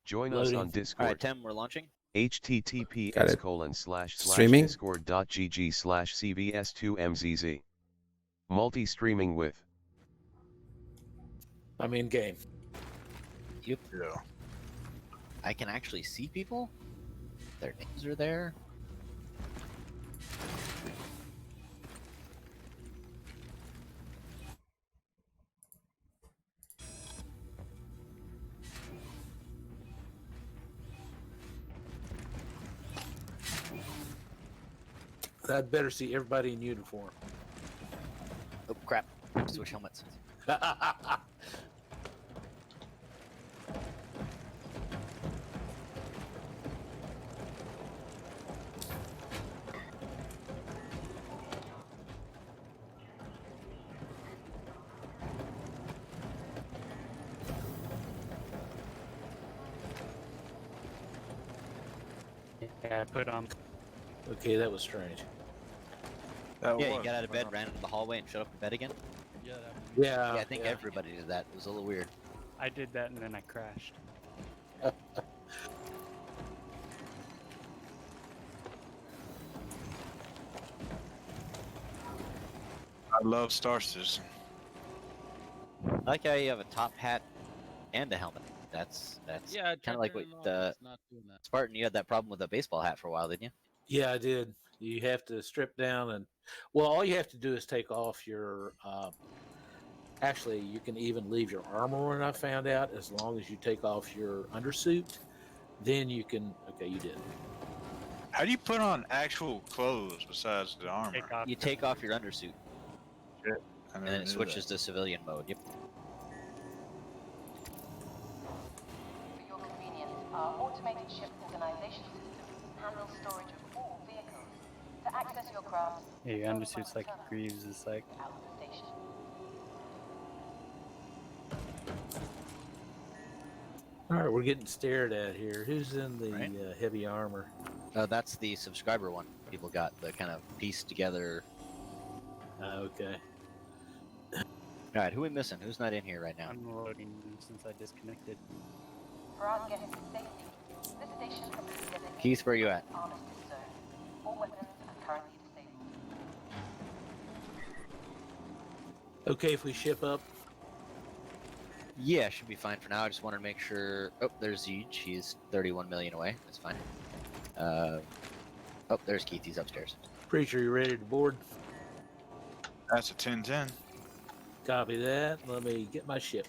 Join us on Discord. Alright, Tim, we're launching. https:// discord.gg/cvs2mzz. Multi-streaming with. I'm in game. Yep. Yeah. I can actually see people? Their names are there? I'd better see everybody in uniform. Oh, crap. Switch helmets. Yeah, I put on. Okay, that was strange. Yeah, you got out of bed, ran into the hallway, and shut up in bed again? Yeah, Yeah, Yeah, I think everybody did that. It was a little weird. I did that and then I crashed. I love Star Citizen. I like how you have a top hat and a helmet. That's Yeah, kind of like what not doing that. Spartan. You had that problem with a baseball hat for a while, didn't you? Yeah, I did. You have to strip down and, well, all you have to do is take off your. Actually, you can even leave your armor when I found out, as long as you take off your undersuit. Then you can. Okay, you did. How do you put on actual clothes besides the armor? Take off. You take off your undersuit, I and never then it knew switches that. to civilian mode. Yep. For your convenience, our automated ship organization system handles storage of all vehicles. To access your craft, Yeah, your undersuit's like Greaves is like. out of the station. All right, we're getting stared at here. Who's in the Right. Heavy armor? That's the subscriber one. People got the kind of pieced together. Okay. All right, who we missing? Who's not in here right now? Unloading since I disconnected. For our guests' safety, this station has been designated Keith, where you at? armistice zone. All weapons are currently disabled. Okay, if we ship up. Yeah, should be fine for now. I just wanted to make sure. Oh, there's Zeej. He's 31 million away. That's fine. Oh, there's Keith. He's upstairs. Preacher, you ready to board? That's a 10-10. Copy that. Let me get my ship.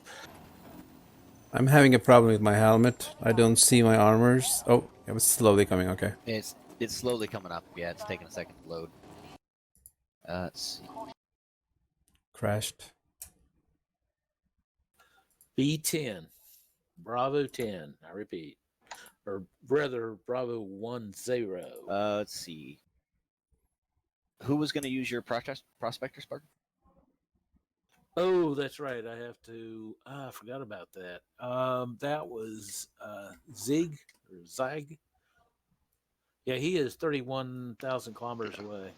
I'm having a problem with my helmet. I don't see my armors. Oh, it was slowly coming. Okay. It's slowly coming up. Yeah, it's taking a second to load. Let's see. Crashed. B10. Bravo 10. I repeat. Or rather, Bravo 10. Let's see. Who was going to use your prospector, Spartan? Oh, that's right. I have to. I forgot about that. That was Zig or Zag. Yeah, he is 31,000 kilometers away.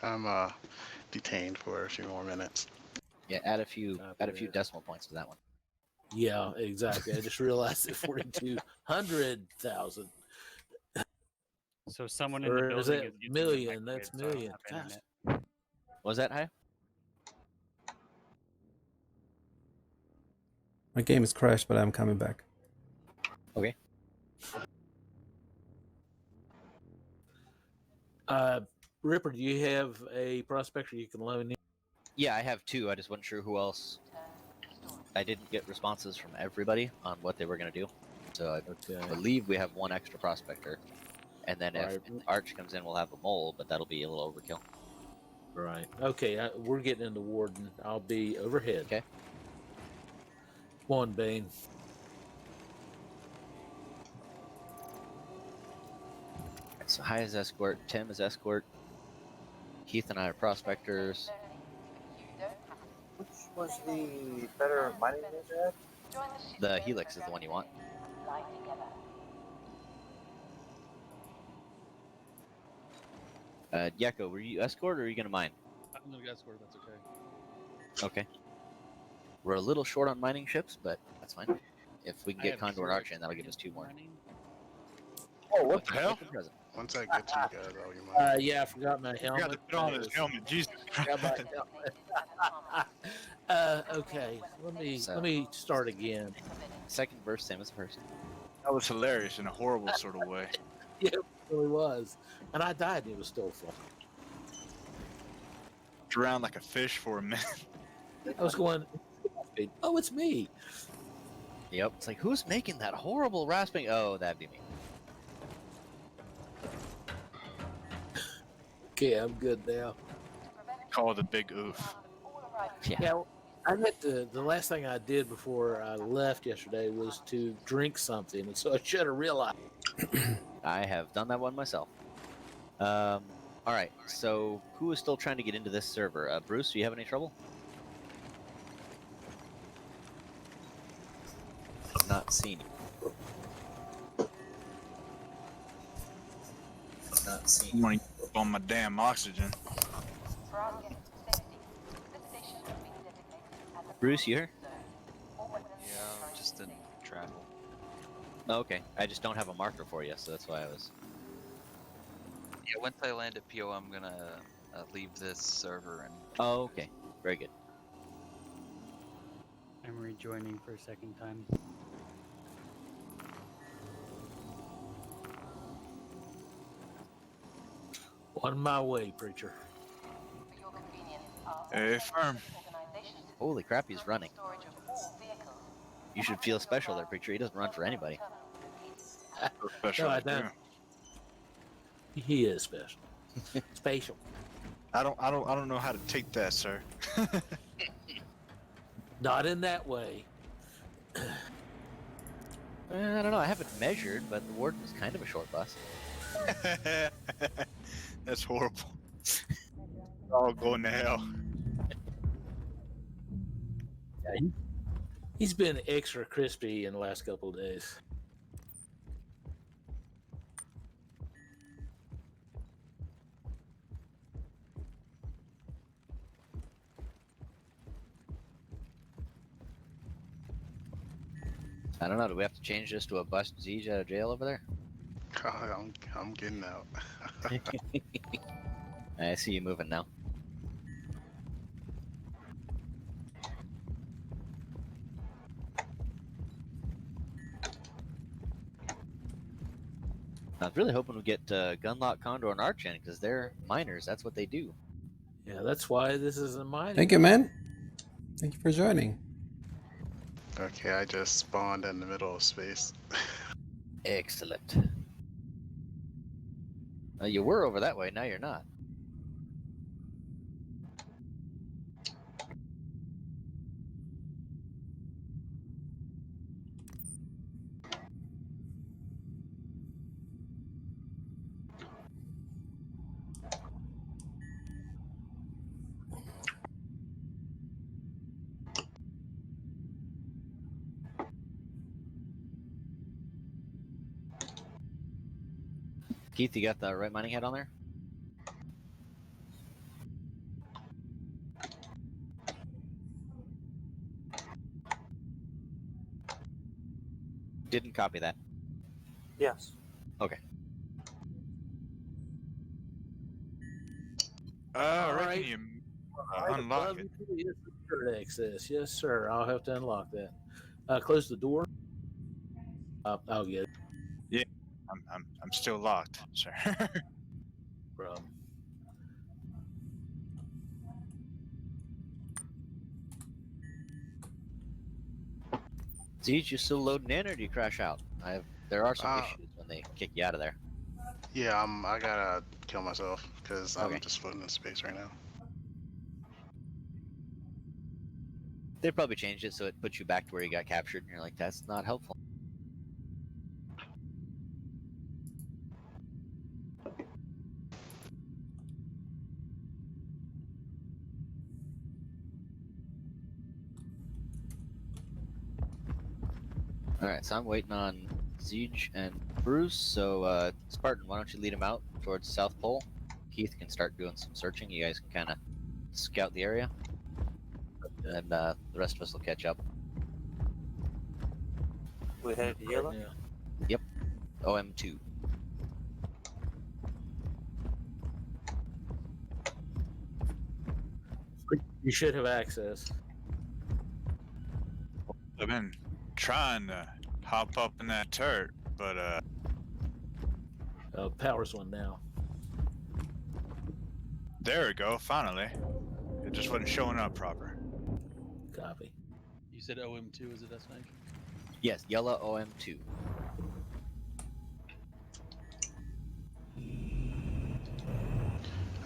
I'm detained for a few more minutes. Yeah, add a few decimal points to that one. Yeah, exactly. I just realized it 4,200,000. So someone in the Or building is that is using million? the That's microwave, so I don't million. have Gosh. internet. Was that high? My game is crashed, but I'm coming back. Okay. Ripper, do you have a prospector you can loan in? Yeah, I have two. I just wasn't sure who else. I didn't get responses from everybody on what they were going to do. So I believe we have one extra prospector. And then if Arch comes in, we'll have a mole, but that'll be a little overkill. Right. Okay, we're getting into Warden. I'll be overhead. Okay. One, Bane. So High is escort, Tim is escort, Keith and I are prospectors. Which was the better mining ninja? The Helix is the one you want. Yakko, were you escort or are you gonna mine? I'm gonna get escort. That's okay. Okay. We're a little short on mining ships, but that's fine. If we can I get have Condor and zero Archer, that'll give us 2 more. running. Oh, what the hell? What's the present? Once I get to you guys, I'll give mine. Yeah, I forgot my You helmet. got to put on I his was- helmet. Jesus forgot my Christ. helmet. Okay, So- let me start again. Second verse, same as the first. That was hilarious in a horrible sort of way. Yeah, it really was. And I died, and it was still fun. Drowned like a fish for a minute. I was going, oh, it's me. Yep. It's like, who's making that horrible rasping? Oh, that'd be me. Okay, I'm good now. Call it a big oof. Yeah. Yeah, I had the last thing I did before I left yesterday was to drink something, and so I should have realized. I have done that one myself. All right. So, who is still trying to get into this server? Bruce, do you have any trouble? Not seen you. Not seen I'm you. gonna keep on my damn oxygen. For our guests' safety, this station has been designated as a Bruce, you here? all weapons Yeah, just in travel. Oh, okay. I just don't have a marker for you, so that's why I was. Yeah, once I land at PO, I'm gonna leave this server and. Oh, okay. Very good. I'm rejoining for a second time. On my way, preacher. for your convenience. Hey, firm. Organization Holy crap, he's running. storage of all vehicles. You should feel special there, preacher. He doesn't run for anybody. Special. No, I I do. don't. He is special. Spatial. I don't know how to take that, sir. Not in that way. I don't know. I haven't measured, but the warden was kind of a short bus. That's horrible. All going to hell. He's been extra crispy in the last couple of days. I don't know. Do we have to change this to a bust siege out of jail over there? I'm getting out. I see you moving now. I was really hoping we get Gunlock, Condor, and Archen because they're miners. That's what they do. Yeah, that's why this isn't mine. Thank you, man. Thank you for joining. Okay, I just spawned in the middle of space. Excellent. You were over that way. Now you're not. Keith, you got the right mining hat on there? Didn't copy that. Yes. Okay. I All reckon right. you Right unlock above it. you is the third access. Yes, sir. I'll have to unlock that. Close the door. I'll get it. I'm still locked, sir. Problem. Siege, you still loading in, or do you crash out? There are some Uh, issues when they kick you out of there. Yeah, I gotta kill myself because Okay. I'm just floating in space right now. They probably changed it so it puts you back to where you got captured, and you're like, that's not helpful. Alright, so I'm waiting on Siege and Bruce, so Spartan, why don't you lead him out towards the South Pole? Keith can start doing some searching, you guys can kind of scout the area, and the rest of us will catch up. We headed to yellow? Yeah. Yep. OM2. You should have access. I've been trying to hop up in that turret, but Power's one now. there we go. Finally, it just wasn't showing up proper. Copy. You said OM2 is it, Snake? Yes, yellow OM2.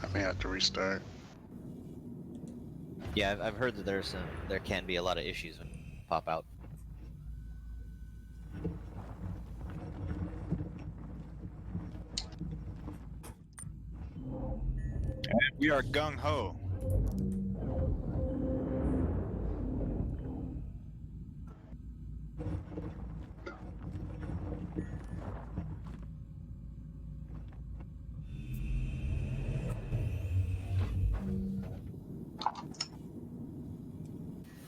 I may have to restart. Yeah, I've heard that there can be a lot of issues when you pop out. And we are gung ho.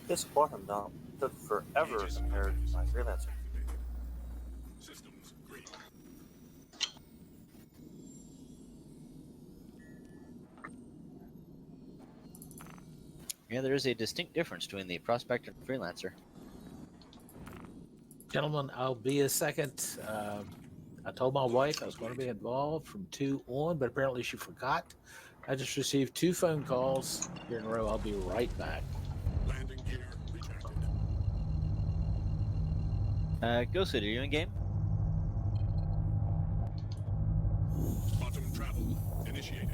This quantum dump took forever compared to my freelancer. Yeah, there is a distinct difference between the prospector and freelancer. Gentlemen, I'll be a second. I told my wife I was going to be involved from 2 on, but apparently she forgot. I just received 2 phone calls here in a row. I'll be right back. Landing gear rejected. Ghosted, are you in game? Quantum travel initiated.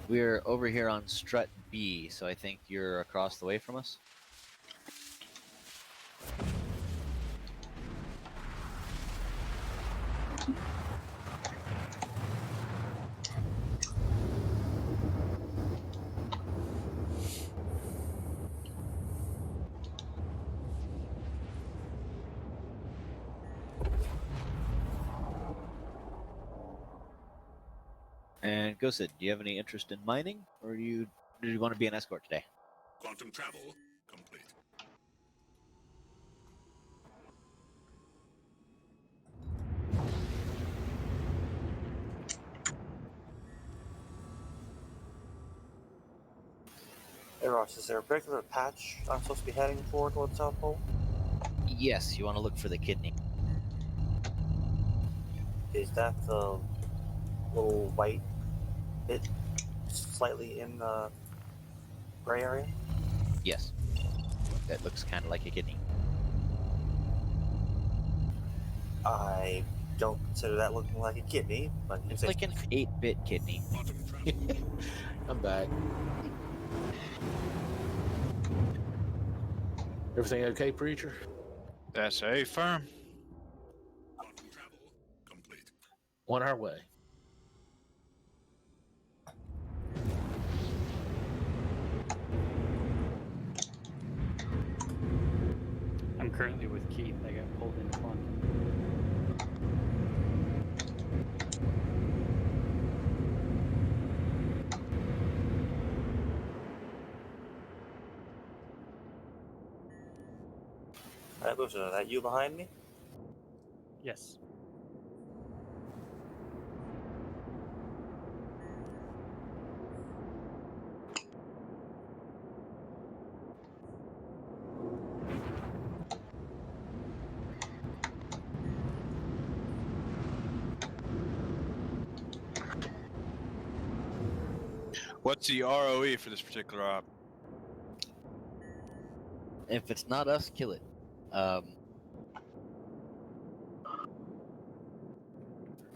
We're over here on strut B, so I think you're across the way from us. And Ghosted, do you have any interest in mining, or do you want to be an escort today? Quantum travel complete. Hey Ross, is there a particular patch I'm supposed to be heading for toward the South Pole? Yes, you want to look for the kidney. Is that the little white bit slightly in the gray area? Yes. That looks kind of like a kidney. I don't consider that looking like a kidney, but It's like an 8-bit kidney. I'm back. Everything okay, Preacher? That's a firm. Quantum travel complete. On our way. I'm currently with Keith. I got pulled into quantum. Alright, Lucian, is that you behind me? Yes. What's the ROE for this particular op? If it's not us, kill it.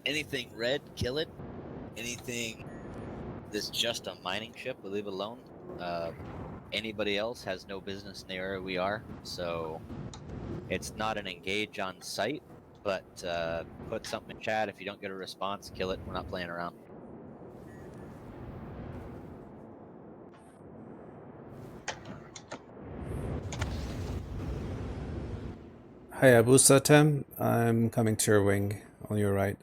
Anything red, kill it. Anything that's just a mining ship, we leave it alone. Anybody else has no business in the area we are, so it's not an engage on site, but put something in chat. If you don't get a response, kill it. We're not playing around. Hayabusa Tem, I'm coming to your wing on your right.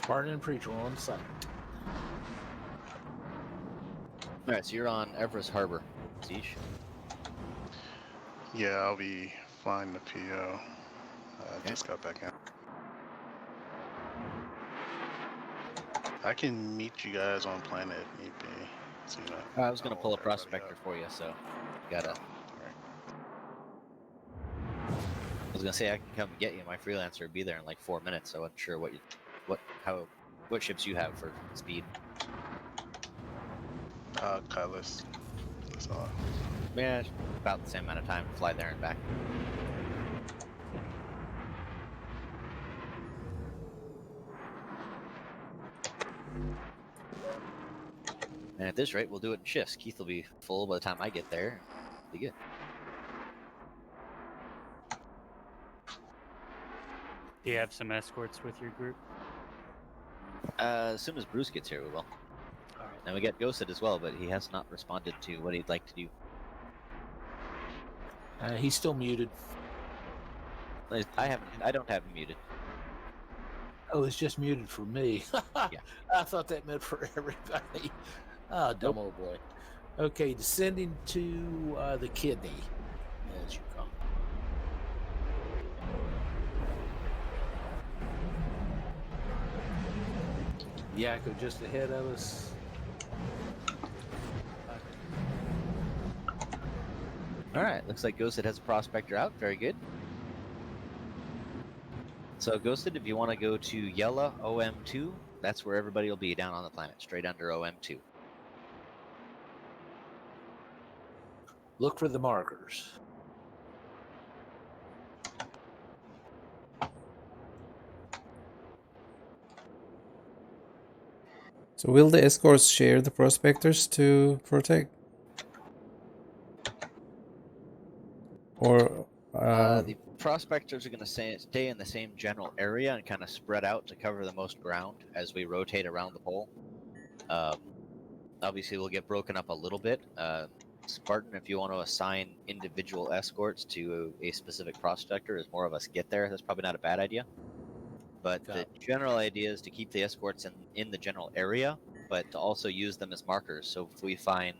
Spartan and Preacher on site. All right, so you're on Everest Harbor, Siege. Yeah, I'll be flying the PO. Okay. Just got back in. I can meet you guys on planet if need be. So, you know, I was gonna I'll pull a hold everybody prospector up. for you, so you gotta. Alright. I was gonna say I can come get you. My freelancer would be there in like 4 minutes, so I'm sure what ships you have for speed. Kylis. That's all. Yeah, it's about the same amount of time to fly there and back. And at this rate, we'll do it in shifts. Keith will be full by the time I get there. Be good. Do you have some escorts with your group? As soon as Bruce gets here, we will. Alright. And we get Ghosted as well, but he has not responded to what he'd like to do. He's still muted. I don't have him muted. Oh, it's just muted for me. Yeah. I thought that meant for everybody. Oh, dumb old boy. Okay, descending to the kidney, as you call it. Yakko just ahead of us. All right, looks like Ghosted has a prospector out. Very good. So Ghosted, if you want to go to Yella OM2, that's where everybody will be down on the planet, straight under OM2. Look for the markers. So will the escorts share the prospectors to protect? Or The prospectors are going to stay in the same general area and kind of spread out to cover the most ground as we rotate around the pole. Obviously, we'll get broken up a little bit. Spartan, if you want to assign individual escorts to a specific prospector as more of us get there, that's probably not a bad idea. But the general idea is to keep the escorts in the general area, but to also use them as markers. So if we find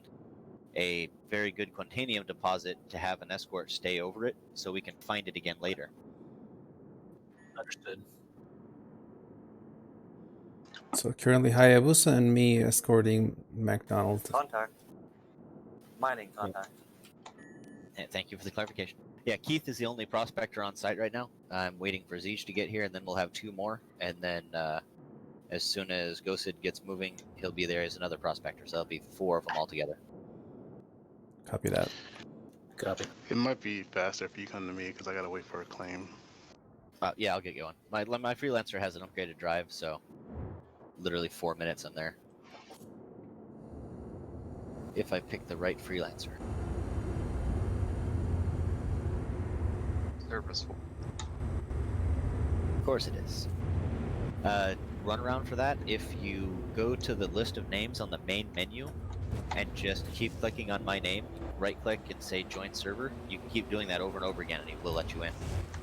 a very good quantanium deposit, to have an escort stay over it so we can find it again later. Understood. so currently Hayabusa and me escorting McDonald. Contact. Mining contact. Thank you for the clarification. Yeah, Keith is the only prospector on site right now. I'm waiting for Zeech to get here, and then we'll have 2 more. And then as soon as Ghosted gets moving, he'll be there as another prospector. So there'll be 4 of them altogether. Copy that. Copy. It might be faster if you come to me because I gotta wait for a claim. Yeah, I'll get going. My freelancer has an upgraded drive, so literally 4 minutes in there. If I pick the right freelancer. Serviceful. Of course it is. Run around for that. If you go to the list of names on the main menu and just keep clicking on my name, right click and say join server, you can keep doing that over and over again and it will let you in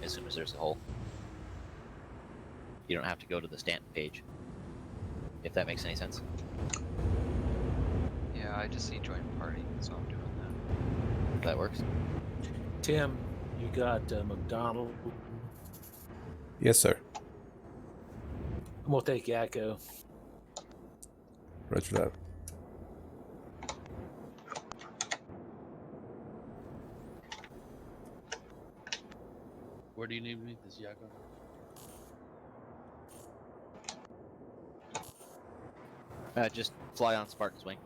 as soon as there's a hole. You don't have to go to the Stanton page, if that makes any sense. Yeah, I just see join party, so I'm doing that. That works. Tim, you got McDonald. Yes, sir. I'm gonna take Yakko. Roger that. Where do you need me? This Yakko? Just fly on Spartan's wing.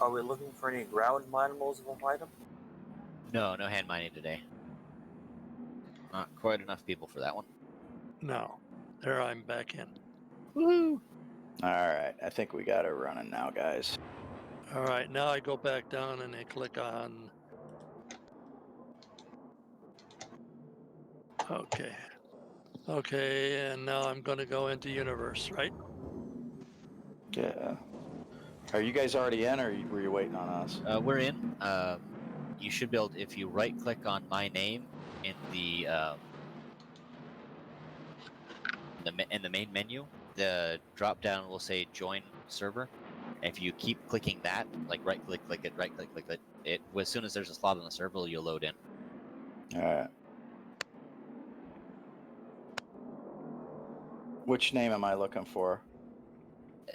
Are we looking for any ground minables of a item? No hand mining today. Not quite enough people for that one. No. There I'm back in. Woohoo! Alright, I think we got it running now, guys. All right, now I go back down and I click on. Okay. Okay, and now I'm going to go into universe, right? Yeah. Are you guys already in, or were you waiting on us? We're in. You should be able to, if you right click on my name in the in the main menu, the drop down will say join server. If you keep clicking that, like right click it, as soon as there's a slot on the server, you'll load in. All right. Which name am I looking for?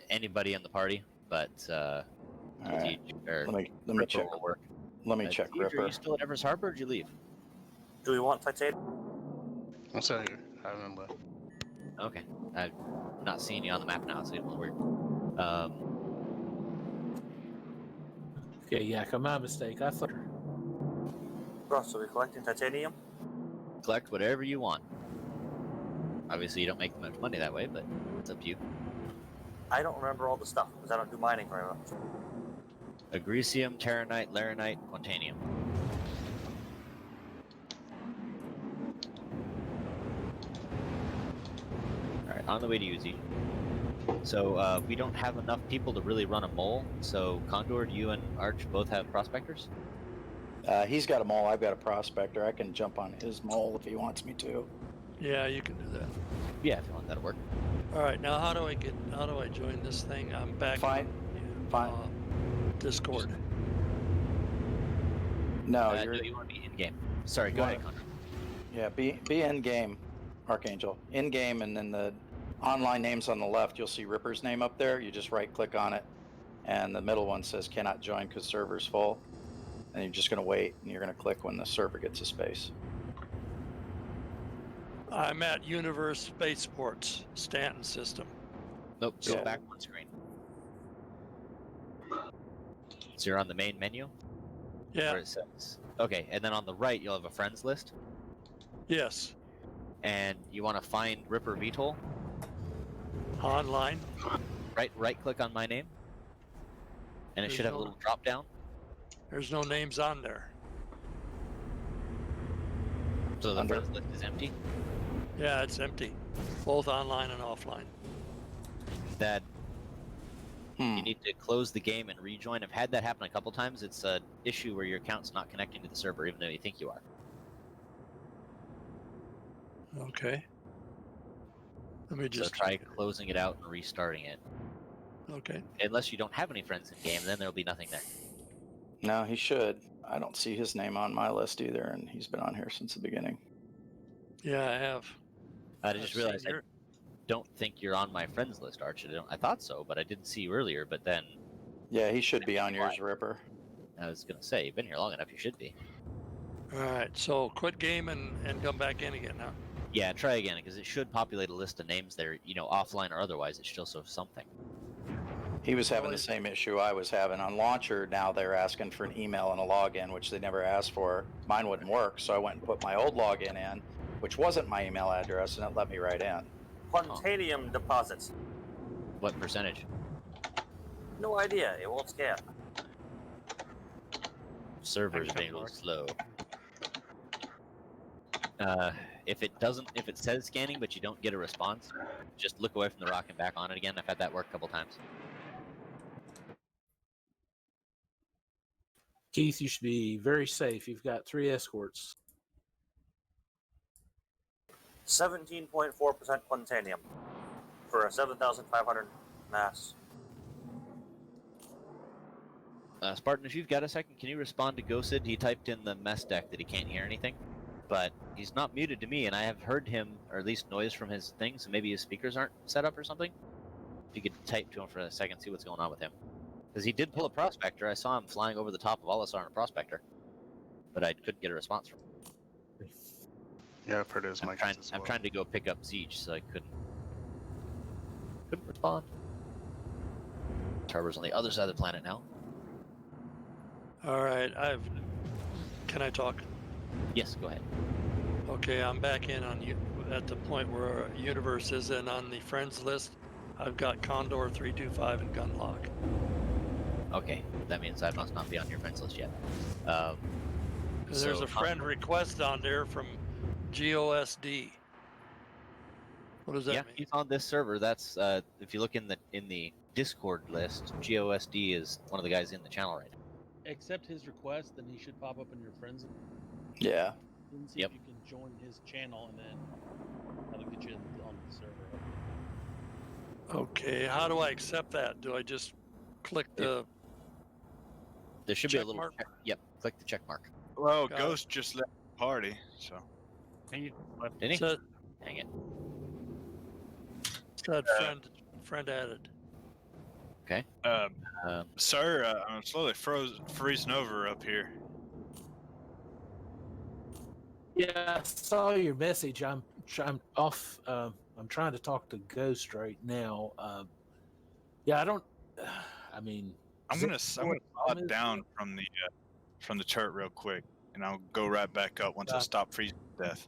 Anybody in the party, but All right. Let me Ripper check. will work. Let me check Siege, Ripper. Are you still at Everest Harbor, or did you leave? Do we want titanium? I'm still here. I remember. Okay, I'm not seeing you on the map now, so it's weird. Okay, yeah, my mistake. I thought. Ross, are we collecting titanium? Collect whatever you want. Obviously, you don't make much money that way, but it's up to you. I don't remember all the stuff because I don't do mining very much. Agricium, Terranite, Laranite, Quantanium. Alright, on the way to Uzi. So, we don't have enough people to really run a mole, so Condor, you and Arch both have prospectors? He's got a mole. I've got a prospector. I can jump on his mole if he wants me to. Yeah, you can do that. Yeah, if you want, that'll work. All right, now how do I join this thing? I'm back. Fine. Fine. Discord. No, No, you want to be in game. Sorry, go ahead, Condor. Yeah, be in game, Archangel. In game, and then the online names on the left. You'll see Ripper's name up there. You just right click on it, and the middle one says cannot join because server's full. And you're just going to wait, and you're going to click when the server gets a space. I'm at Universe Spaceports, Stanton System. Nope, go back one screen. So you're on the main menu? Yeah. Where it says, okay, and then on the right, you'll have a friends list. Yes. And you want to find Ripper VTOL. Online. Right click on my name. And it should have a little drop down. There's no names on there. So the friends list is empty? Yeah, it's empty. Both online and offline. That you need to close the game and rejoin. I've had that happen a couple times. It's an issue where your account's not connecting to the server, even though you think you are. Okay. Let me just try closing it out and restarting it. Okay. Unless you don't have any friends in game, then there'll be nothing there. No, he should. I don't see his name on my list either, and he's been on here since the beginning. Yeah, I have. I just realized I don't think you're on my friends list, Arch. I thought so, but I didn't see you earlier. But then, yeah, he should be on yours, Ripper. I was gonna say, you've been here long enough. You should be. All right. So quit game and come back in again now. Yeah, try again because it should populate a list of names there. You know, offline or otherwise, it still shows something. He was having the same issue I was having on Launcher. Now they're asking for an email and a login, which they never asked for. Mine wouldn't work, so I went and put my old login in, which wasn't my email address, and it let me right in. Quantanium deposits. What percentage? No idea. It won't scan. Server's being a little slow. If it says scanning but you don't get a response, just look away from the rock and back on it again. I've had that work a couple times. Keith, you should be very safe. You've got 3 escorts. 17.4% quantanium for a 7,500 mass. Spartan, if you've got a second, can you respond to Ghosted? He typed in the mess deck that he can't hear anything, but he's not muted to me, and I have heard him, or at least noise from his thing, so maybe his speakers aren't set up or something. If you could type to him for a second, see what's going on with him. Because he did pull a prospector. I saw him flying over the top of Olisar on a prospector, but I couldn't get a response from him. Yeah, I've heard his mic. I'm trying to go pick up Siege, so I couldn't respond. Harbor's on the other side of the planet now. All right. Can I talk? Yes, go ahead. Okay, I'm back in on you at the point where Universe is, and on the friends list, I've got Condor 325 and Gunlock. Okay, that means I must not be on your friends list yet. There's So, a friend request on there from GOSD. What does that yeah, mean? he's on this server. That's if you look in the Discord list, GOSD is one of the guys in the channel right now. Accept his request, then he should pop up in your friends. Yeah. And see Yep. if you can join his channel, and then that'll get you on the server. Okay, how do I accept that? Do I just click the There should be a check little mark? Yep, click the check mark. Well, Got Ghost just left the party, so. And you Did he? Said, Dang it. said friend added. Okay. Sir, I'm slowly freezing over up here. Yeah, I saw your message. I'm off. I'm trying to talk to Ghost right now. Yeah, I don't. I mean, I'm gonna slide down from the turret real quick, and I'll go right back up once I stop freezing to death.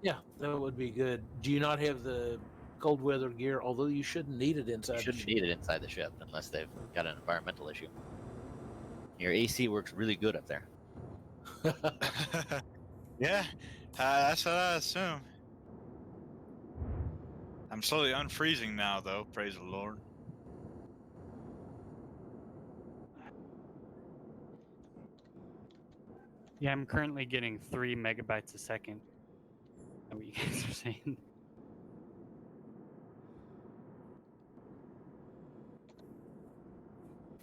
Yeah, that would be good. Do you not have the cold weather gear? Although you shouldn't need it inside. You shouldn't need it inside the ship unless they've got an environmental issue. Your AC works really good up there. Yeah, that's what I assume. I'm slowly unfreezing now, though. Praise the Lord. Yeah, I'm currently getting 3 megabytes a second. Is that what you guys are saying?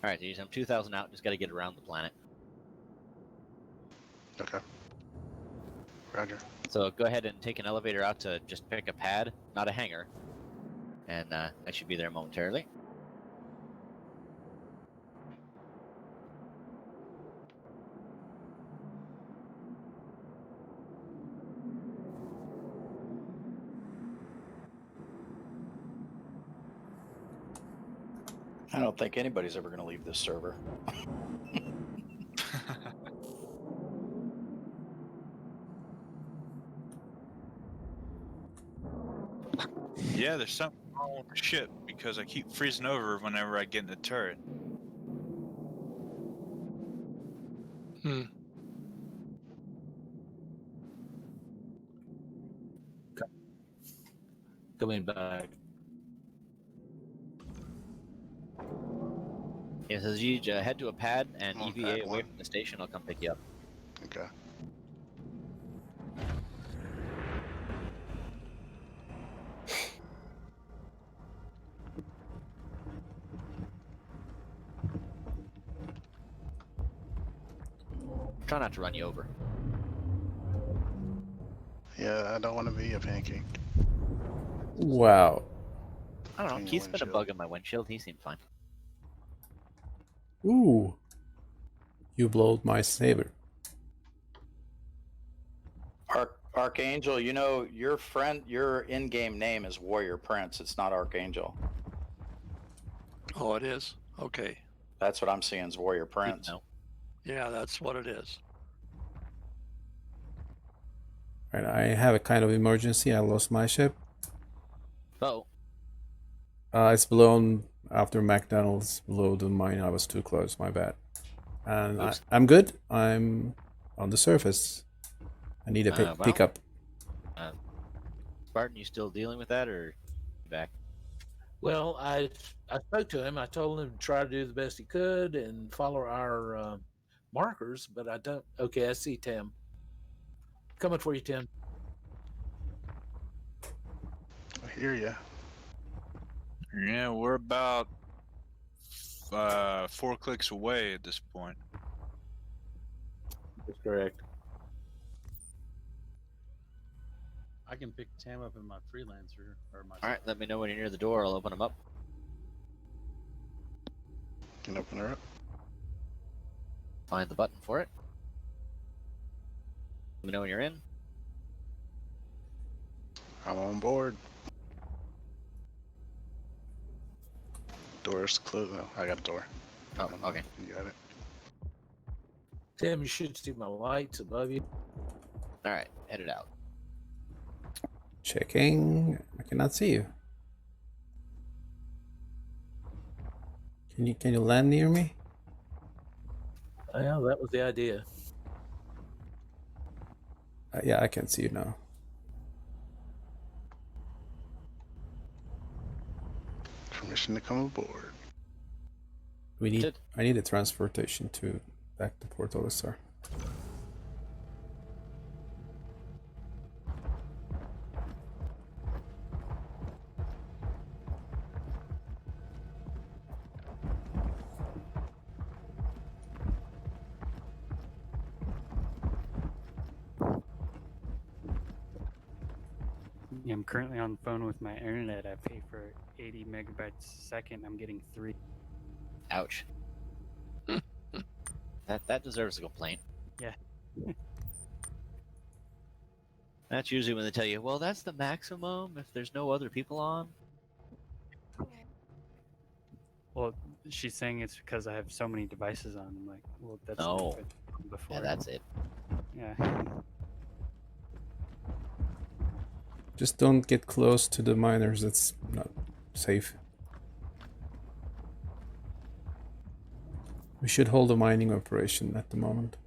All right, geez, I'm 2,000 out. Just got to get around the planet. Okay. Roger. So go ahead and take an elevator out to just pick a pad, not a hangar, and I should be there momentarily. I don't think anybody's ever going to leave this server. Yeah, there's something wrong with the ship because I keep freezing over whenever I get in the turret. Coming back. Yeah, so you head to a pad and I'm on EVA pad away one. from the station. I'll come pick you up. Okay. Try not to run you over. Yeah, I don't want to be a pancake. Wow. I don't know. Clean your Keith's been a windshield. bug in my windshield. He seemed fine. Ooh. You blowed my saber. Archangel, you know, your in-game name is Warrior Prince. It's not Archangel. Oh, it is? Okay. That's what I'm seeing is Warrior Prince. No. Yeah, that's what it is. Right, I have a kind of emergency. I lost my ship. Oh. It's blown after McDonald's blew the mine. I was too close. My bad. And I'm good. I'm on the surface. I need a pickup. Spartan, you still dealing with that, or you back? Well, I spoke to him. I told him to try to do the best he could and follow our markers, but I don't. Okay, I see Tim. Coming for you, Tim. I hear ya. Yeah, we're about 4 clicks away at this point. That's correct. I can pick Tam up in my freelancer or my. All right, let me know when you're near the door. I'll open them up. Can open her up. Find the button for it. Let me know when you're in. I'm on board. Door's closed. No, I got a door. Oh, okay. You got it. Tim, you should see my lights above you. All right, headed out. Checking. I cannot see you. Can you land near me? Yeah, that was the idea. Yeah, I can see you now. Permission to come aboard. I need a transportation to back to Port Olisar. Yeah, I'm currently on the phone with my internet. I pay for 80 megabytes a second. I'm getting 3. Ouch. That deserves a complaint. Yeah. That's usually when they tell you, well, that's the maximum if there's no other people on. Well, she's saying it's because I have so many devices on. I'm like, well, that's No. not been before. Yeah, that's it. Yeah. Just don't get close to the miners. That's not safe. We should hold a mining operation at the moment.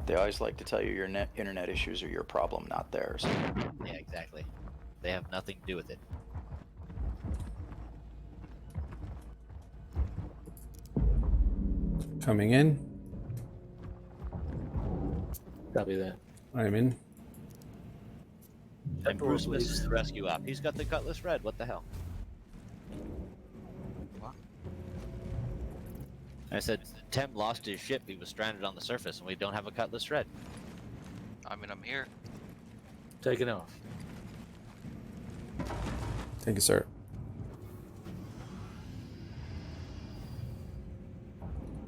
They always like to tell you your internet issues are your problem, not theirs. Yeah, exactly. They have nothing to do with it. Coming in. Copy that. I'm in. And Bruce misses the rescue op. He's got the Cutlass Red. What the hell? I said Tem lost his ship. He was stranded on the surface, and we don't have a Cutlass Red. I mean, I'm here. Taking off. Thank you, sir.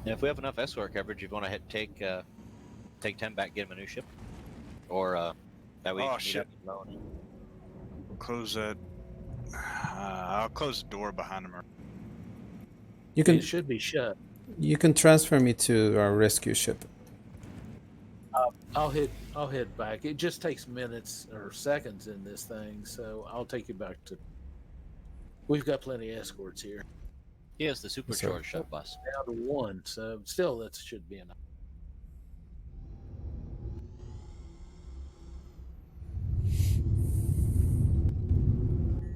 And if we have enough escort coverage, you want to take Tem back, get him a new ship, or that way you Oh, can meet shit. up alone. Close that. I'll close the door behind him. You can. It should be shut. You can transfer me to our rescue ship. I'll head back. It just takes minutes or seconds in this thing, so I'll take you back to. We've got plenty of escorts here. He has the supercharged shuttle bus. Down to one, so still that should be enough.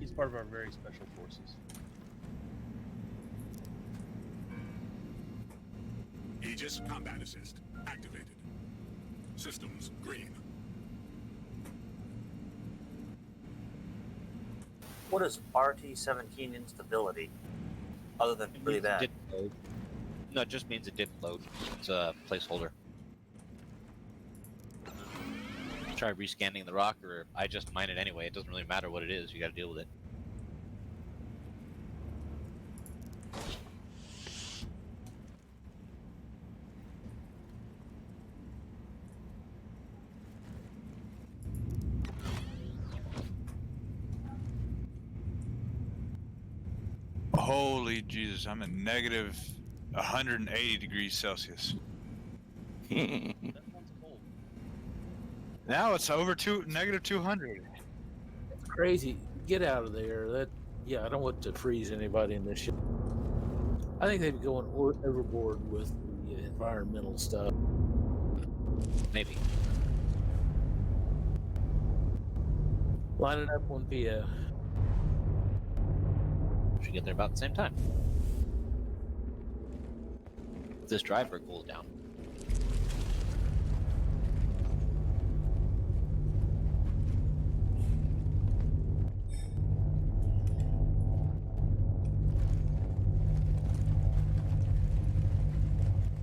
He's part of our very special forces. Aegis Combat Assist activated. Systems green. What is RT-17 instability? Other than really bad. Didn't load. No, it just means it didn't load. It's a placeholder. Try rescanning the rock, or I just mine it anyway. It doesn't really matter what it is. You got to deal with it. Holy Jesus, I'm at negative 180 degrees Celsius. Now it's over negative 200. It's crazy. Get out of there. I don't want to freeze anybody in this ship. I think they'd be going overboard with the environmental stuff. Maybe. Line it up on PO. Should get there about the same time. If this driver cools down.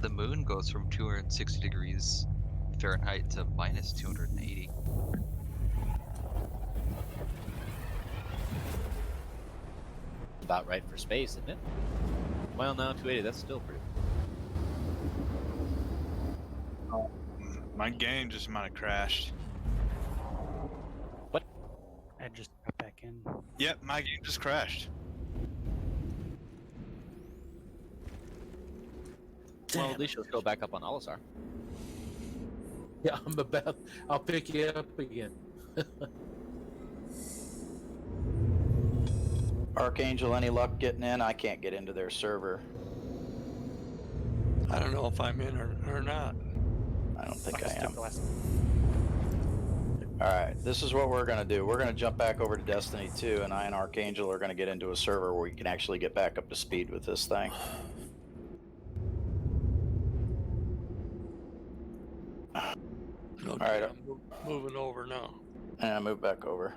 The moon goes from 260 degrees Fahrenheit to minus 280. About right for space, isn't it? Well, no, 280. That's still pretty. My game just might have crashed. What? I just got back in. Yep, my game just crashed. Well, at least you'll go back up on Olisar. Yeah, I'll pick you up again. Archangel, any luck getting in? I can't get into their server. I don't know if I'm in or not. I don't think I am. Alright, this is what we're going to do. We're going to jump back over to Destiny 2, and I and Archangel are going to get into a server where we can actually get back up to speed with this thing. Alright, I'm moving over now. And I move back over.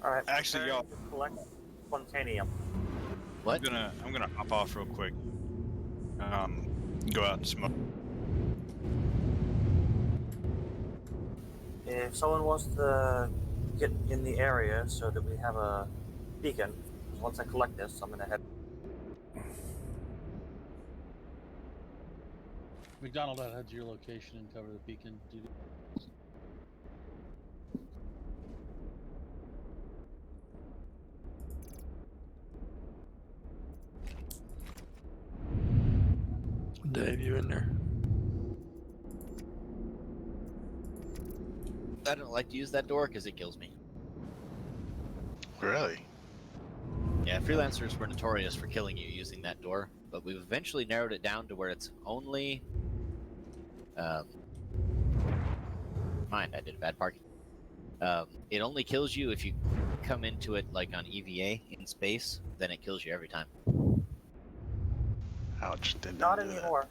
Alright, Actually, y'all, collect Spontaneum. What? I'm gonna hop off real quick. Go out and smoke. If someone wants to get in the area so that we have a beacon, once I collect this, I'm gonna head. McDonald, I'll head to your location and cover the beacon duty. Dave, you in there? I don't like to use that door because it kills me. Really? Yeah, freelancers were notorious for killing you using that door, but we've eventually narrowed it down to where it's only... mind, I did a bad parking. It only kills you if you come into it like on EVA in space, then it kills you every time. Ouch, didn't Not do that. anymore.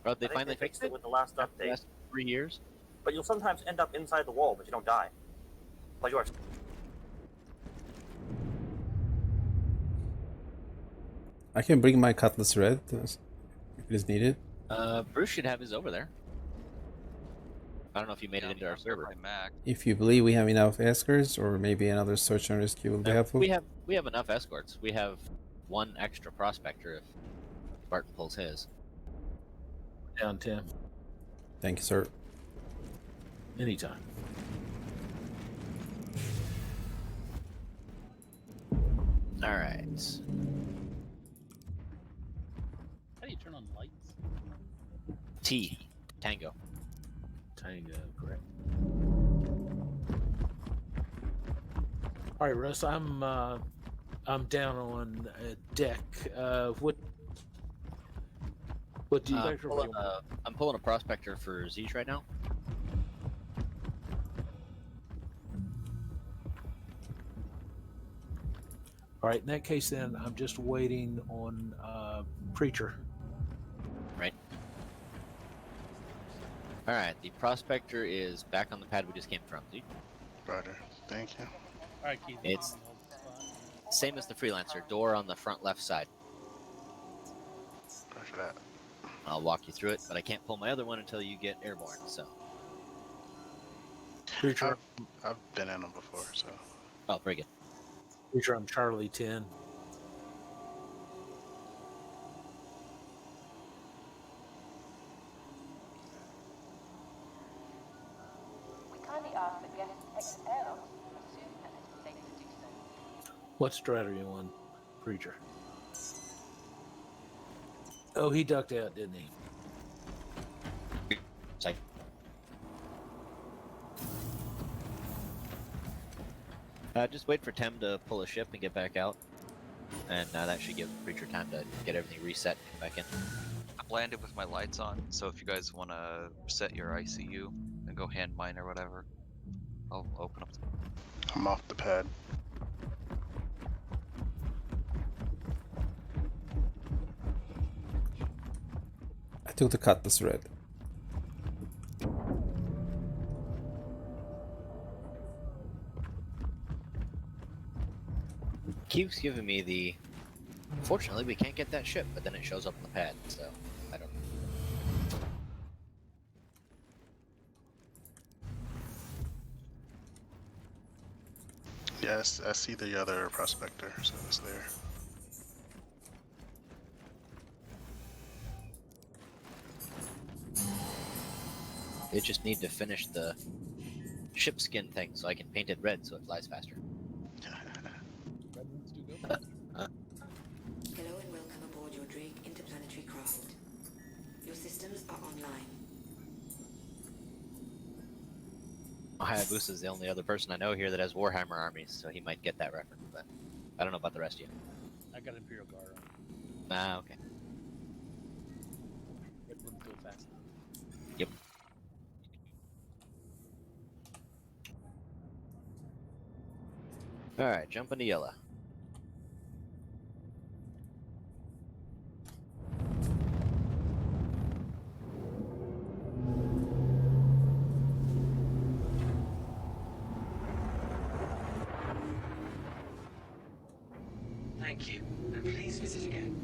Bro, they I think finally they fixed it with the last update. last 3 years. But you'll sometimes end up inside the wall, but you don't die. But you are. I can bring my Cutlass Red if it is needed. Bruce should have his over there. I don't know if you made it into our server. If you believe we have enough escorts, or maybe another search and rescue will be helpful. We have enough escorts. We have one extra prospector if Barton pulls his. Down 10. Thank you, sir. Anytime. All right. How do you turn on lights? T. Tango. Tango, correct. All right, Russ. I'm down on deck. What do you? I'm pulling a prospector for Zeech right now. All right. In that case, then I'm just waiting on Preacher. Right. All right. The prospector is back on the pad we just came from. Zeech. Roger. Thank you. All right, Keith. It's same as the freelancer. Door on the front left side. Roger that. I'll walk you through it, but I can't pull my other one until you get airborne. So. Preacher. I've been in them before, so. Oh, very good. Preacher, I'm Charlie 10. We kindly ask that guests exit airlocks as soon as it is safe to do so. What strat are you on, Preacher? Oh, he ducked out, didn't he? Psych. Just wait for Tem to pull a ship and get back out, and that should give Preacher time to get everything reset and come back in. I've landed with my lights on, so if you guys want to set your ICU and go hand mine or whatever, I'll open up. I'm off the pad. I took the Cutlass Red. Keeps giving me the. Fortunately, we can't get that ship, but then it shows up on the pad, so I don't know. Yes, I see the other prospector, so it's there. They just need to finish the ship skin thing so I can paint it red so it flies faster. Hello and welcome aboard your Drake interplanetary craft. Your systems are online. Hayabusa's the only other person I know here that has Warhammer armies, so he might get that reference, but I don't know about the rest of you. I got Imperial Guard on. Ah, okay. It wouldn't go fast enough. Yep. Alright, jump into yellow. Thank you, and please visit again.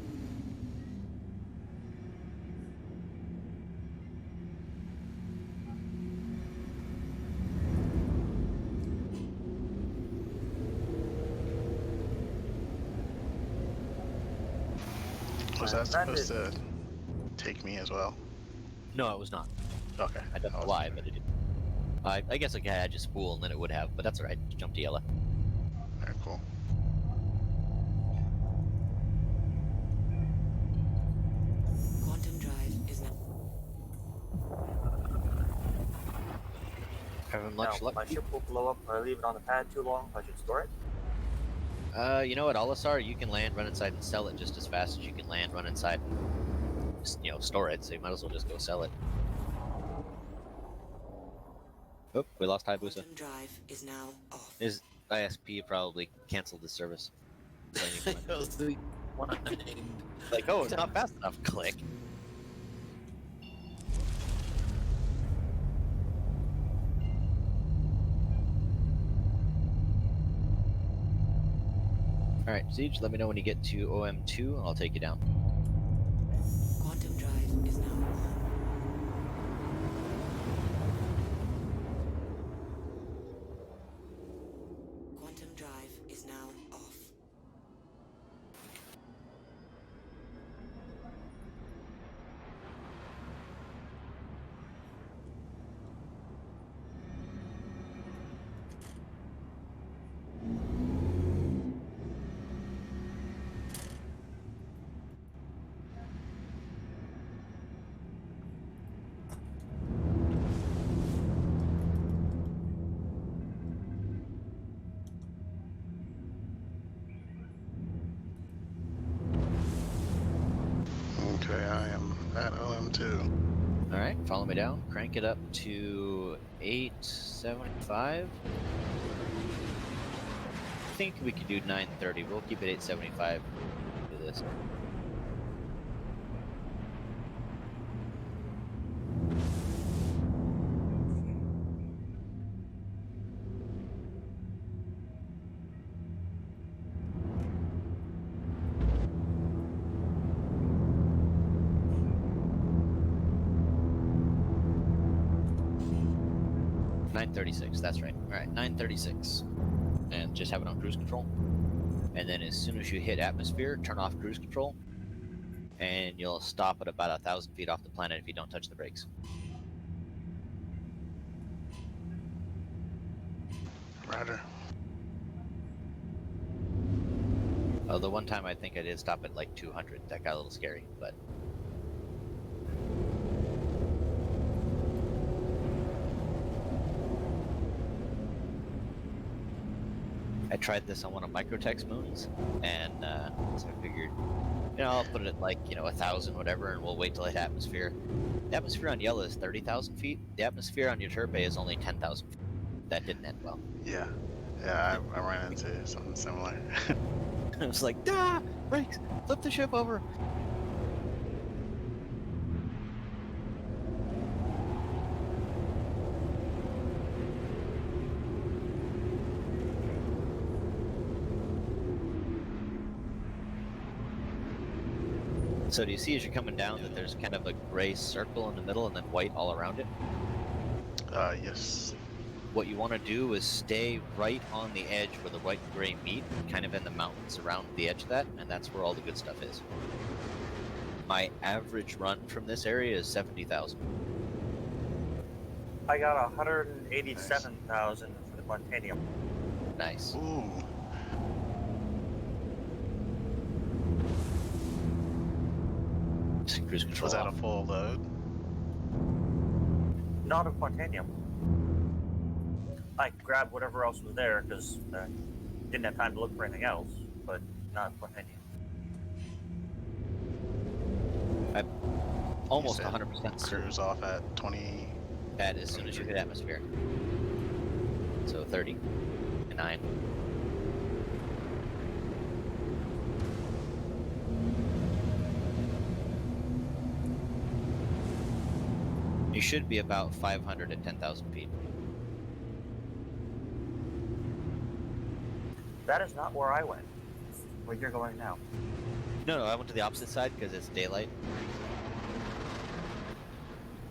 Was that supposed to take me as well? No, it was not. Okay. I don't know why, but it did. I guess like, I had just spool and then it would have, but that's alright. Jump to yellow. Alright, cool. Quantum drive is now. Having much luck. My ship will blow up if I leave it on the pad too long. I should store it. You know what, Olisar, you can land, run inside, and sell it just as fast as you can land, run inside, and just, store it. So you might as well just go sell it. Oh, we lost Hayabusa. Quantum drive is now off. His ISP probably canceled the service. Like, oh, it's not fast enough. Click. Alright, Siege, let me know when you get to OM2 and I'll take you down. Quantum drive is now on. Quantum drive is now off. Okay, I am at OM2. Alright, follow me down. Crank it up to 875. I think we could do 930. We'll keep it 875. Do this. That's right. Alright, 936. And just have it on cruise control. And then as soon as you hit atmosphere, turn off cruise control. And you'll stop at about 1,000 feet off the planet if you don't touch the brakes. Roger. The one time I think I did stop at like 200. That got a little scary, but... I tried this on one of Microtech's moons, and so I figured, I'll put it at like, 1,000, whatever, and we'll wait till it hit atmosphere. The atmosphere on yellow is 30,000 feet. The atmosphere on Euterpe is only 10,000 feet. That didn't end well. Yeah. Yeah, I ran into something similar. I was like, brakes! Flip the ship over! So do you see as you're coming down that there's kind of a gray circle in the middle and then white all around it? Yes. What you want to do is stay right on the edge where the white and gray meet, kind of in the mountains around the edge of that, and that's where all the good stuff is. My average run from this area is 70,000. I got 187,000 for the Quantanium. Nice. Ooh. Cruise control. Was that a full load? Not of Quantanium. I grabbed whatever else was there because I didn't have time to look for anything else, but not for any. I'm almost 100% certain. Cruise off at 20. That as soon as you hit atmosphere. So 30, 9. You should be about 500 at 10,000 feet. That is not where I went. Where you're going now. No, I went to the opposite side because it's daylight.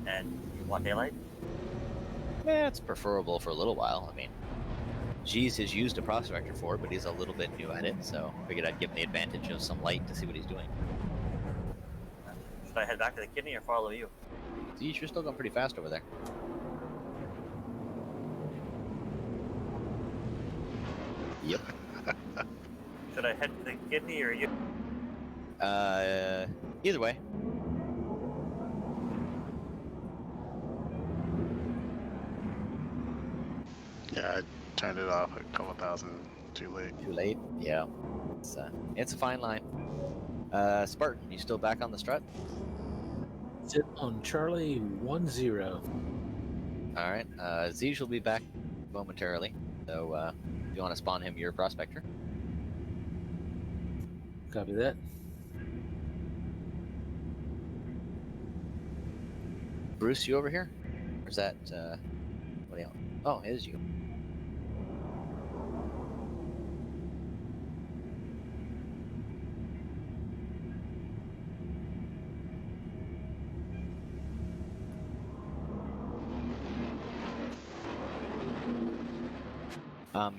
And you want daylight? Yeah, it's preferable for a little while. I mean, G's has used a prospector for it, but he's a little bit new at it, so I figured I'd give him the advantage of some light to see what he's doing. Should I head back to the kidney or follow you? You're still going pretty fast over there. Yep. Should I head to the kidney or you? Either way. Yeah, I turned it off a couple thousand too late. Too late? Yeah. It's a fine line. Spartan, you still back on the strut? Sit on Charlie 10. Alright, Zij will be back momentarily, so if you want to spawn him your prospector. Copy that. Bruce, you over here? Or is that, what else? Oh, it is you.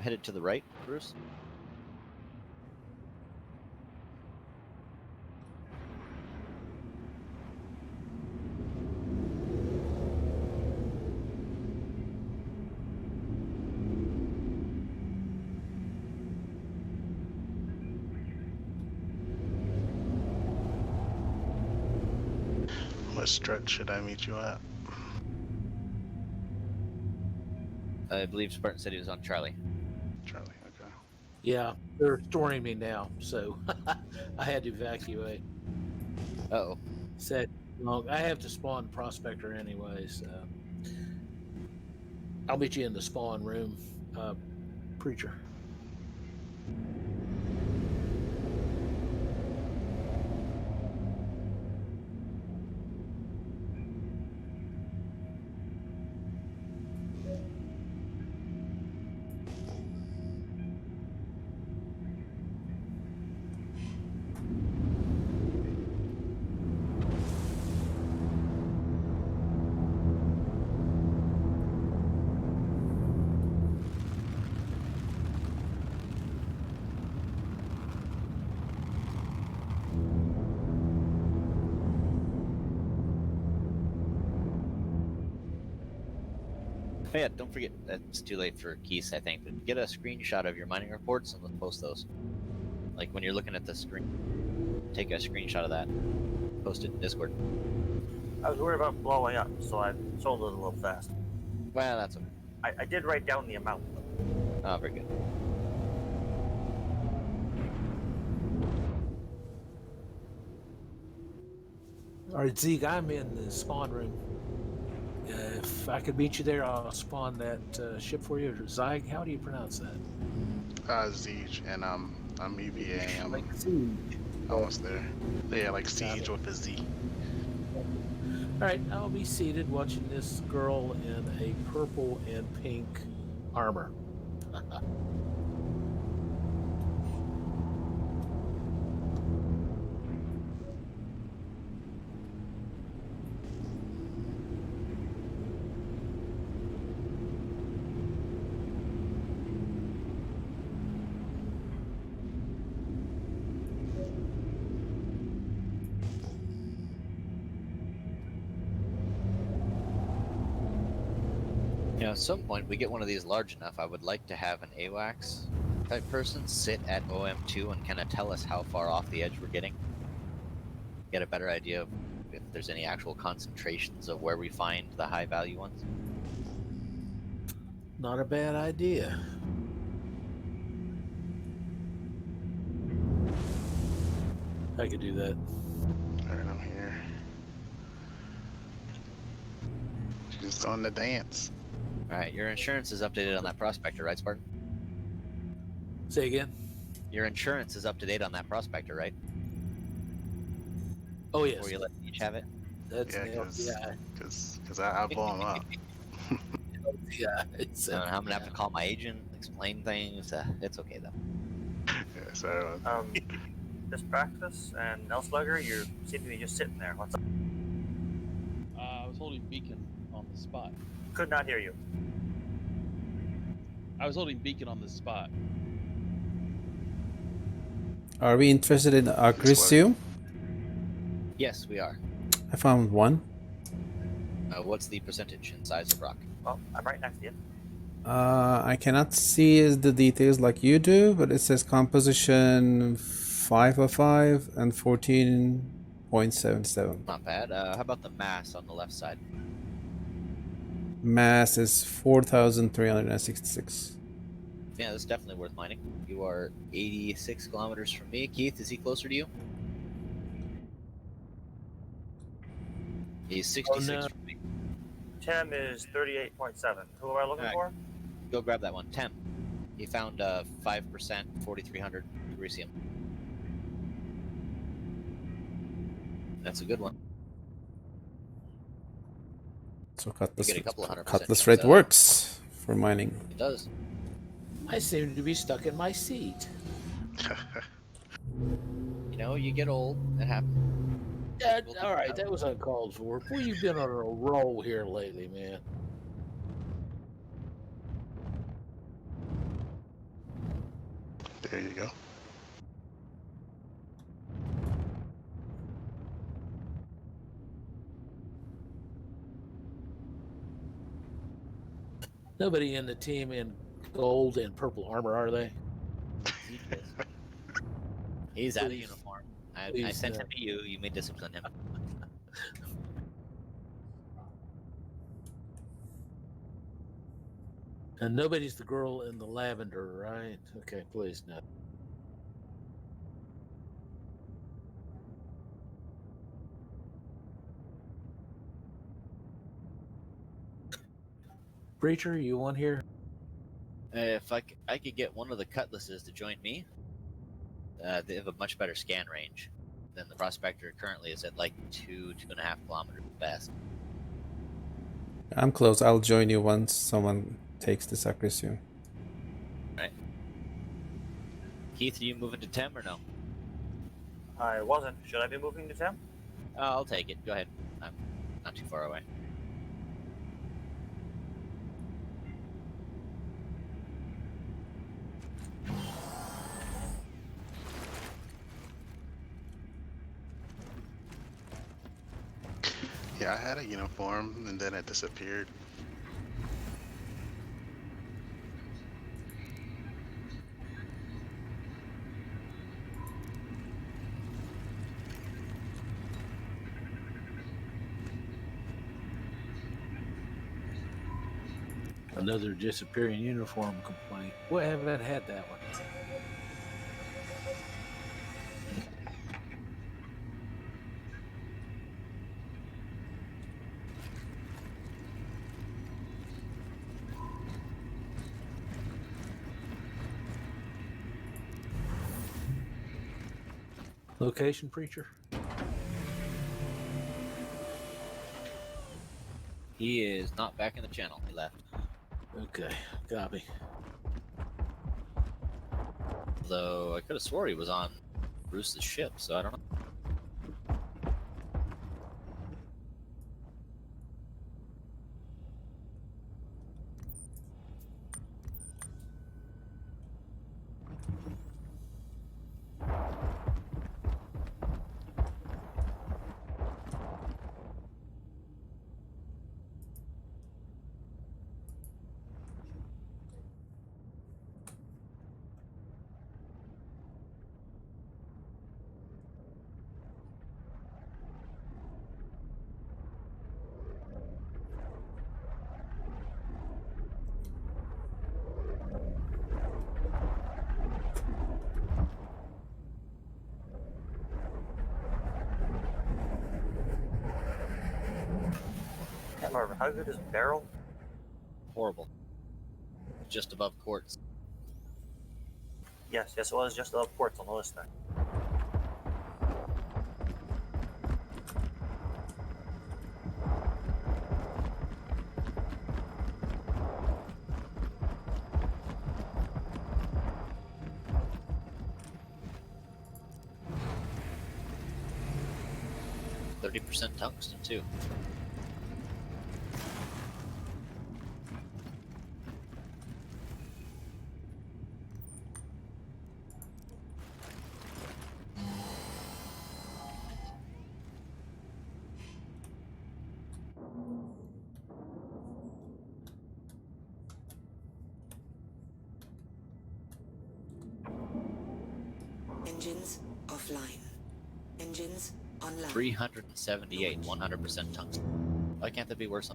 Headed to the right, Bruce. What stretch should I meet you at? I believe Spartan said he was on Charlie. Charlie, okay. Yeah, they're storing me now, so I had to evacuate. Uh-oh. Said long. I have to spawn prospector anyway, so I'll meet you in the spawn room, preacher. Oh yeah, don't forget, it's too late for Keith, I think, but get a screenshot of your mining reports and let's post those. Like when you're looking at the screen, take a screenshot of that, post it in Discord. I was worried about blowing up, so I sold it a little fast. Well, that's okay. I did write down the amount. Oh, very good. All right, Zeke, I'm in the spawn room. If I could meet you there, I'll spawn that ship for you. Or Zyg, how do you pronounce that? Siege, and I'm EVA. I'm Like Siege. almost there. Yeah, like Siege with a Z. All right, I'll be seated watching this girl in a purple and pink armor. You know, at some point we get one of these large enough, I would like to have an AWACS type person sit at OM2 and kind of tell us how far off the edge we're getting. Get a better idea of if there's any actual concentrations of where we find the high value ones. Not a bad idea. I could do that. Alright, I'm here. Just on the dance. Alright, your insurance is updated on that prospector, right, Spartan? Say again? Your insurance is up to date on that prospector, right? Oh, yes. Before you let each have it? That's Yeah, an LTI. cause I blew him up. LTI. It's I'm gonna have to call my agent, explain things. It's okay though. Yeah, so This practice and Nelslugger, you seem to be just sitting there. What's up? I was holding beacon on the spot. Could not hear you. I was holding beacon on the spot. Are we interested in Acrisium? Yes, we are. I found one. What's the percentage in size of rock? Well, I'm right next to you. I cannot see the details like you do, but it says composition 505 and 14.77. Not bad. How about the mass on the left side? Mass is 4,366. Yeah, that's definitely worth mining. You are 86 kilometers from me. Keith, is he closer to you? He's 66 from me. Tem is 38.7. Who am I looking for? Go grab that one. Tem. He found 5%, 4,300 Grecium. That's a good one. So You get a couple of 100% Cutlass chance rate out. works for mining. It does. I seem to be stuck in my seat. You know, you get old. It happens. Yeah, all right, that was uncalled for. Boy, you've been on a roll here lately, man. there you go. Nobody in the team in gold and purple armor, are they? He's out of uniform. I Please, sent no. him to you. You may discipline him. And nobody's the girl in the lavender, right? Okay, please, no. Preacher, you want here? If I could get one of the cutlasses to join me, they have a much better scan range than the prospector currently is at like 2.5 kilometers best. I'm close. I'll join you once someone takes the Acrisium. Right. Keith, are you moving to Tem or no? I wasn't. Should I be moving to Tem? I'll take it. Go ahead. I'm not too far away. Yeah, I had a uniform and then it disappeared. Another disappearing uniform complaint. Well, I haven't had that one. Location, preacher? He is not back in the channel. He left. Okay, copy. Though I could have swore he was on Bruce's ship, so I don't know. can't remember. How good is Barrel? Horrible. Just above quartz. Yes, it was just above quartz on the list there. %30 tungsten too. Engines offline. Engines online. 378, 100% tungsten. Why can't that be worse?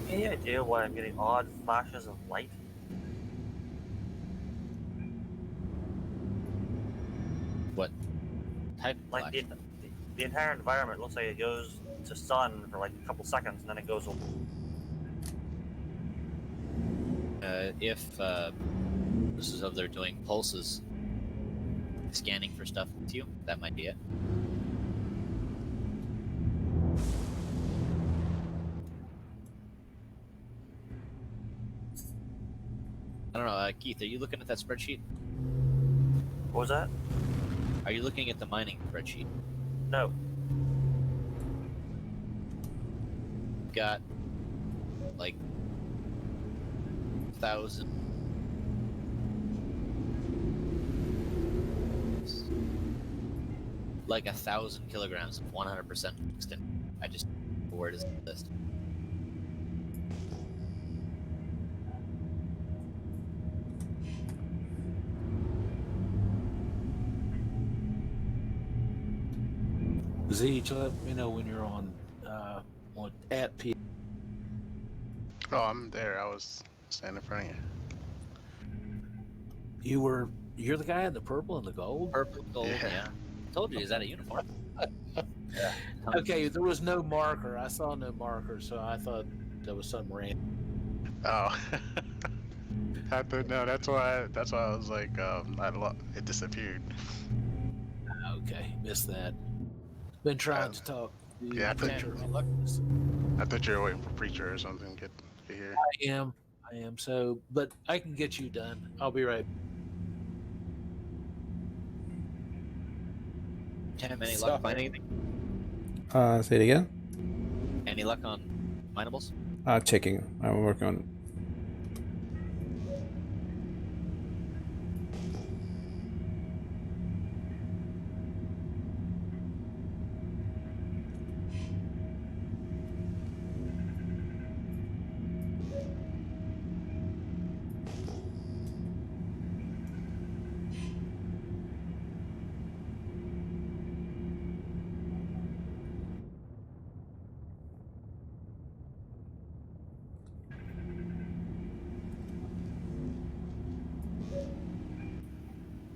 Any idea why I'm getting odd flashes of light? What type of Like the entire environment looks like it goes to sun for like a couple seconds and then it goes away. If this is how they're doing pulses, scanning for stuff with you, that might be it. I don't know, Keith, are you looking at that spreadsheet? What was that? Are you looking at the mining spreadsheet? No. Got like 1,000. Like 1,000 kilograms of 100% tungsten. I just, where does the list? Z, let me know when you're on at P. Oh, I'm there. I was standing in front of you. You're the guy in the purple and the gold? Purple, gold, yeah. Told you, is that a uniform? Yeah. Okay, there was no marker. I saw no marker, so I thought there was some random. Oh. I thought, no, that's why I was like, it disappeared. Okay, missed that. Been trying to talk to Yeah, I thought you were waiting for Preacher or something to get here. I am. So, but I can get you done. I'll be right. Tim, any luck finding anything? Say it again. Any luck on minables? Checking. I'm working on.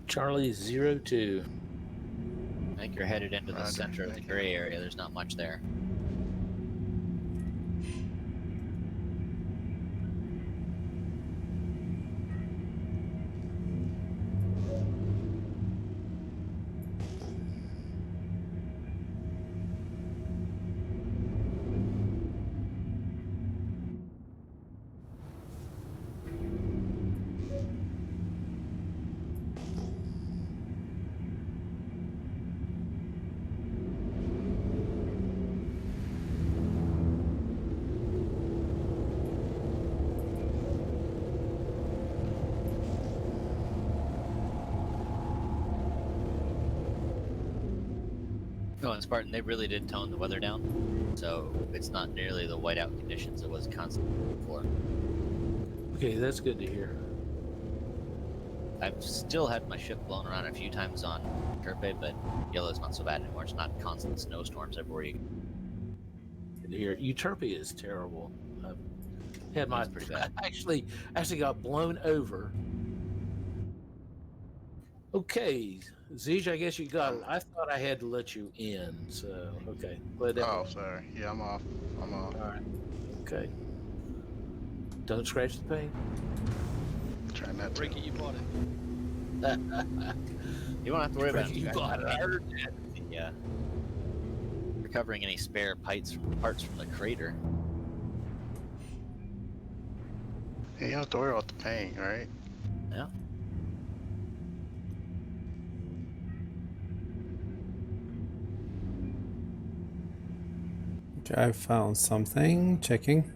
Charlie 02. I think you're headed into the center of the gray area. There's not much there. No, in Spartan, they really did tone the weather down, so it's not nearly the whiteout conditions it was constant before. Okay, that's good to hear. I've still had my ship blown around a few times on Turpe, but yellow's not so bad anymore. It's not constant snowstorms everywhere you go. Good to hear. Euterpe is terrible. I've had my It's pretty bad. actually got blown over. Okay, Zij, I guess you got it. I thought I had to let you in, so okay. Glad that. Oh, sorry. Yeah, I'm off. I'm off. All right. Okay. Don't scratch the paint. Try not to. Break it, you bought it. You won't have to worry about it. You got it. I heard that. Yeah. Recovering any spare parts from the crater. Yeah, you don't have to worry about the paint, right? Yeah. Okay, I found something. Checking.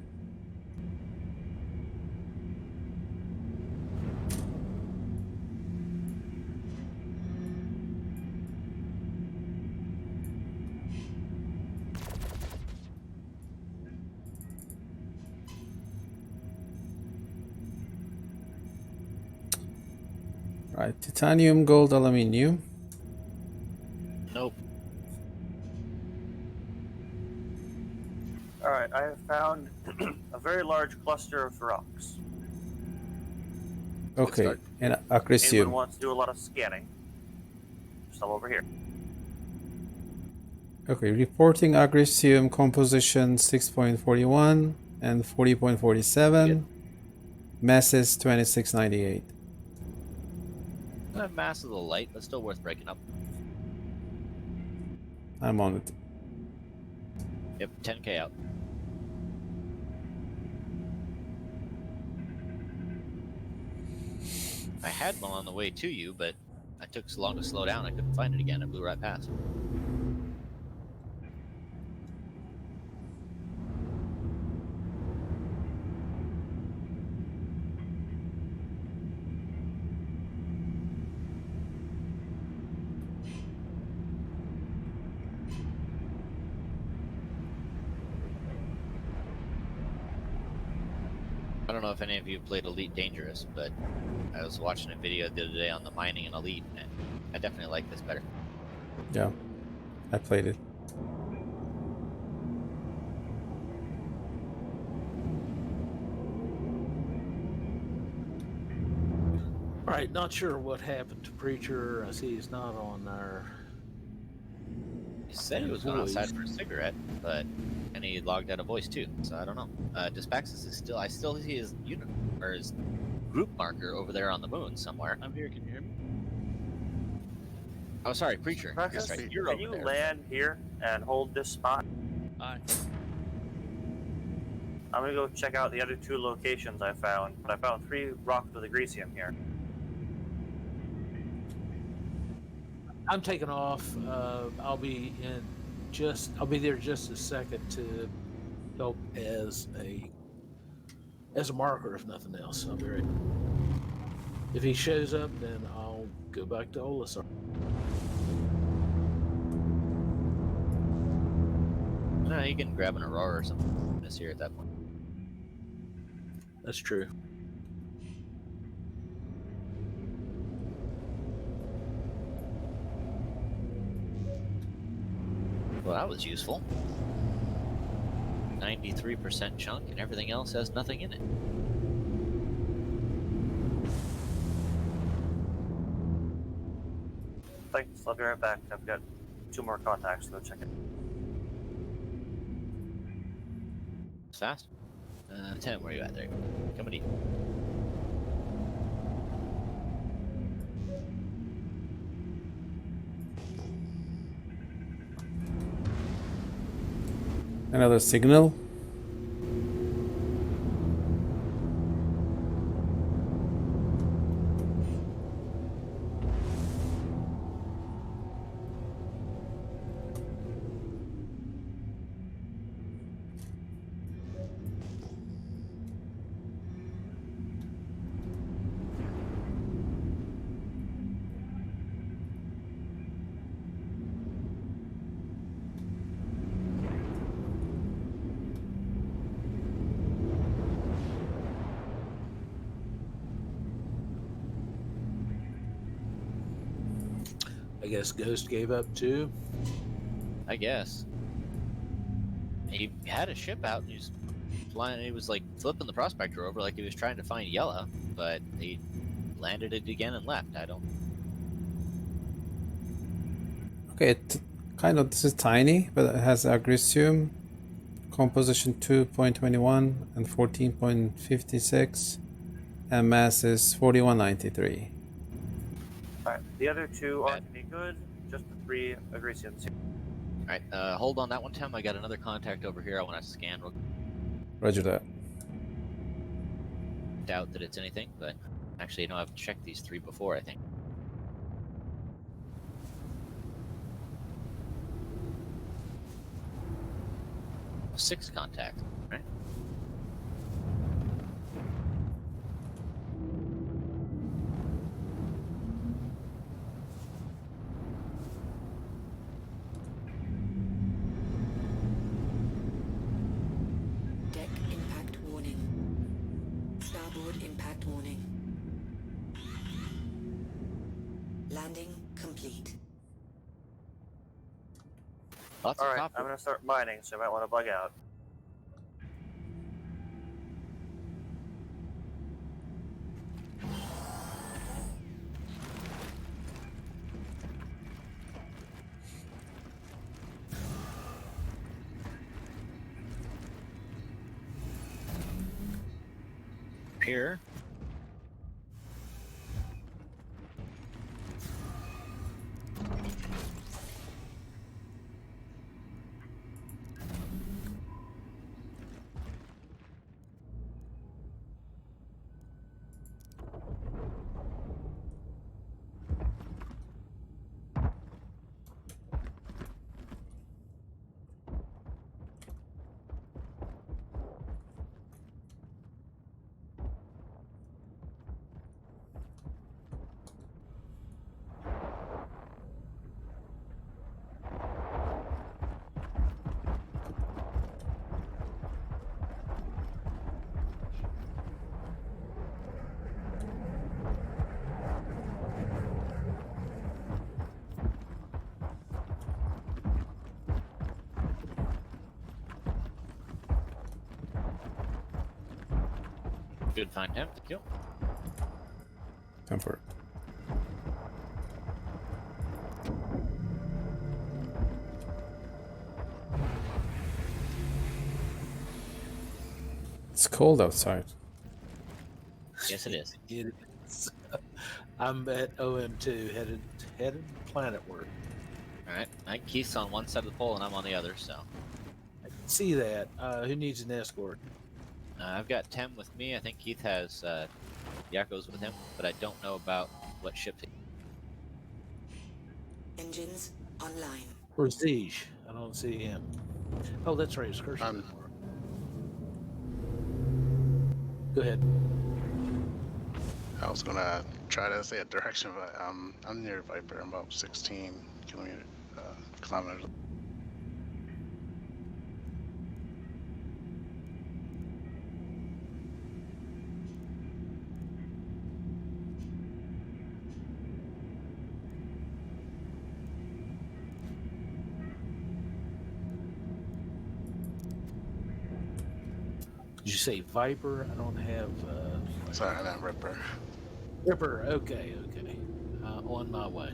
Right, titanium, gold, aluminium. Nope. All right, I have found a very large cluster of rocks. Okay, and Anyone Acrisium. wants to do a lot of scanning? Still over here. Okay, reporting Acrisium composition 6.41 and 40.47. Masses 2698. Mass is a little light, but still worth breaking up. I'm on it. Yep, 10k out. I had one on the way to you, but I took so long to slow down I couldn't find it again. It blew right past. I don't know if any of you played Elite Dangerous, but I was watching a video the other day on the mining in Elite, and I definitely like this better. Yeah, I played it. All right, not sure what happened to Preacher. I see he's not on our. He said he was going outside for a cigarette, but and he logged out a voice too, so I don't know. Dispaxis is still. I still see his unit or his group marker over there on the moon somewhere. I'm here. Can you hear me? Oh, sorry, Preacher. Precious, That's right. You're can over you there. land here and hold this spot? Aye. I'm gonna go check out the other two locations I found, but I found 3 rocks with agresium here. I'm taking off. I'll be there just a second to help as a marker, if nothing else. I'll be ready. If he shows up, then I'll go back to Olisar. No, you can grab an Aurora or something this year at that point. That's true. Well, that was useful. 93% chunk, and everything else has nothing in it. Thanks, I'll be right back. I've got 2 more contacts to go check it. It's fast. 10, where you at there? Coming in. Another signal. I guess Ghost gave up too. I guess. He had a ship out and he was flying. He was like flipping the prospector over like he was trying to find Yella, but he landed it again and left. I don't. Okay, kind of, this is tiny, but it has agresium, composition 2.21 and 14.56, and mass is 4193. Alright, the other two aren't any good, just the 3 Agresians. Alright, hold on that one, Tim. I got another contact over here I want to scan. Roger that. Doubt that it's anything, but actually, I've checked these 3 before, I think. Six contacts, right? Deck impact warning. Starboard impact warning. Landing complete. Alright, I'm gonna start mining, so you might want to bug out. Here. Good find him. Thank you. Comfort. It's cold outside. Yes, it is. It is. I'm at OM2, headed planetward. Alright, Keith's on one side of the pole and I'm on the other, so. I can see that. Who needs an escort? I've got Tem with me. I think Keith has Yakos with him, but I don't know about what ship. Engines online. Prestige. I don't see him. Oh, that's right. It's Kershaw. Go ahead. I was gonna try to say a direction, but I'm near Viper. I'm about 16 kilometers. Did you say Viper? I don't have. Sorry, I meant Ripper. Ripper. Okay. On my way.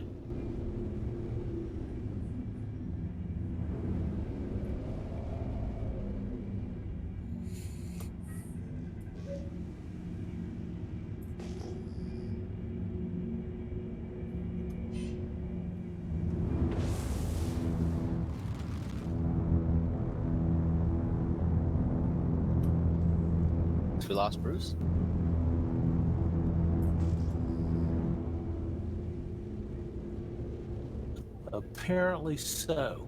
We lost Bruce. Apparently so.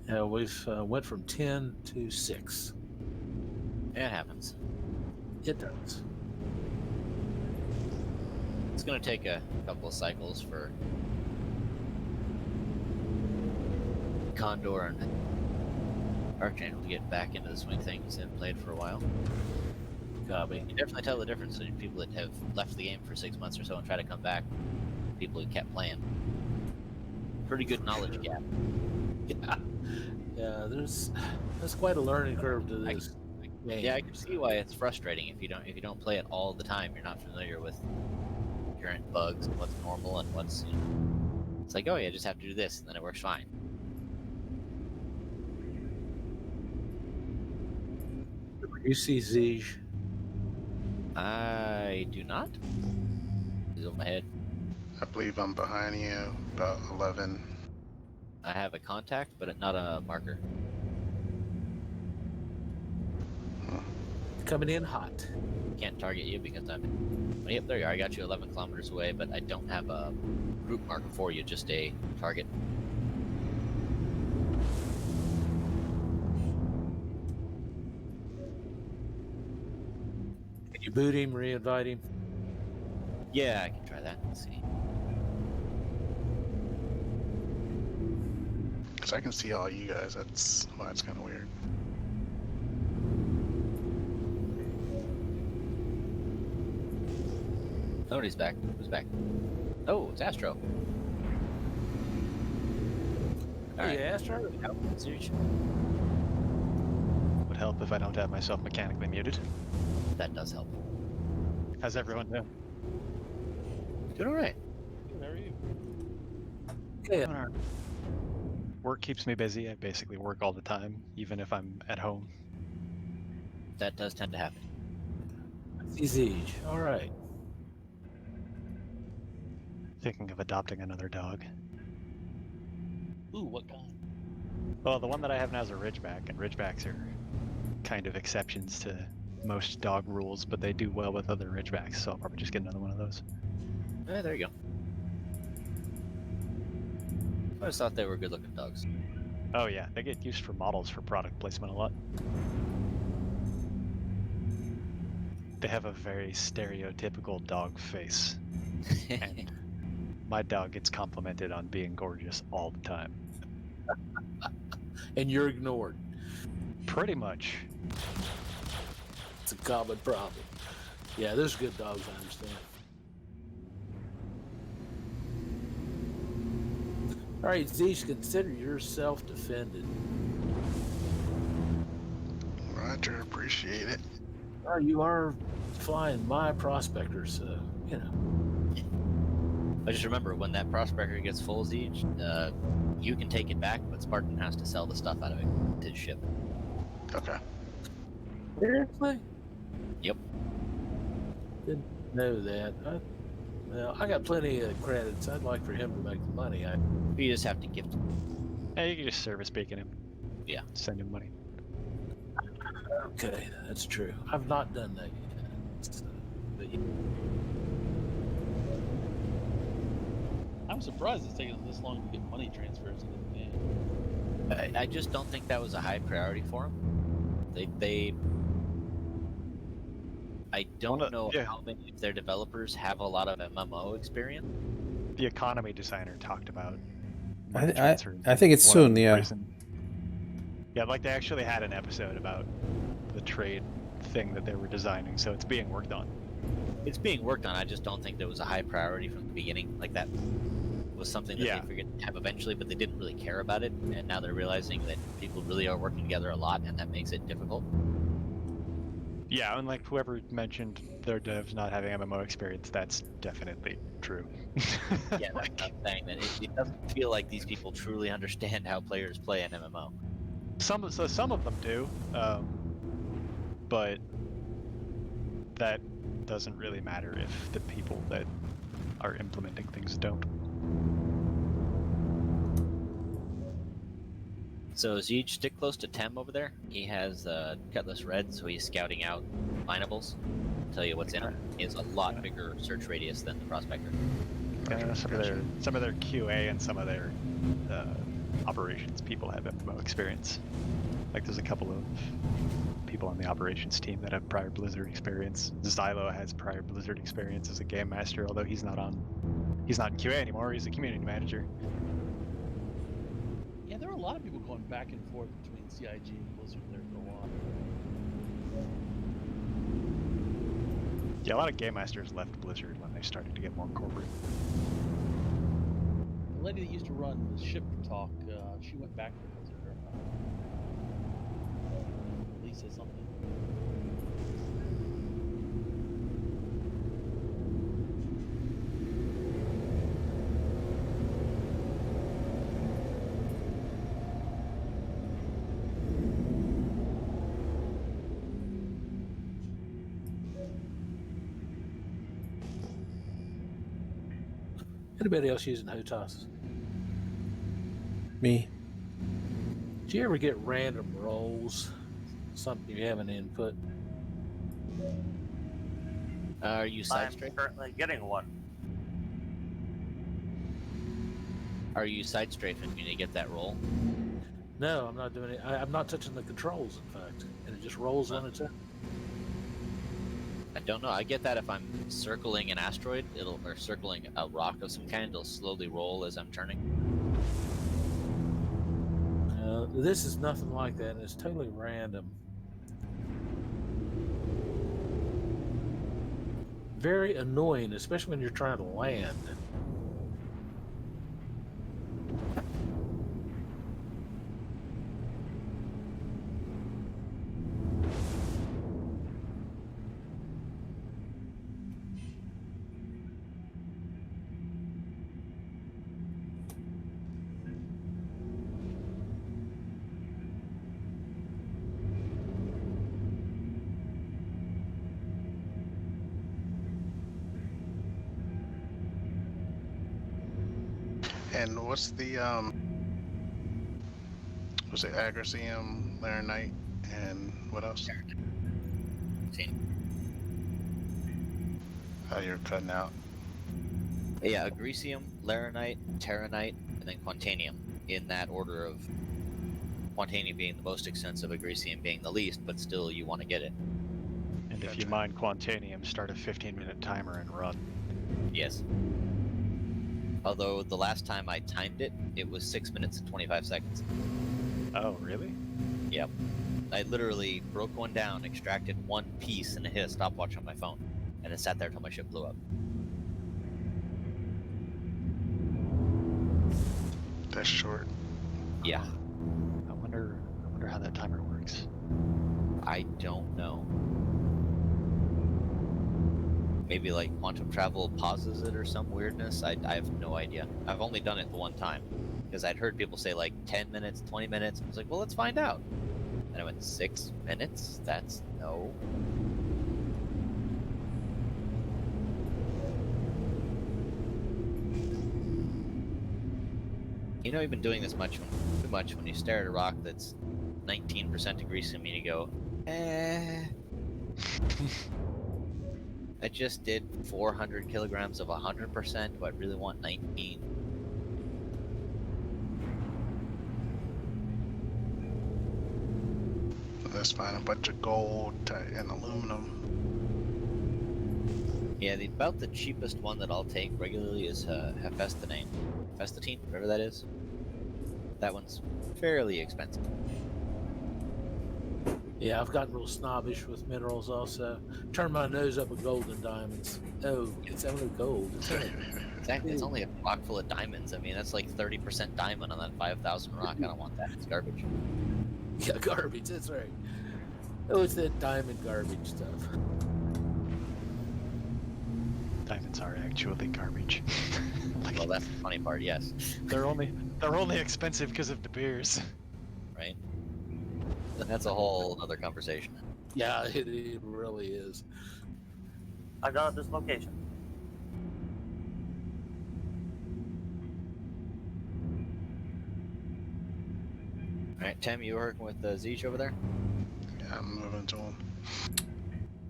We've went from 10 to 6. It happens. It does. It's going to take a couple of cycles for Condor and Archangel to get back into the swing thing because they haven't played for a while. Copy. You can definitely tell the difference between people that have left the game for 6 months or so and try to come back, people who kept playing. Pretty good knowledge gap. Yeah, there's quite a learning curve to this game. Yeah, I can see why it's frustrating if you don't play it all the time. You're not familiar with current bugs and what's normal and what's. It's like, oh yeah, just have to do this and then it works fine. You see Siege? I do not. He's over my head. I believe I'm behind you, about 11. I have a contact, but not a marker. Coming in hot. Can't target you because I'm. Well, yep, there you are. I got you 11 kilometers away, but I don't have a group marker for you. Just a target. Can you boot him, re-invite him? Yeah, I can try that. Let's see. Because I can see all you guys. That's kind of weird. Nobody's back. Who's back? Oh, it's Astro. Hey, Astro. Siege. Would help if I don't have myself mechanically muted. That does help. How's everyone doing? Doing alright. How are you? Yeah. Work keeps me busy. I basically work all the time, even if I'm at home. That does tend to happen. See Siege. All right. Thinking of adopting another dog. Ooh, what kind? Well, the one that I have now is a Ridgeback, and Ridgebacks are kind of exceptions to most dog rules, but they do well with other Ridgebacks, so I'll probably just get another one of those. There you go. I just thought they were good-looking dogs. Oh yeah, they get used for models for product placement a lot. They have a very stereotypical dog face, and my dog gets complimented on being gorgeous all the time. And you're ignored. Pretty much. It's a common problem. Yeah, there's good dogs, I understand. All right, Zeech, consider yourself defended. Roger, appreciate it. You are flying my prospector, so, you know. I just remember when that prospector gets full siege, you can take it back, but Spartan has to sell the stuff out of it to ship. Okay. Seriously? Yep. Didn't know that. Well, I got plenty of credits. I'd like for him to make the money. You just have to gift him. Yeah, you can just service beacon him. Yeah. Send him money. Okay, that's true. I've not done that yet. So, but yeah. I'm surprised it's taken this long to get money transfers into the game. I just don't think that was a high priority for them. I don't know how many of their developers have a lot of MMO experience. The economy designer talked about I think it's soon, yeah. Reason. Yeah, like they actually had an episode about the trade thing that they were designing, so it's being worked on. It's being worked on. I just don't think there was a high priority from the beginning. Like that was something that they figured to have eventually, but they didn't really care about it. And now they're realizing that people really are working together a lot, and that makes it difficult. Yeah, and like whoever mentioned their devs not having MMO experience, that's definitely true. Yeah, like, I'm saying that it doesn't feel like these people truly understand how players play an MMO. Some of them do, but that doesn't really matter if the people that are implementing things don't. So Zeech, stick close to Tem over there. He has Cutlass Red, so he's scouting out finables. Tell you what's in it. He has a lot bigger search radius than the Prospector. Yeah, some of their QA and some of their operations people have MMO experience. Like there's a couple of people on the operations team that have prior Blizzard experience. Xylo has prior Blizzard experience as a game master, although he's not in QA anymore. He's a community manager. Yeah, there are a lot of people going back and forth between CIG and Blizzard there for a while. Yeah, a lot of game masters left Blizzard when they started to get more corporate. The lady that used to run the ship talk, she went back to Blizzard. Lisa something. Anybody else using HOTAS? Me. Do you ever get random rolls? Something you haven't input? Are you side I'm strafe? currently getting one. Are you side strafing when you get that roll? No, I'm not doing it. I'm not touching the controls, in fact, and it just rolls on its own. I don't know. I get that if I'm circling an asteroid, or circling a rock of some kind, it'll slowly roll as I'm turning. This is nothing like that, and it's totally random. Very annoying, especially when you're trying to land. And what's the was it Agricium, Laranite, and what else? Oh, you're cutting out. Yeah, Agricium, Laranite, Terranite, and then Quantanium, in that order of Quantanium being the most expensive, Agricium being the least, but still you want to get it. And if you mine Quantanium, start a 15-minute timer and run. Yes. Although the last time I timed it, it was 6 minutes and 25 seconds. Oh, really? Yep. I literally broke one down, extracted one piece, and hit a stopwatch on my phone, and then sat there till my ship blew up. That's short. Yeah. I wonder how that timer works. I don't know. Maybe like quantum travel pauses it or some weirdness. I have no idea. I've only done it the one time because I'd heard people say like 10 minutes, 20 minutes. I was like, well, let's find out. And I went 6 minutes? That's no. You know, you've been doing this too much when you stare at a rock that's 19% agricium and you go, I just did 400 kilograms of 100%. Do I really want 19? Let's find a bunch of gold and aluminum. Yeah, about the cheapest one that I'll take regularly is Hephaestinate. Hephaestinate, whatever that is. That one's fairly expensive. Yeah, I've gotten real snobbish with minerals also. Turn my nose up at gold and diamonds. Oh, it's only gold. Exactly, it's only a rock full of diamonds. I mean, that's like 30% diamond on that 5,000 rock. I don't want that. It's garbage. Yeah, garbage, that's right. Oh, it's that diamond garbage stuff. Diamonds are actually garbage. Well, that's the funny part, yes. They're only expensive because of De Beers. Right? That's a whole other conversation. Yeah, it really is. I got this location. Alright, Tim, you working with Zeech over there? Yeah, I'm moving to him.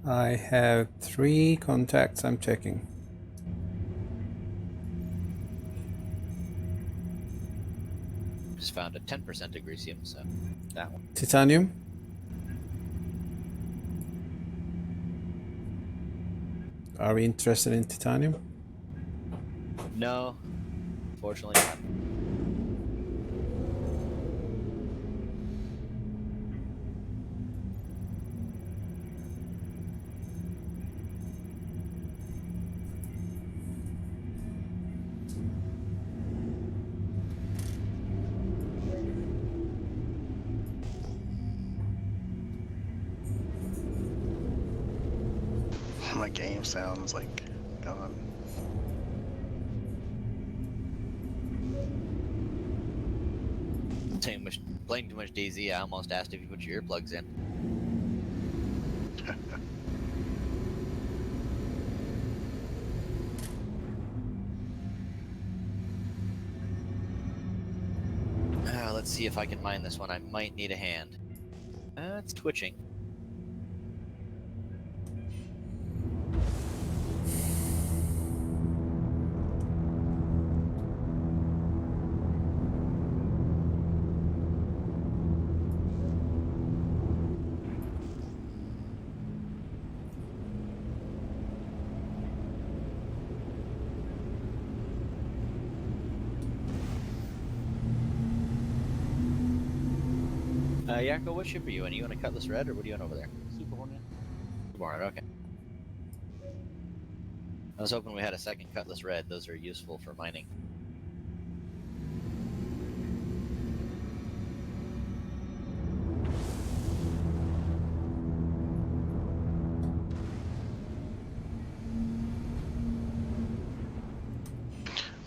I have 3 contacts I'm checking. Just found a 10% agricium, so that one. Titanium? Are we interested in titanium? No, fortunately not. My game sounds like gone. Playing too much DayZ, I almost asked if you put your earplugs in. Let's see if I can mine this one. I might need a hand. It's twitching. Yakko, what ship are you in? Are you on a Cutlass Red, or what are you on over there? Super Hornet. Super Hornet, okay. I was hoping we had a second Cutlass Red. Those are useful for mining.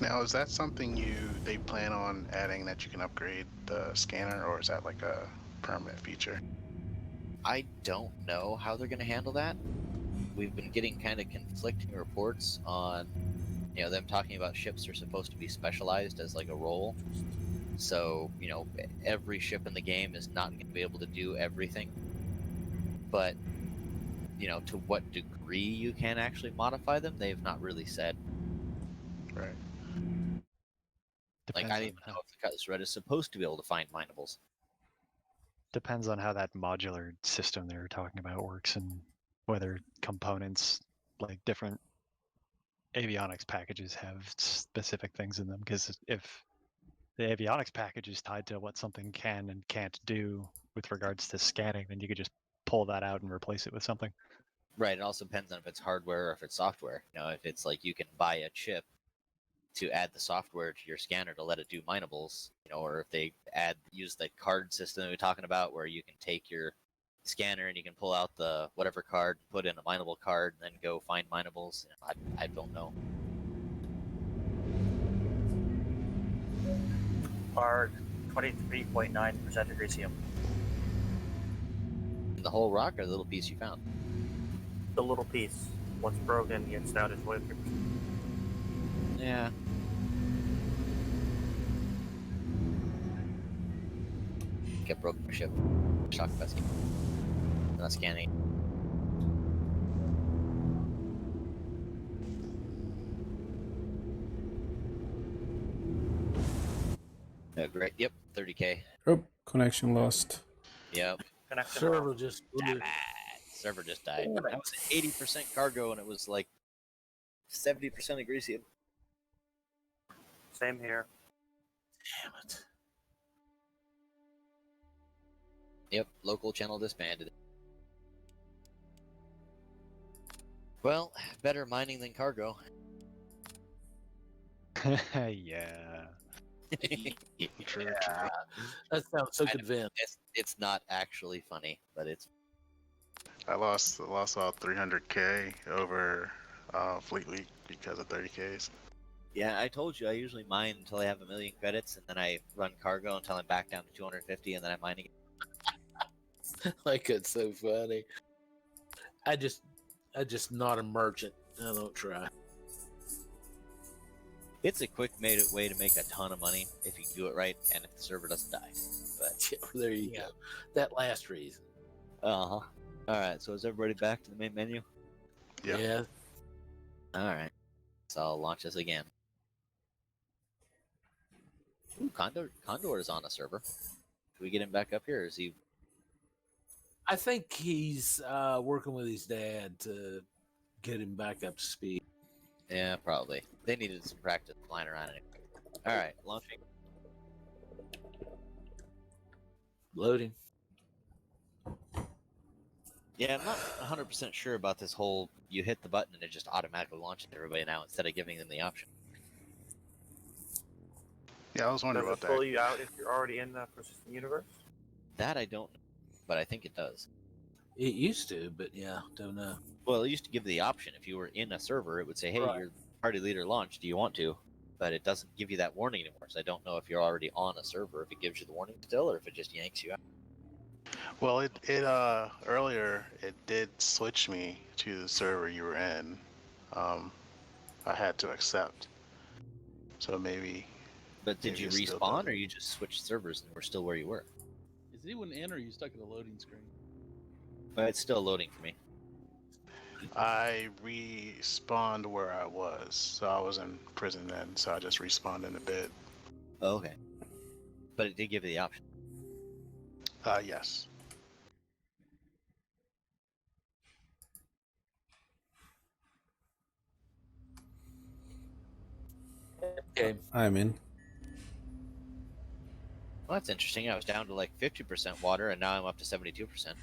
Now, is that something they plan on adding, that you can upgrade the scanner, or is that like a permanent feature? I don't know how they're going to handle that. We've been getting kind of conflicting reports on, them talking about ships are supposed to be specialized as like a role. So, every ship in the game is not going to be able to do everything. But, to what degree you can actually modify them, they've not really said. Right. Like, I don't even know if the Cutlass Red is supposed to be able to find minables. Depends on how that modular system they were talking about works, and whether components, like different avionics packages, have specific things in them. Because if the avionics package is tied to what something can and can't do with regards to scanning, then you could just pull that out and replace it with something. Right. It also depends on if it's hardware or if it's software. If it's like you can buy a chip to add the software to your scanner to let it do minables, or if they use the card system we're talking about, where you can take your scanner and you can pull out the whatever card, put in a mineable card, and then go find minables. I don't know. Are 23.9% agresium. The whole rock or the little piece you found? The little piece. Once broken, gets down to 23%. Yeah. Get broken for ship. Shock vessel. Not scanning. Yeah, great. Yep, 30K. Oh, connection lost. Yep. Server just Damn it. Server just died. That was 80% cargo and it was like 70% agresium. Same here. Damn it. Yep, local channel disbanded. Well, better mining than cargo. Yeah. True. That sounds so convinced. It's not actually funny, but it's. I lost about 300K over Fleet Week because of 30Ks. Yeah, I told you I usually mine until I have 1 million credits, and then I run cargo until I'm back down to 250, and then I mine again. Like, it's so funny. I just not a merchant. I don't try. It's a quick way to make a ton of money if you do it right, and if the server doesn't die. But there you go. That last reason. All right. So is everybody back to the main menu? Yeah. All right. So I'll launch this again. Ooh, Condor is on a server. Can we get him back up here, or is he? I think he's working with his dad to get him back up to speed. Yeah, probably. They needed some practice flying around anyway. All right, launching. Loading. Yeah, I'm not 100% sure about this whole you hit the button and it just automatically launches everybody now instead of giving them the option. Yeah, I was wondering about Does it pull you out if you're already in the persistent universe? That I don't know, but I think it does. It used to, but yeah, don't know. Well, it used to give the option. If you were in a server, it would say, "Hey, Right. your party leader launched. Do you want to?" But it doesn't give you that warning anymore. So I don't know if you're already on a server, if it gives you the warning still, or if it just yanks you out. Well, it earlier it did switch me to the server you were in. I had to accept. So maybe. But did you it still respawn, does. or you just switched servers and were still where you were? Is anyone in, or are you stuck at a loading screen? But it's still loading for me. I respawned where I was, so I was in prison then, so I just respawned in a bit. Oh, okay. But it did give you the option. Yes. Okay. I'm in. Well, that's interesting. I was down to like 50% water, and now I'm up to 72%.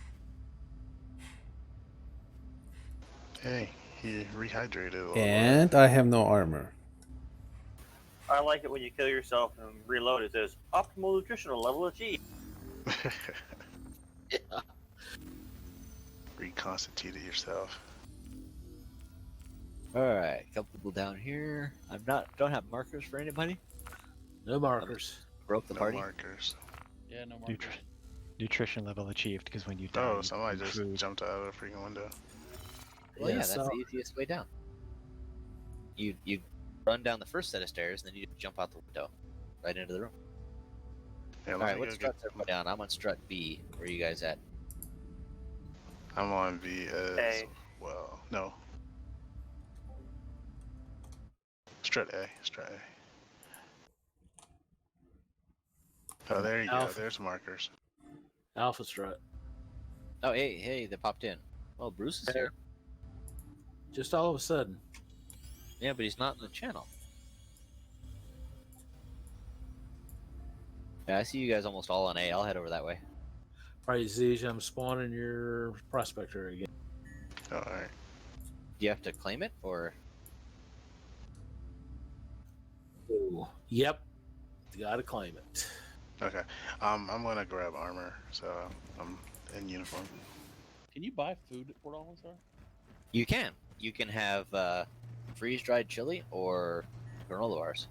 Hey, he rehydrated a little. And I have no armor. I like it when you kill yourself and reload. It says optimal nutritional level achieved. Yeah. Reconstituted yourself. All right, a couple people down here. Don't have markers for anybody. No markers. Broke the No party. markers. Yeah, no markers. Nutrition level achieved, because when you die, Oh, you somebody gain just food. jumped out of the freaking window. Well, yeah, that's so- the easiest way down. You run down the first set of stairs, and then you jump out the window, right into the room. Yeah, All let right, me what go strut's everybody down? I'm on strut B. Where are you guys at? I'm on B as A. well. No. Strut A. Strut A. Oh, there you go. Alpha. There's markers. Alpha strut. Oh, hey, they popped in. Oh, Bruce is here. Just all of a sudden. Yeah, but he's not in the channel. Yeah, I see you guys almost all on A. I'll head over that way. All right, Zeke, I'm spawning your prospector again. All right. Do you have to claim it, or? Ooh. Yep. Gotta claim it. Okay. I'm gonna grab armor, so I'm in uniform. Can you buy food at $4, sir? You can. You can have freeze-dried chili or granola bars.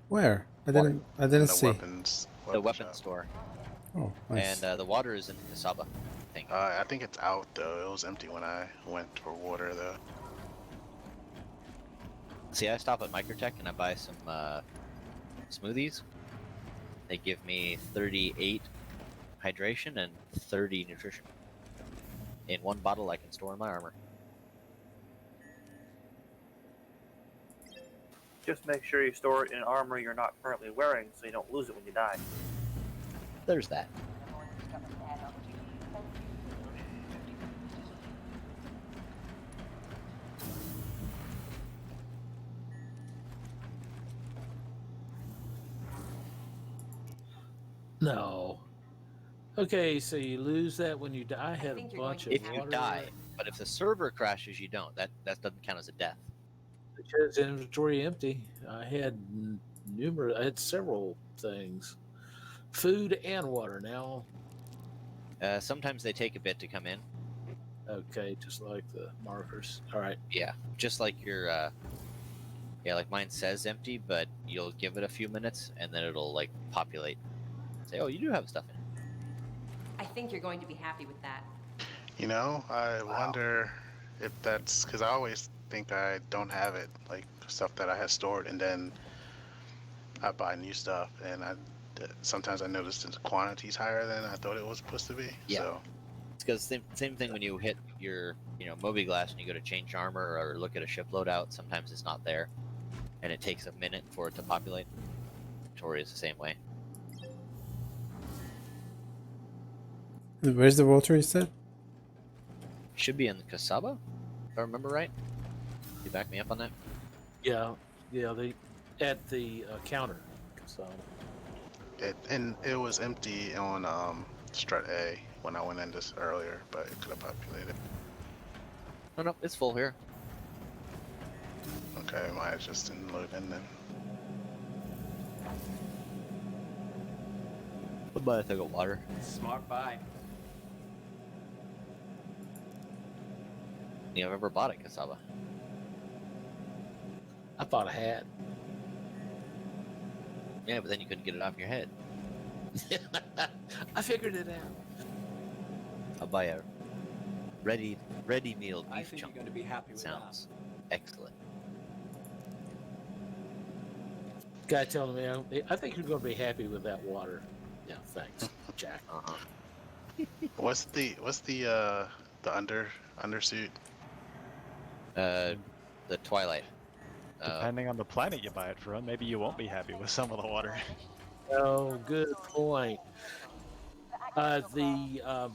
Where? I didn't The see. weapons. The weapons store. Oh, nice. And the water is in Kasaba, I think. I think it's out though. It was empty when I went for water though. See, I stop at Microtech and I buy some smoothies. They give me 38 hydration and 30 nutrition. In one bottle I can store in my armor. Just make sure you store it in armor you're not currently wearing so you don't lose it when you die. There's that. No. Okay, so you lose that when you die. I had a bunch of If water. you die, but if the server crashes, you don't. That doesn't count as a death. It says inventory empty. I had several things. Food and water now. Sometimes they take a bit to come in. Okay, just like the markers. All right. Yeah, just like your yeah, like mine says empty, but you'll give it a few minutes and then it'll like populate. Say, oh, you do have stuff in it. I think you're going to be happy with that. You know, I wonder if that's because I always think I don't have it, like stuff that I had stored, and then I buy new stuff, and sometimes I notice the quantity's higher than I thought it was supposed to be. Yeah. So It's because same thing when you hit your Moby Glass and you go to change armor or look at a ship loadout. Sometimes it's not there, and it takes a minute for it to populate. Tori is the same way. Where's the water, you said? Should be in Kasaba, if I remember right. You back me up on that? Yeah, they at the counter. So it was empty on strut A when I went in this earlier, but it could have populated. Oh no, it's full here. Okay, mine just didn't load in then. I'll buy a thing of water. Smart buy. You ever bought it, Kasaba? I bought a hat. Yeah, but then you couldn't get it off your head. I figured it out. I'll buy a ready meal beef I think chunk. you're going to be happy with Sounds excellent. Guy telling me, I think you're going to be happy with that water. Yeah, thanks, Jack. What's the undersuit? The Twilight. Depending on the planet you buy it from, maybe you won't be happy with some of the water. Oh, good point. The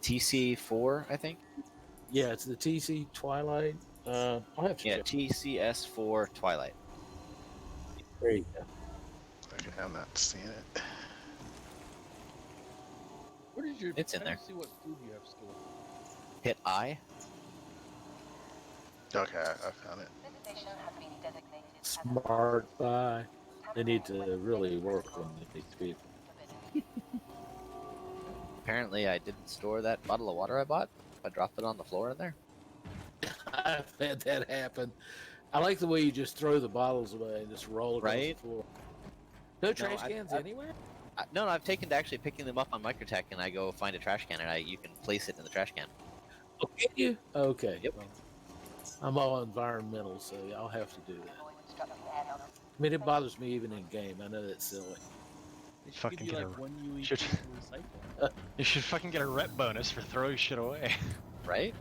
TC4, I think. Yeah, it's the TC Twilight. I'll have to check. TCS4 Twilight. There you go. Okay, I'm not seeing it. What is your? It's in I there. don't see what food you have stored. Hit I. Okay, I found it. Smart buy. They need to really work on these people. Apparently, I didn't store that bottle of water I bought. I dropped it on the floor in there. I've had that happen. I like the way you just throw the bottles away and just roll across Right? the floor. No trash cans anywhere? No, I've taken to actually picking them up on Microtech, and I go find a trash can, and you can place it in the trash can. Oh, can you? Okay. Yep. Well, I'm all environmental, so I'll have to do that. I mean, it bothers me even in game. I know that's silly. They should Fucking give you get like a- one UE should- for recycling. You should fucking get a rep bonus for throwing shit away. Right?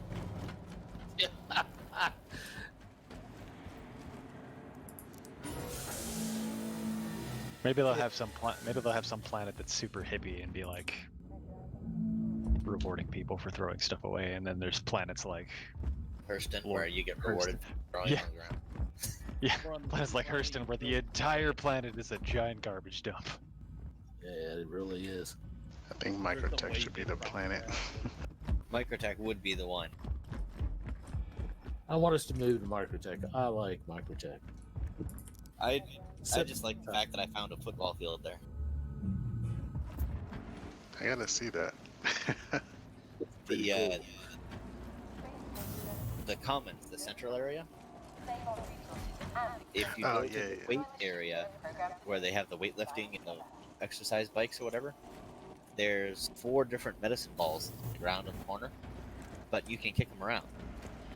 Maybe they'll have some planet that's super hippie and be like rewarding people for throwing stuff away, and then there's planets like Hurston, Lord, where you get rewarded for throwing Yeah. on the ground. yeah, planets like Hurston where the entire planet is a giant garbage dump. Yeah, it really is. I think Microtech should be the planet. Microtech would be the one. I want us to move to Microtech. I like Microtech. I just like the fact that I found a football field there. I gotta see that. The commons, the central area. If you Oh, go to the weight area where they have the weightlifting and the exercise bikes or whatever, there's 4 different medicine balls on the ground in the corner, but you can kick them around.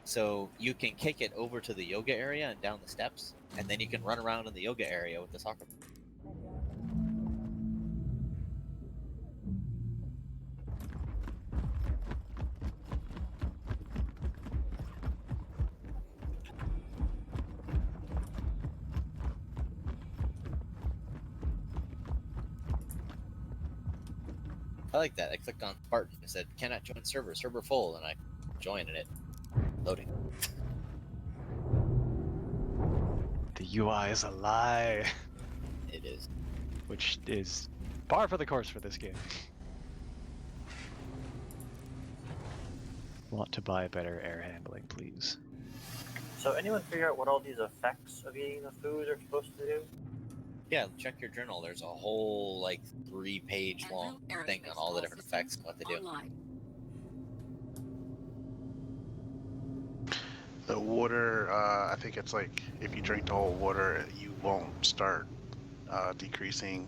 So you can kick it over to the yoga area and down the steps, and then you can run around in the yoga area with the soccer ball. I like that. I clicked on Spartan. It said, cannot join server full, and I joined it. Loading. The UI is a lie, It is. which is par for the course for this game. Want to buy better air handling, please. So anyone figure out what all these effects of eating the food are supposed to do? Yeah, check your journal. There's a whole, like, 3-page long thing on all the different effects and what they do. The water, I think it's like if you drink the whole water, you won't start decreasing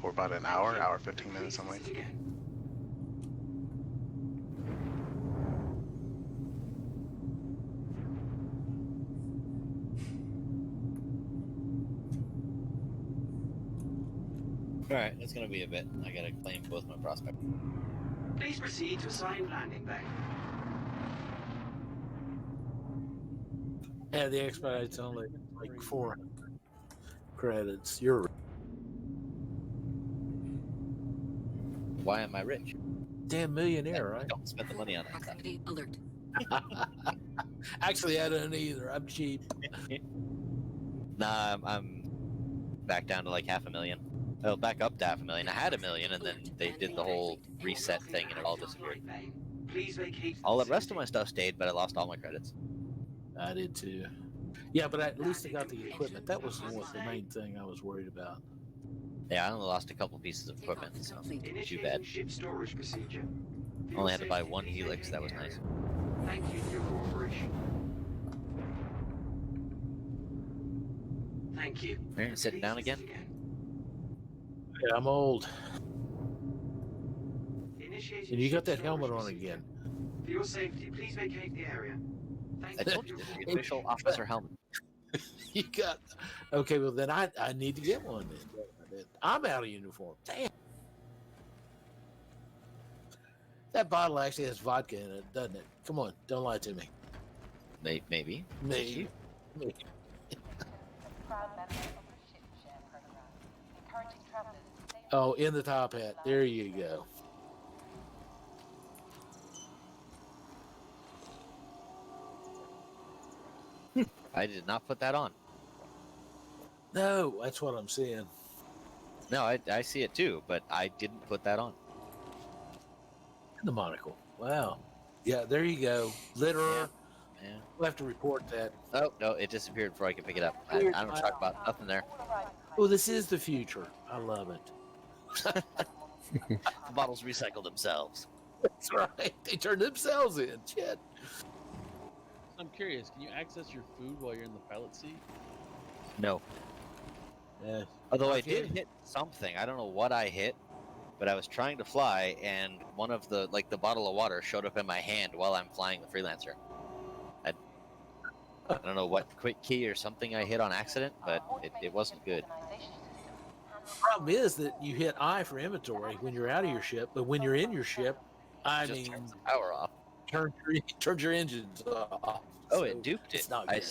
for about an hour, 15 minutes, something like that. Alright, it's gonna be a bit. I gotta claim both my prospects. Please proceed to assigned landing bay. Yeah, the expedite's only like 400 credits. You're Why am I rich? damn millionaire, right? Don't spend the money on that stuff. Proximity alert. Actually, I don't either. I'm cheap. Nah, I'm back down to like 500,000. Oh, back up to 500,000. I had 1 million, and then they did the whole reset thing, and it all disappeared. Please vacate. All the rest of my stuff stayed, but I lost all my credits. I did too. Yeah, but at least I got the equipment. That was the main thing I was worried about. Yeah, I only lost a couple pieces of equipment, so too Initiating bad. ship storage procedure. Only had to buy one helix. That was nice. Thank you for your cooperation. Thank you. Are you sitting down again? Yeah, I'm old. Initiating And you got ship that helmet storage on procedure. again. For your safety, please vacate the area. Thank I you told for you your this is the official officer helmet. You got okay. Well, then I need to get one. Then I'm out of uniform. Damn. That bottle actually has vodka in it, doesn't it? Come on, don't lie to me. Maybe. Maybe. Proud member of the Ship Share program, encouraging travelers to safely Oh, in the top hat. There you go. I did not put that on. No, that's what I'm seeing. No, I see it too, but I didn't put that on. The monocle. Wow. Yeah, there you go. Litterer. Yeah. We'll have to report that. Oh no, it disappeared before I could pick it up. I don't talk about nothing there. Oh, this is the future. I love it. The bottles recycle themselves. That's right. They turn themselves in. Shit. I'm curious. Can you access your food while you're in the pilot seat? No. Yeah. Although I did hit something. I don't know what I hit, but I was trying to fly, and one of the bottle of water showed up in my hand while I'm flying the Freelancer. I don't know what quick key or something I hit on accident, but it wasn't good. The problem is that you hit I for inventory when you're out of your ship, but when you're in your ship, I Just mean, turns the power off. turns your engines off. Oh, So it duped it. It's not good.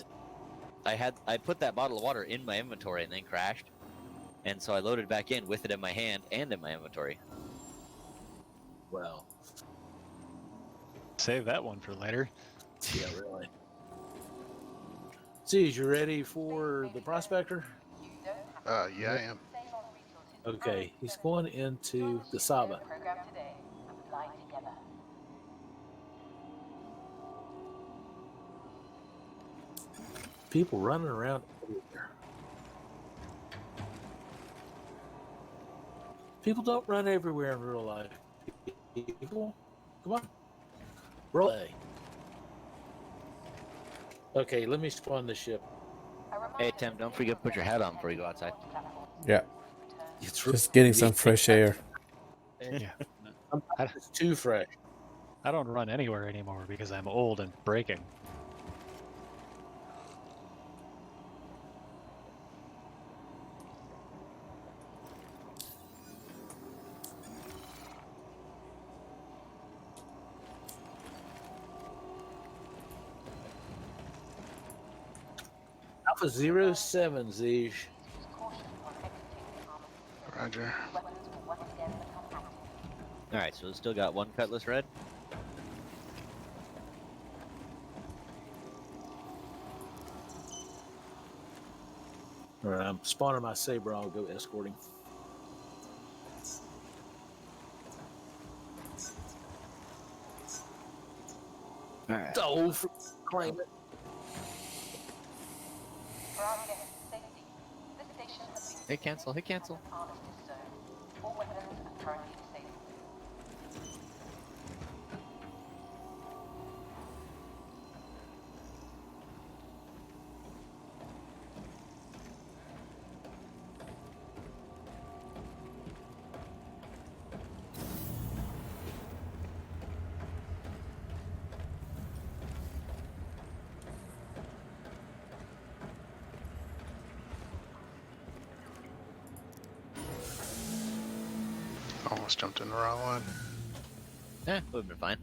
I put that bottle of water in my inventory and then crashed, and so I loaded back in with it in my hand and in my inventory. Well, Save that one for later. yeah, really. See, you ready for the prospector? Yeah, I am. Okay, he's going into the Saba. program today and fly together. People running around everywhere. People don't run everywhere in real life. People, come on, roll. Okay, let me spawn the ship. Hey Tim, don't forget to put your hat on before you go outside. Yeah. It's Just getting some fresh air. Yeah. It's too fresh. I don't run anywhere anymore because I'm old and breaking. Alpha 07, Zige. Roger. Alright, so we still got one Cutlass Red. All right, I'm spawning my Saber. I'll go escorting. All right. Oh, claim it. For our guests' safety, this station has been Hit cancel, hit cancel. armistice zone. All weapons are currently disabled. Almost jumped in the wrong one. Eh, would have been fine.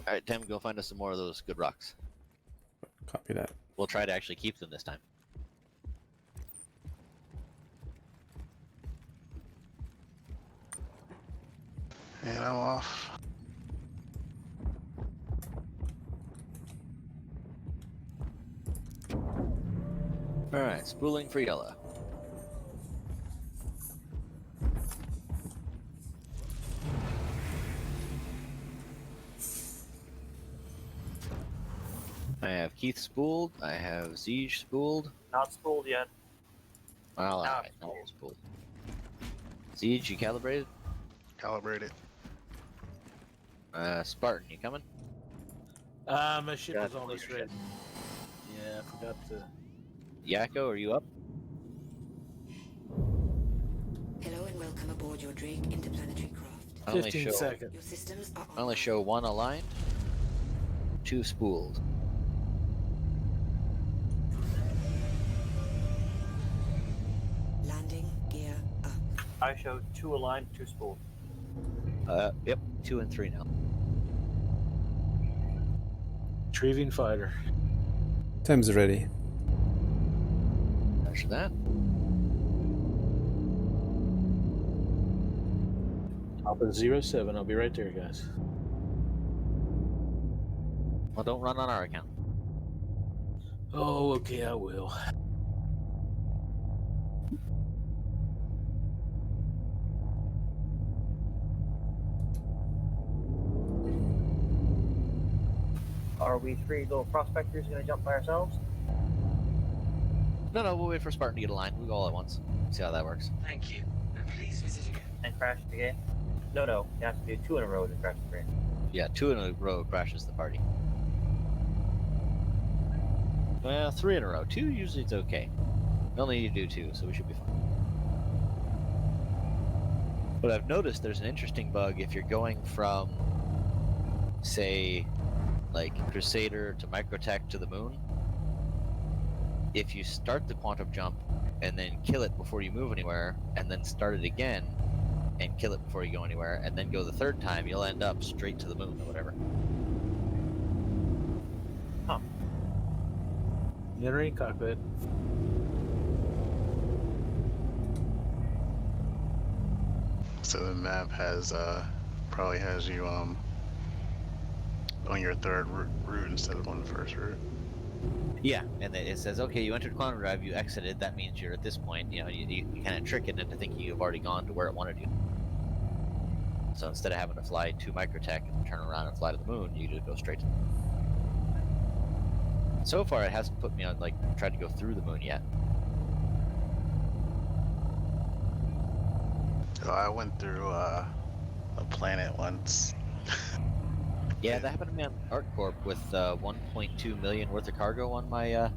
All right, Tim, go find us some more of those good rocks. Copy that. We'll try to actually keep them this time. And I'm off. All right, spooling for yellow. I have Keith spooled. I have Siege spooled. Not spooled yet. Well, Now alright, now we're spooled. Siege, you calibrated? Calibrated. Spartan, you coming? My ship is almost ready. Yeah, I forgot to. Yakko, are you up? Hello and welcome aboard your Drake interplanetary craft. I only 15 show, seconds. Your systems are I only show 1 aligned, 2 spooled. landing gear up. I showed 2 aligned, 2 spooled. Yep, 2 and 3 now. Retrieving fighter. Time's ready. Measure that. Alpha 07. I'll be right there, guys. Well, don't run on our account. Oh, okay, I will. Are we 3 little prospectors going to jump by ourselves? No, we'll wait for Spartan to get aligned. We'll go all at once. See how that works. Thank you. Please visit again. And crash it again? No, you have to do 2 in a row to crash the train. Yeah, 2 in a row crashes the party. Well, 3 in a row. 2 usually it's okay. We only need to do 2, so we should be fine. But I've noticed there's an interesting bug if you're going from, say, like Crusader to Microtech to the moon. If you start the quantum jump and then kill it before you move anywhere, and then start it again and kill it before you go anywhere, and then go the 3rd time, you'll end up straight to the moon or whatever. Huh. Entering cockpit. So the map has probably has you on your 3rd route instead of on the 1st route. Yeah, and then it says, okay, you entered quantum drive, you exited, that means you're at this point. You know, you kind of trick it into thinking you've already gone to where it wanted you. So instead of having to fly to Microtech and turn around and fly to the moon, you just go straight to the moon. So far, it hasn't put me on, like, tried to go through the moon yet. So I went through a planet once. Yeah, that happened to me on ArtCorp with 1.2 million worth of cargo on my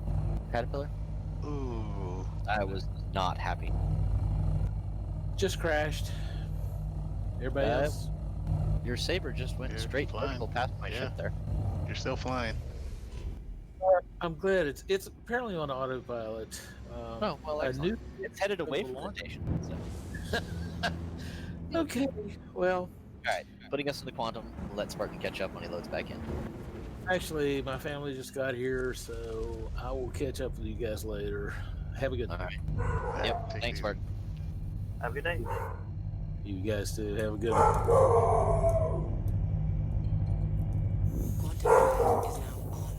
Caterpillar. Ooh. I was not happy. Just crashed. Everybody else? Your Saber just went straight vertical past my ship there. You're still flying. I'm glad it's apparently on autopilot. Oh, well, excellent. It's headed away from the station. So. Okay, well. Alright, putting us into quantum. Let Spartan catch up when he loads back in. Actually, my family just got here, so I will catch up with you guys later. Have a good night. Alright. Yep, thanks, Spartan. Have a good day. You guys too. Have a good one. Quantum drive is now on.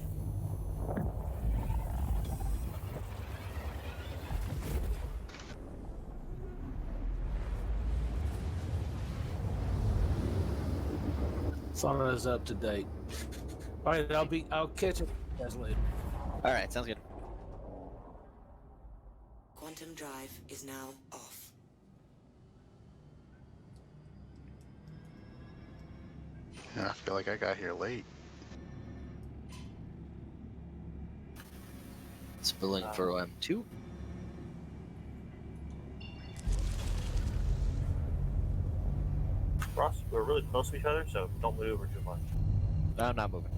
Sauna is up to date. All right, I'll catch up with you guys later. All right, sounds good. Quantum drive is now off. Yeah, I feel like I got here late. Spilling for OM2. Ross, we're really close to each other, so don't maneuver too much. No, I'm not moving.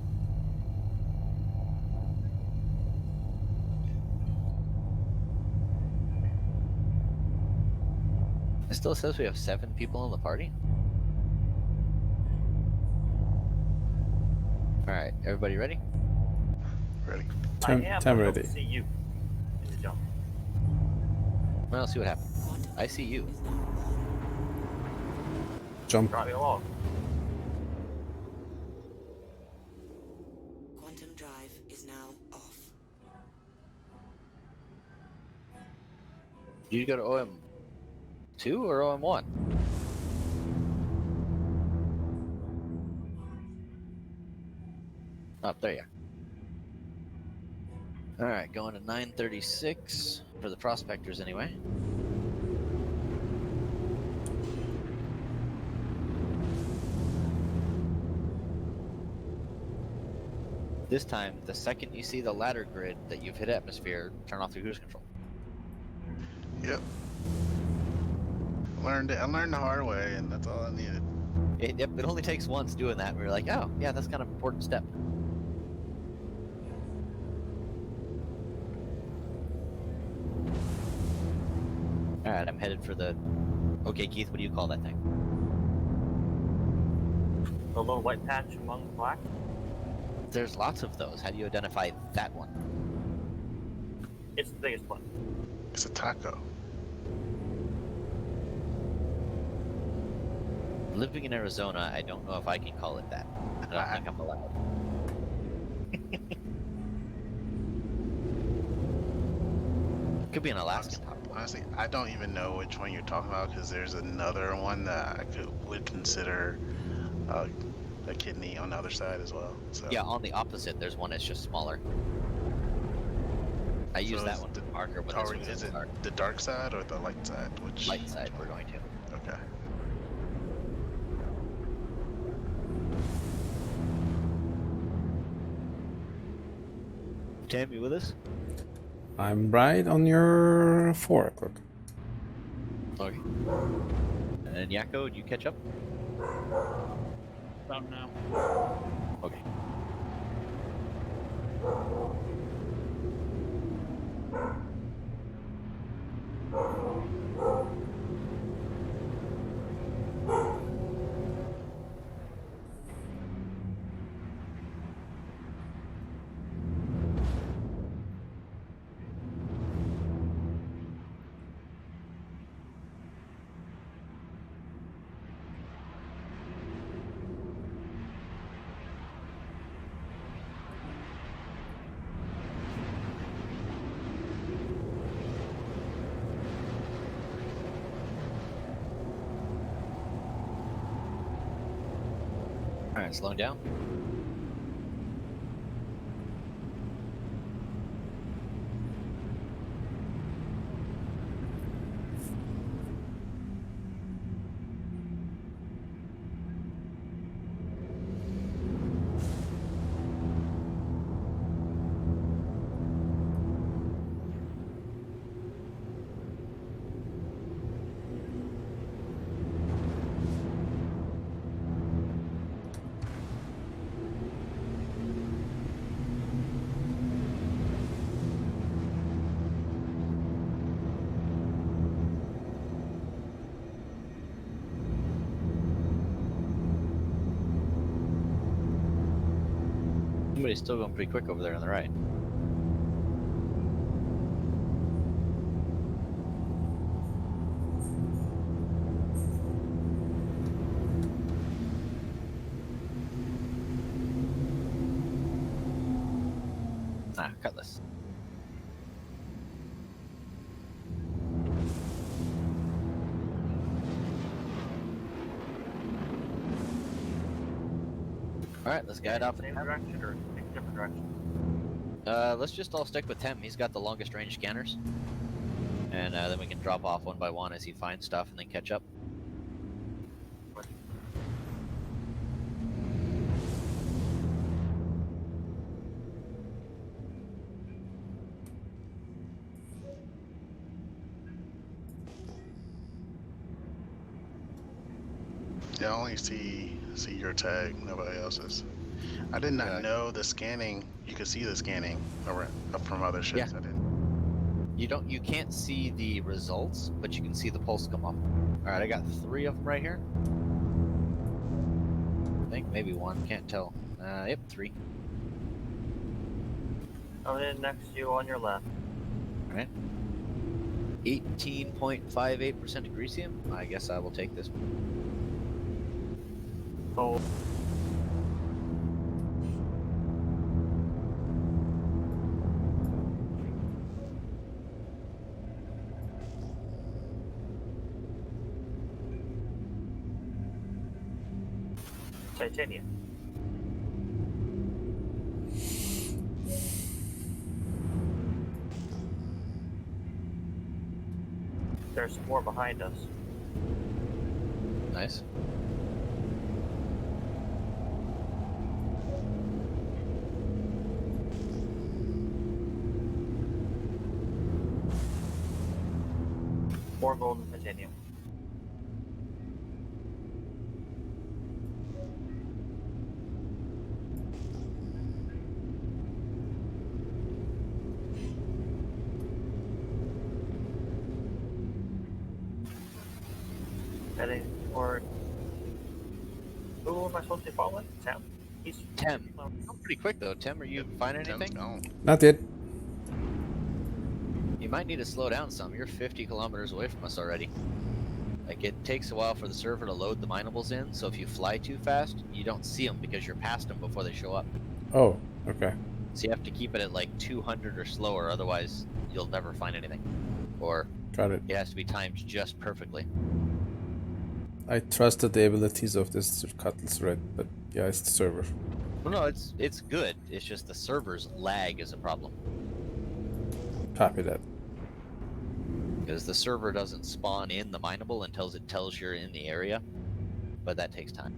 It still says we have 7 people in the party. Alright, everybody ready? Ready. Time ready. See you in the jump. Well, let's see what happens. I see you. Jump. Driving along. Quantum drive is now off. Did you go to OM2 or OM1? Oh, there you are. All right, going to 936 for the prospectors anyway. This time, the second you see the ladder grid that you've hit atmosphere, turn off the cruise control. Yep. Learned it. I learned the hard way, and that's all I needed. Yep, it only takes once doing that. We're like, oh, yeah, that's kind of an important step. All right, I'm headed for the... Okay, Keith, what do you call that thing? The little white patch among the black? There's lots of those. How do you identify that one? It's the biggest one. It's a taco. Living in Arizona, I don't know if I can call it that. I don't think I'm allowed. Could be an Alaskan taco. Honestly, I don't even know which one you're talking about because there's another one that I would consider a kidney on the other side as well. So. Yeah, on the opposite, there's one that's just smaller. I use that one with marker, but this is it the dark side or the light side? Which light side we're going to. Okay. Tam, you with us? I'm right on your 4 o'clock. Okay. And Yakko, did you catch up? About now. Okay. Alright, slowing down. Somebody's still going pretty quick over there on the right. Ah, cutlass. Alright, let's guide off. Same direction or different direction? Let's just all stick with Tem. He's got the longest range scanners. And then we can drop off one by one as he finds stuff and then catch up. Yeah, I only see your tag, nobody else's. I did not know the scanning. You could see the scanning from other ships. Yeah. I didn't. You can't see the results, but you can see the pulse come up. All right, I got 3 of them right here. I think maybe 1. Can't tell. Yep, 3. Coming in next to you on your left. All right. 18.58% agresium. I guess I will take this one. Oh. Titanium. There's more behind us. Nice. More golden titanium. Heading toward. Who am I supposed to be following? Tim? He's Tim. Pretty quick though. Tim, are you finding anything? Not yet. You might need to slow down some. You're 50 kilometers away from us already. Like, it takes a while for the server to load the minables in, so if you fly too fast, you don't see them because you're past them before they show up. Oh, okay. So you have to keep it at like 200 or slower, otherwise you'll never find anything. Or Got it. it has to be timed just perfectly. I trusted the abilities of this Cutlass thread, but yeah, it's the server. Well, no, it's good. It's just the server's lag is a problem. Copy that. Because the server doesn't spawn in the mineable until it tells you're in the area, but that takes time.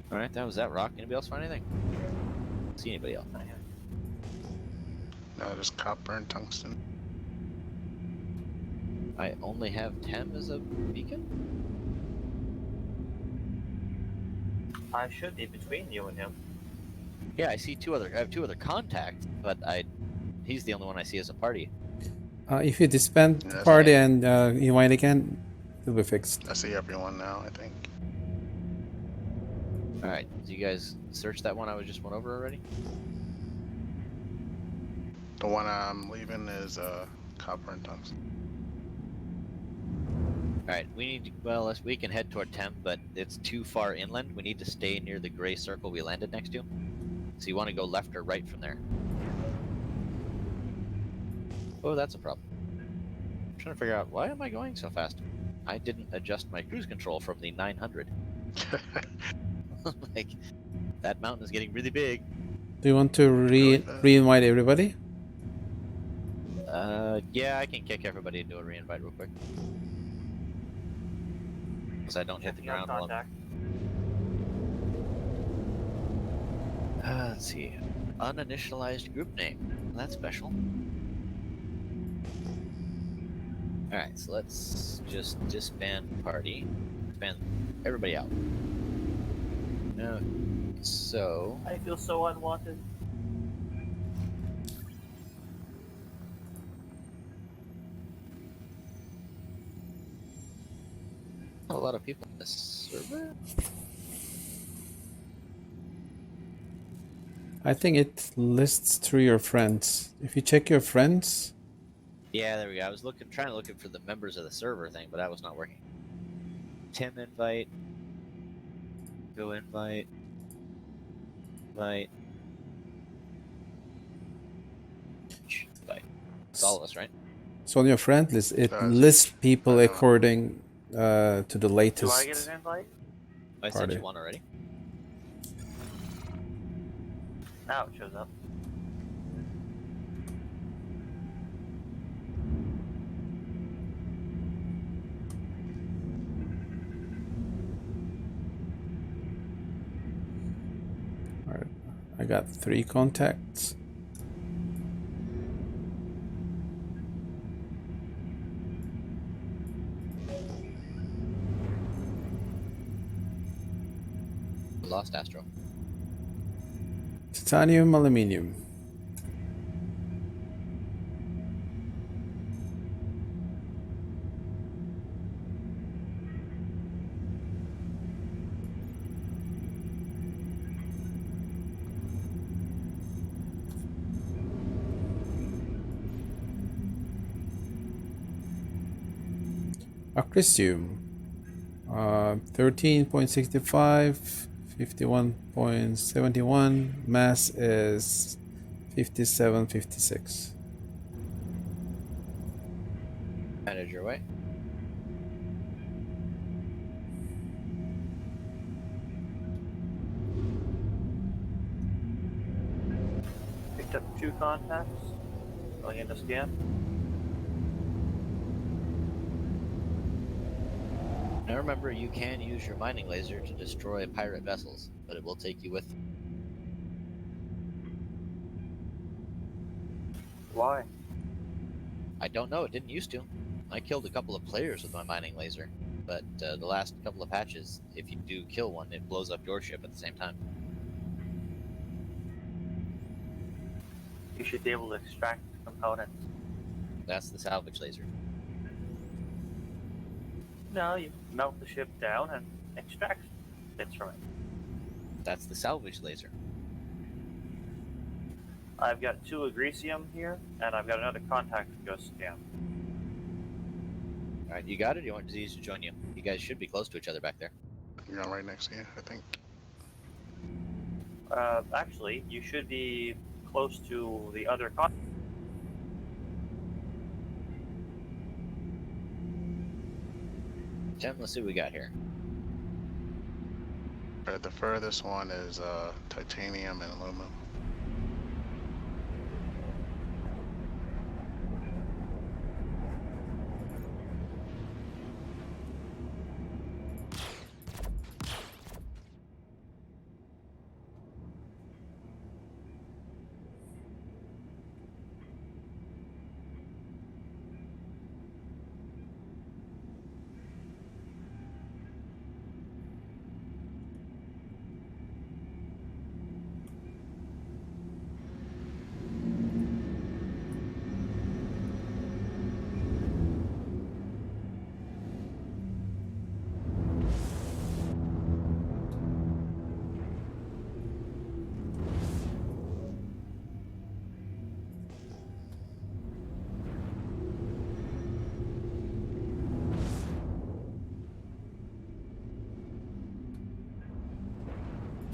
Alright, that was that rock. Anybody else find anything? See anybody else? No, just copper and tungsten. I only have Tem as a beacon? I should be between you and him. Yeah, I see I have two other contacts, but he's the only one I see as a party. If you disband the party and invite again, it'll be fixed. I see everyone now, I think. Alright, do you guys search that one I just went over already? The one I'm leaving is copper and tungsten. Alright, we can head toward Tem, but it's too far inland. We need to stay near the gray circle we landed next to. So you want to go left or right from there. Oh, that's a problem. I'm trying to figure out, why am I going so fast? I didn't adjust my cruise control from the 900. Like, that mountain is getting really big. Do you want to re-invite everybody? Yeah, I can kick everybody and do a re-invite real quick. Because I don't hit the ground while let's see. Uninitialized group name. That's special. Alright, so let's just disband party. Disband everybody out. Okay, so... I feel so unwanted. A lot of people in this server. I think it lists through your friends. If you check your friends... Yeah, there we go. I was trying to look for the members of the server thing, but that was not working. Tim invite. Go invite. Invite. Invite. It's all of us, right? So on your friend list, it lists people according to the latest. Do I get an invite? I sent you one already. Now it shows up. Alright, I got 3 contacts. Lost Astro. Titanium, aluminium. Acresium. 13.65. 51.71. Mass is 57.56. Headed your way. Picked up 2 contacts. Going into scan. Now remember, you can use your mining laser to destroy pirate vessels, but it will take you with you. Why? I don't know, it didn't used to. I killed a couple of players with my mining laser, but the last couple of patches, if you do kill one, it blows up your ship at the same time. You should be able to extract components. That's the salvage laser. No, you melt the ship down and extract bits from it. That's the salvage laser. I've got 2 agresium here, and I've got another contact to go scan. Alright, you got it? You want Disease to join you? You guys should be close to each other back there. You're right next to you, I think. Actually, you should be close to the other contact. Tim, let's see what we got here. The furthest one is titanium and aluminum.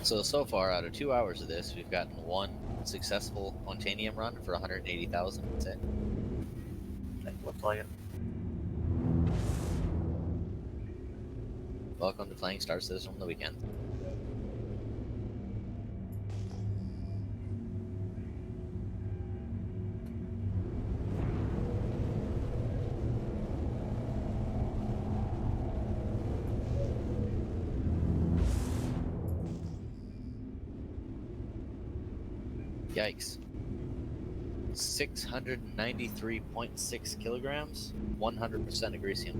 So far, out of 2 hours of this, we've gotten 1 successful Ontanium run for 180,000. That's it. Looks like it. Welcome to playing Star Citizen on the weekend. Yikes. 693.6 kilograms, 100% agresium.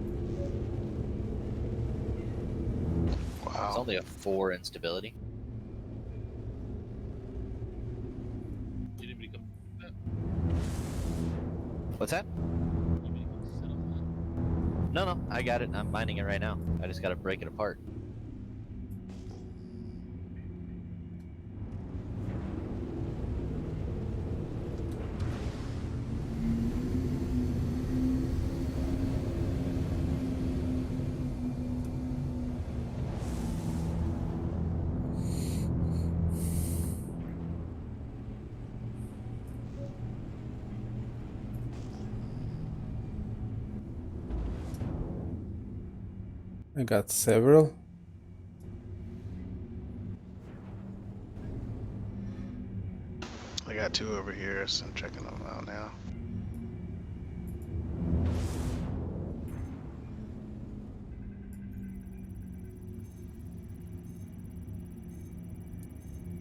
Wow. It's only a 4 instability. Did anybody come? What's that? No, I got it. I'm mining it right now. I just gotta break it apart. I got several. I got 2 over here, so I'm checking them out now.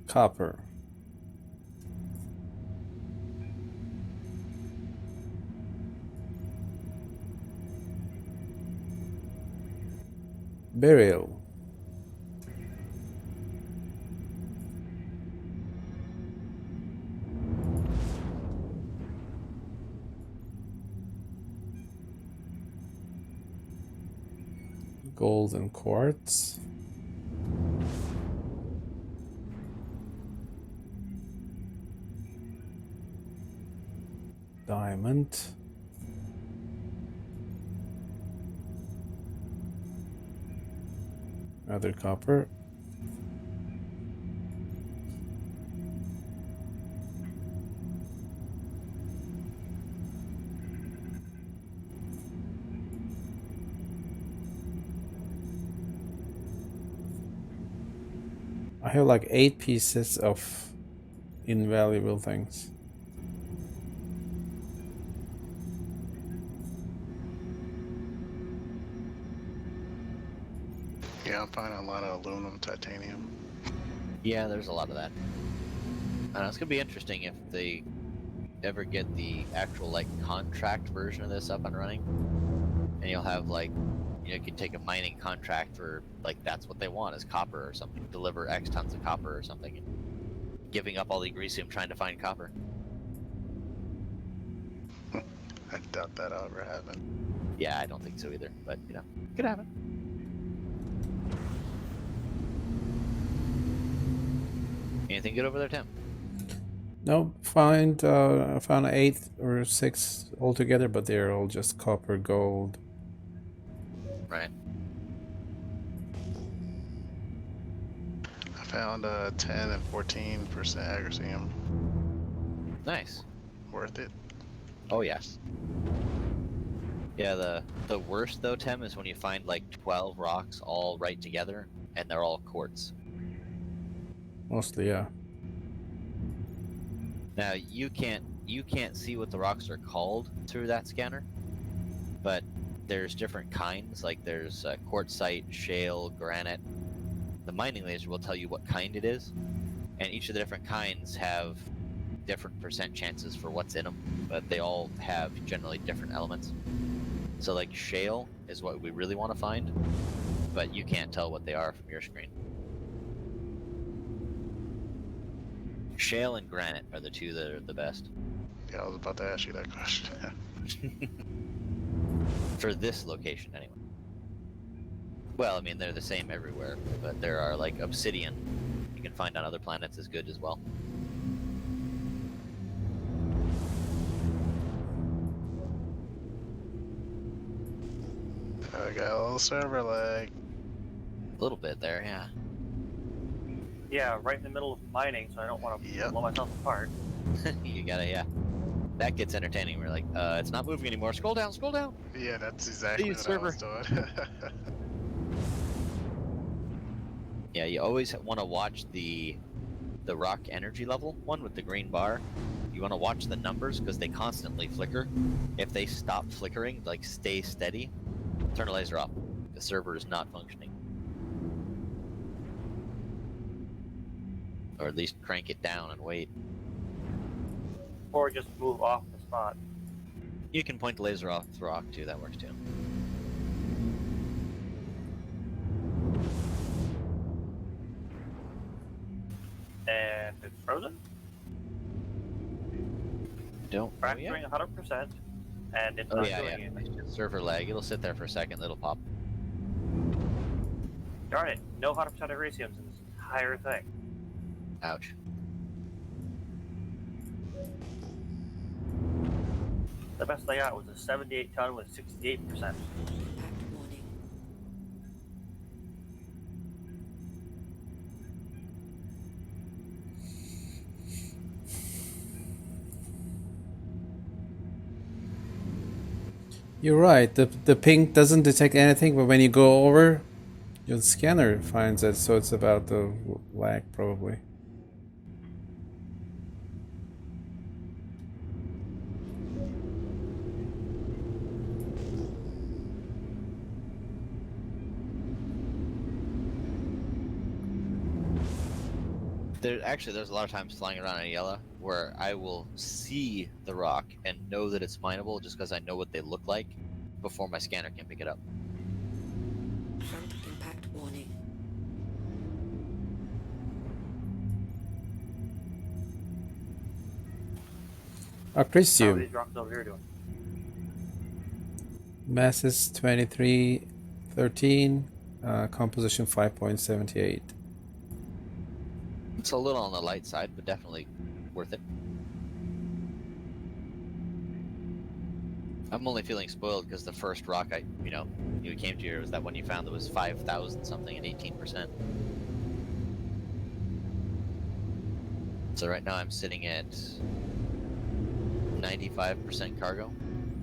Copper. Burial. Gold and quartz. Diamond. Another copper. I have like 8 pieces of invaluable things. Yeah, I'm finding a lot of aluminum, titanium. Yeah, there's a lot of that. It's gonna be interesting if they ever get the actual like contract version of this up and running, and you'll have like, you could take a mining contract for like that's what they want is copper or something, deliver X tons of copper or something, and giving up all the Egresium trying to find copper. I doubt that'll ever happen. Yeah, I don't think so either, but could happen. Anything good over there, Tim? No, I found 8 or 6 altogether, but they're all just copper, gold. Right. I found 10 and 14% Agresium. Nice. Worth it. Oh yes. Yeah, the worst though, Tim, is when you find like 12 rocks all right together and they're all quartz. Mostly, yeah. Now you can't see what the rocks are called through that scanner, but there's different kinds. Like there's quartzite, shale, granite. The mining laser will tell you what kind it is, and each of the different kinds have different percent chances for what's in them, but they all have generally different elements. So like shale is what we really want to find, but you can't tell what they are from your screen. Shale and granite are the two that are the best. Yeah, I was about to ask you that question. For this location, anyway. Well, I mean, they're the same everywhere, but there are like obsidian you can find on other planets is good as well. I got a little server lag. A little bit there, yeah. Yeah, right in the middle of mining, so I don't want to blow myself apart. You gotta, yeah. That gets entertaining. We're like, it's not moving anymore. Scroll down, scroll down. Yeah, that's exactly Please, what server. I was doing. Yeah, you always want to watch the rock energy level one with the green bar. You want to watch the numbers because they constantly flicker. If they stop flickering, like stay steady, turn the laser off. The server is not functioning. Or at least crank it down and wait. Or just move off the spot. You can point the laser off the rock too, that works too. And it's frozen. Don't. Fracturing 100%, and it's Oh not yeah, doing yeah. anything. Server lag. It'll sit there for a second. It'll pop. Darn it! No 100% Egresiums in this entire thing. Ouch. The best I got was a 78 ton with 68%. You're right. The ping doesn't detect anything, but when you go over, your scanner finds it. So it's about the lag, probably. There's a lot of times flying around in yellow where I will see the rock and know that it's mineable just because I know what they look like before my scanner can pick it up. Front impact warning. How are Acrisium. these rocks over here doing? Mass is 2313. Composition 5.78. It's a little on the light side, but definitely worth it. I'm only feeling spoiled because the first rock you came to here was that one you found that was 5,000 something and 18%. So right now I'm sitting at 95% cargo.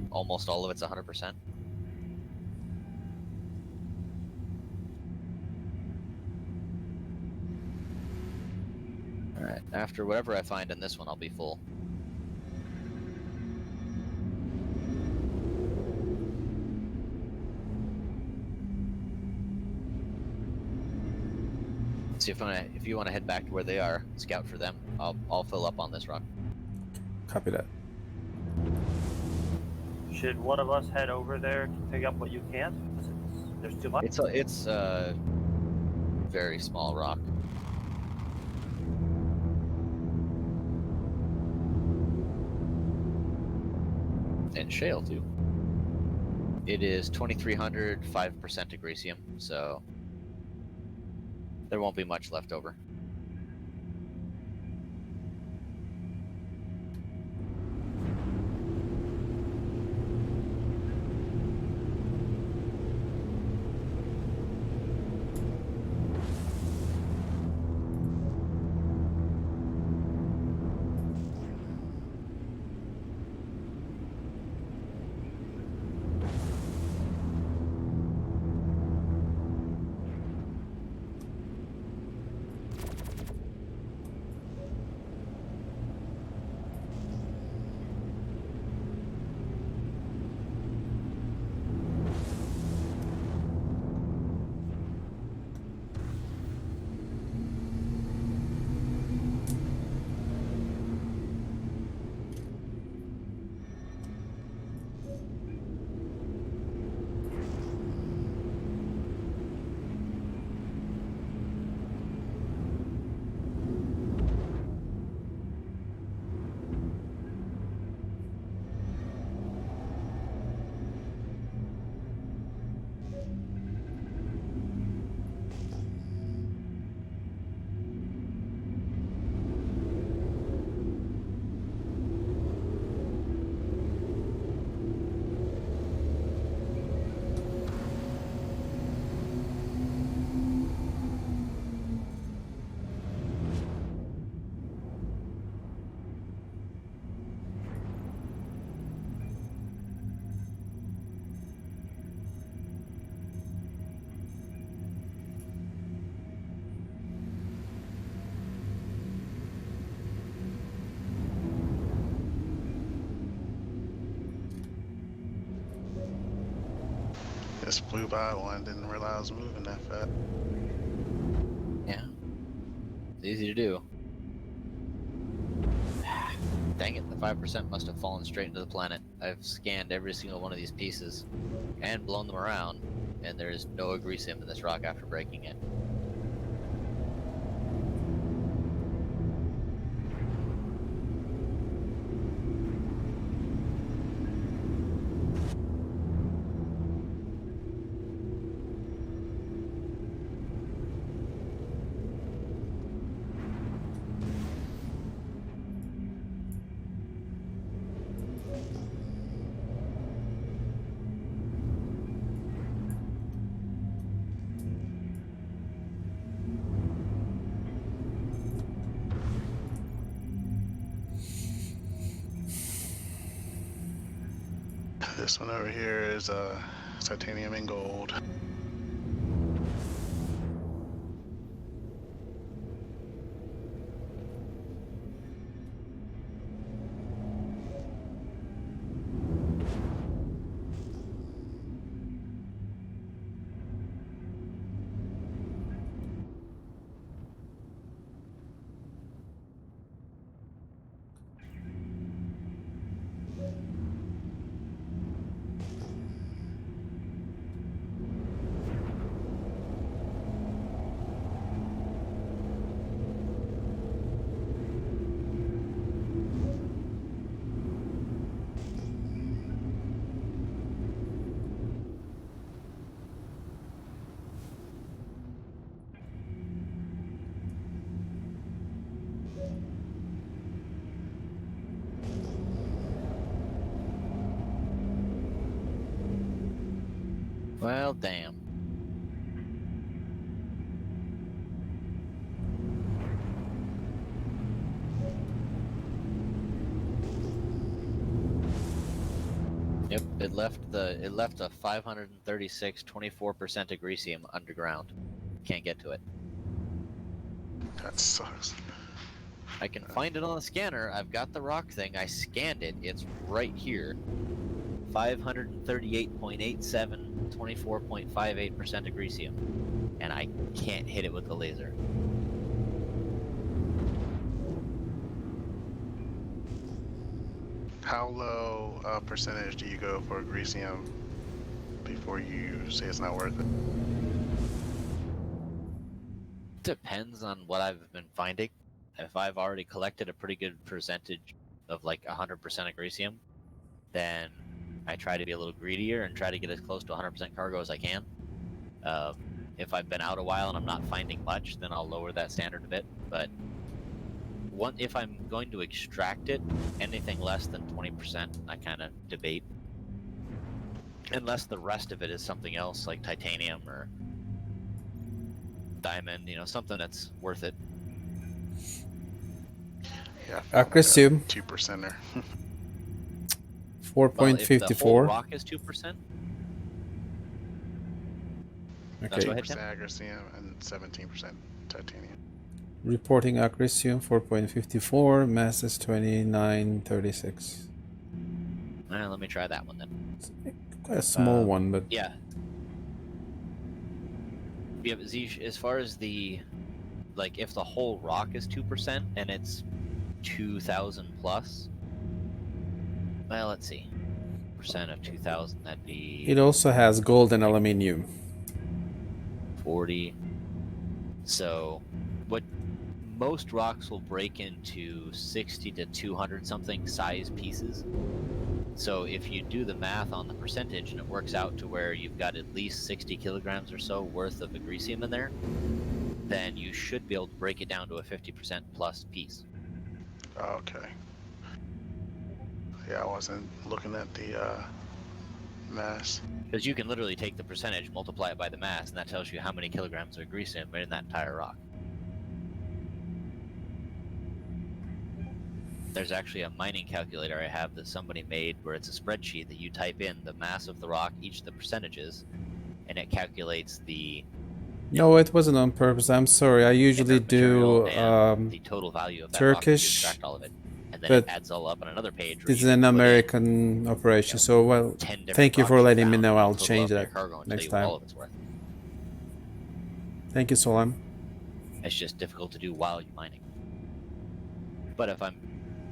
Almost all of it's 100%. Alright, after whatever I find in this one, I'll be full. See if you want to head back to where they are, scout for them. I'll fill up on this rock. Copy that. Should one of us head over there to pick up what you can't? Because there's too much. It's a very small rock. And shale too. It is 2300, 5% agresium, so there won't be much left over. Just flew by one, didn't realize I was moving that fast. Yeah. It's easy to do. Dang it, the 5% must have fallen straight into the planet. I've scanned every single one of these pieces and blown them around, and there is no agresium in this rock after breaking it. This one over here is titanium and gold. Well, damn. Yep, it left a 536 24% agresium underground. Can't get to it. That sucks. I can find it on the scanner. I've got the rock thing. I scanned it. It's right here. 538.87, 24.58% agresium. And I can't hit it with the laser. How low percentage do you go for agresium before you say it's not worth it? Depends on what I've been finding. If I've already collected a pretty good percentage of like 100% agresium, then I try to be a little greedier and try to get as close to 100% cargo as I can. If I've been out a while and I'm not finding much, then I'll lower that standard a bit. But if I'm going to extract it, anything less than 20%, I kind of debate. Unless the rest of it is something else like titanium or diamond, something that's worth it. Yeah, Agresium. 2%er. 4.54. Well, if the whole rock is 2%. Okay. 2% agresium and 17% titanium. Reporting agresium 4.54, mass is 2936. Let me try that one then. Quite a small one, but yeah. Yeah, but as far as the, like, if the whole rock is 2% and it's 2,000 plus, well, let's see, percent of 2,000, that'd be. It also has gold and aluminium. 40. So, what most rocks will break into 60 to 200 something size pieces. So if you do the math on the percentage and it works out to where you've got at least 60 kilograms or so worth of agresium in there, then you should be able to break it down to a 50% plus piece. Okay. Yeah, I wasn't looking at the mass. Because you can literally take the percentage, multiply it by the mass, and that tells you how many kilograms of agresium are in that entire rock. There's actually a mining calculator I have that somebody made where it's a spreadsheet that you type in the mass of the rock, each of the percentages, and it calculates the... No, it wasn't on purpose. I'm sorry. I usually do the total value of that Turkish, rock if you extract all of it. And then it adds all up on another page. This is an American operation, so well, thank you for letting me know. I'll change that next time. Thank you, Solam. It's just difficult to do while you're mining. But if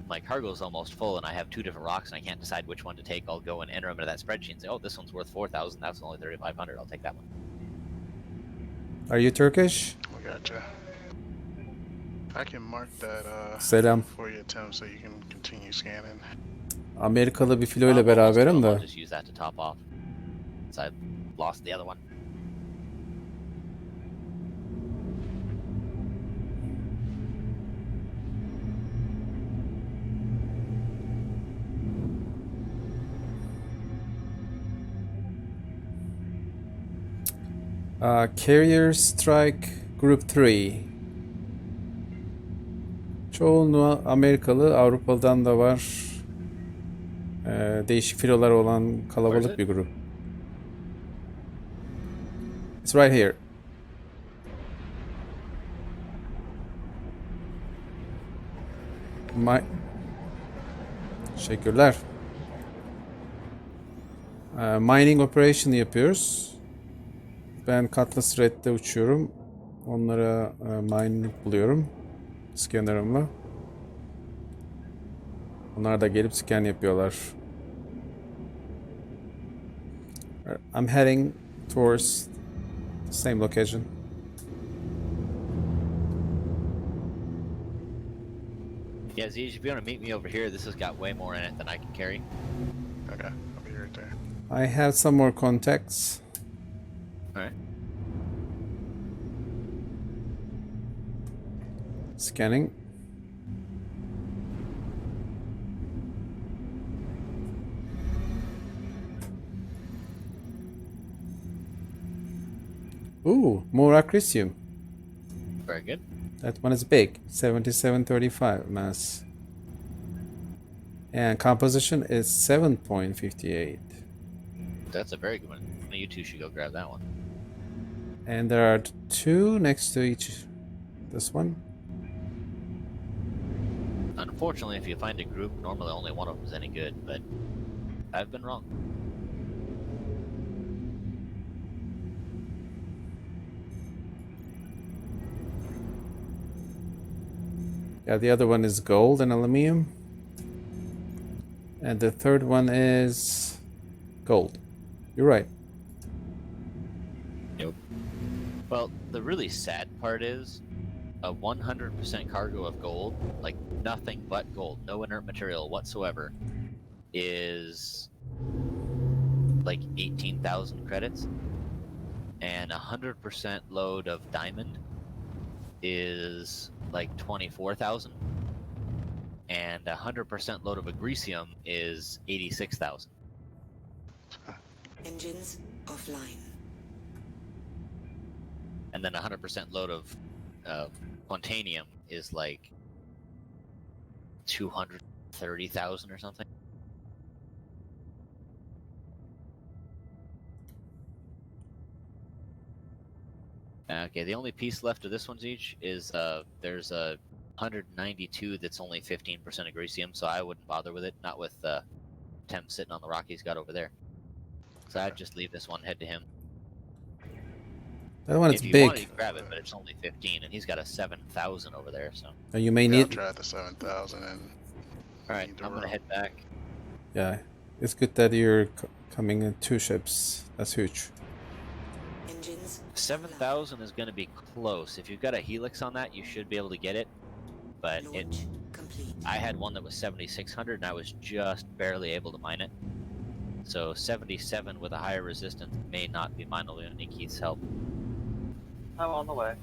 my cargo's almost full and I have two different rocks and I can't decide which one to take, I'll go and enter them into that spreadsheet and say, oh, this one's worth 4,000, that's only 3,500, I'll take that one. Are you Turkish? I gotcha. I can mark that Selam. for you, Tim, so you can continue scanning. Amerikalı bir filoyla beraberim de. I'll just use that to top off. So I lost the other one. Carrier Strike Group 3. Çoğunluğu Amerikalı, Avrupa'dan da var. Değişik filolar olan kalabalık bir grup. It's right here. Teşekkürler. Mining operation yapıyoruz. Ben Cutlass Red'de uçuyorum. Onlara mining buluyorum. Scanner'ımla. Onlar da gelip scan yapıyorlar. I'm heading towards the same location. Yeah, Zee, if you want to meet me over here, this has got way more in it than I can carry. Okay, I'll be right there. I have some more contacts. Alright. Scanning. Ooh, more agresium. Very good. That one is big. 7735 mass. And composition is 7.58. That's a very good one. You two should go grab that one. And there are two next to each. This one. Unfortunately, if you find a group, normally only one of them is any good, but I've been wrong. Yeah, the other one is gold and aluminum. And the third one is gold. You're right. Nope. Well, the really sad part is a 100% cargo of gold, like nothing but gold, no inert material whatsoever, is like 18,000 credits. And 100% load of diamond is like 24,000. And 100% load of agricium is 86,000. Engines offline. And then 100% load of quantanium is like 230,000 or something. Okay, the only piece left of this one's each is there's a 192 that's only 15% agricium, so I wouldn't bother with it. Not with Tem sitting on the rock he's got over there. So I'd just leave this one, head to him. That one is if you big. wanted to grab it, but it's only 15, and he's got a 7,000 over there. So. You may I'll need. try the 7,000 and. All right, I'm gonna head back. Yeah, it's good that you're coming in 2 ships. That's huge. 7,000 is going to be close. If you've got a helix on that, you should be able to get it. But I had one that was 7,600, and I was just barely able to mine it. So 77 with a higher resistance may not be mineable. You need Keith's help. I'm on the way.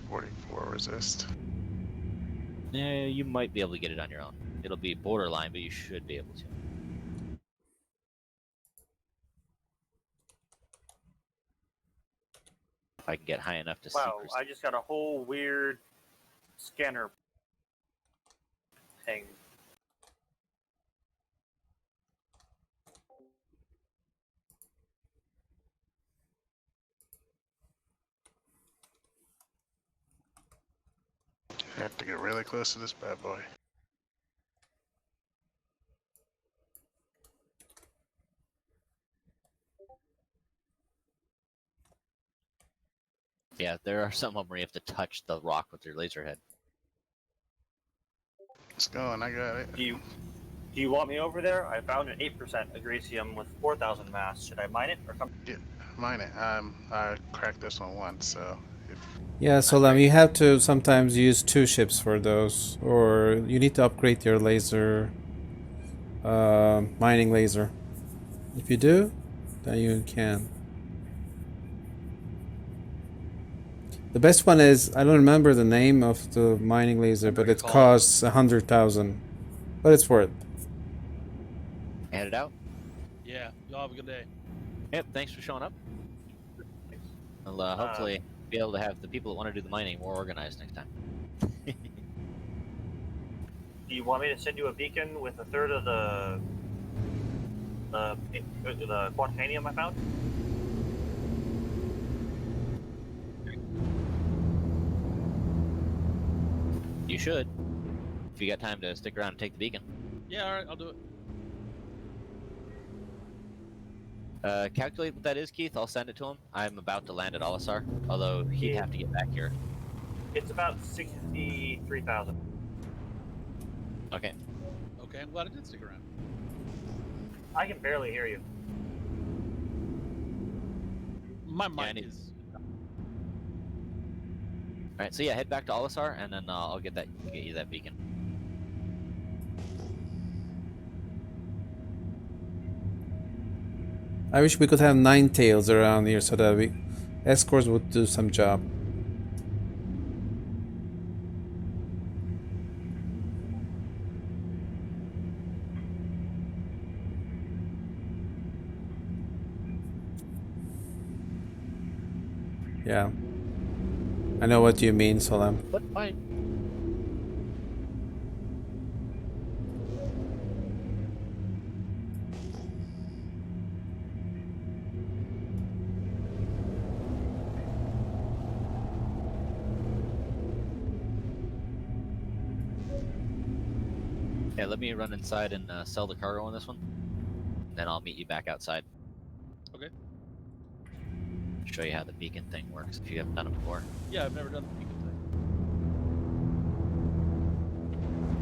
44 resist. Yeah, you might be able to get it on your own. It'll be borderline, but you should be able to. If I can get high enough to see. Wow, I just got a whole weird scanner thing. I have to get really close to this bad boy. Yeah, there are some of them where you have to touch the rock with your laser head. It's going, I got it. Do you want me over there? I found an 8% agricium with 4,000 mass. Should I mine it or come? Yeah, mine it. I cracked this one once, so. Yeah, so you have to sometimes use 2 ships for those, or you need to upgrade your laser, mining laser. If you do, then you can. The best one is, I don't remember the name of the mining laser, but it costs 100,000, but it's worth it. Hand it out. Yeah, y'all have a good day. Yep, thanks for showing up. We'll hopefully be able to have the people that want to do the mining more organized next time. Do you want me to send you a beacon with a third of the quantanium I found? You should, if you got time to stick around and take the beacon. Yeah, all right, I'll do it. Calculate what that is, Keith. I'll send it to him. I'm about to land at Olisar, although he'd have to get back here. It's about 63,000. Okay. Okay, I'm glad I did stick around. I can barely hear you. My mic is. All right, so yeah, head back to Olisar, and then I'll get you that beacon. I wish we could have 9 tails around here so that escorts would do some job. Yeah. I know what you mean, Solam. But fine. Yeah, let me run inside and sell the cargo on this one. Then I'll meet you back outside. Okay. Show you how the beacon thing works if you haven't done it before. Yeah, I've never done the beacon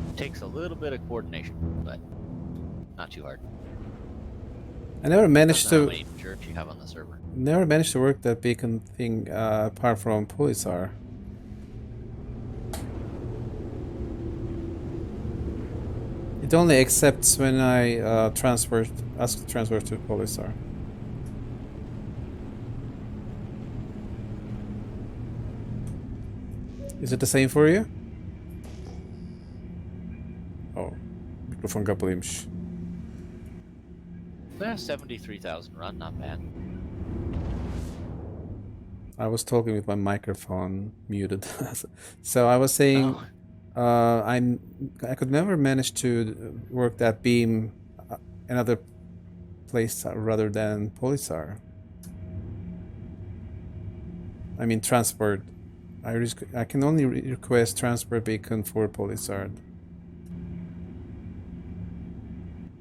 thing. Takes a little bit of coordination, but not too hard. I never managed Depends on to. how many jerks you have on the server. Never managed to work that beacon thing apart from Polisar. It only accepts when I ask to transfer to Polisar. Is it the same for you? Oh, mikrofon kapalıymış. Yeah, 73,000 run, not bad. I was talking with my microphone muted. So I was saying I could never manage to work that beam another place rather than Polisar. I mean transport. I can only request transport beacon for Polisar.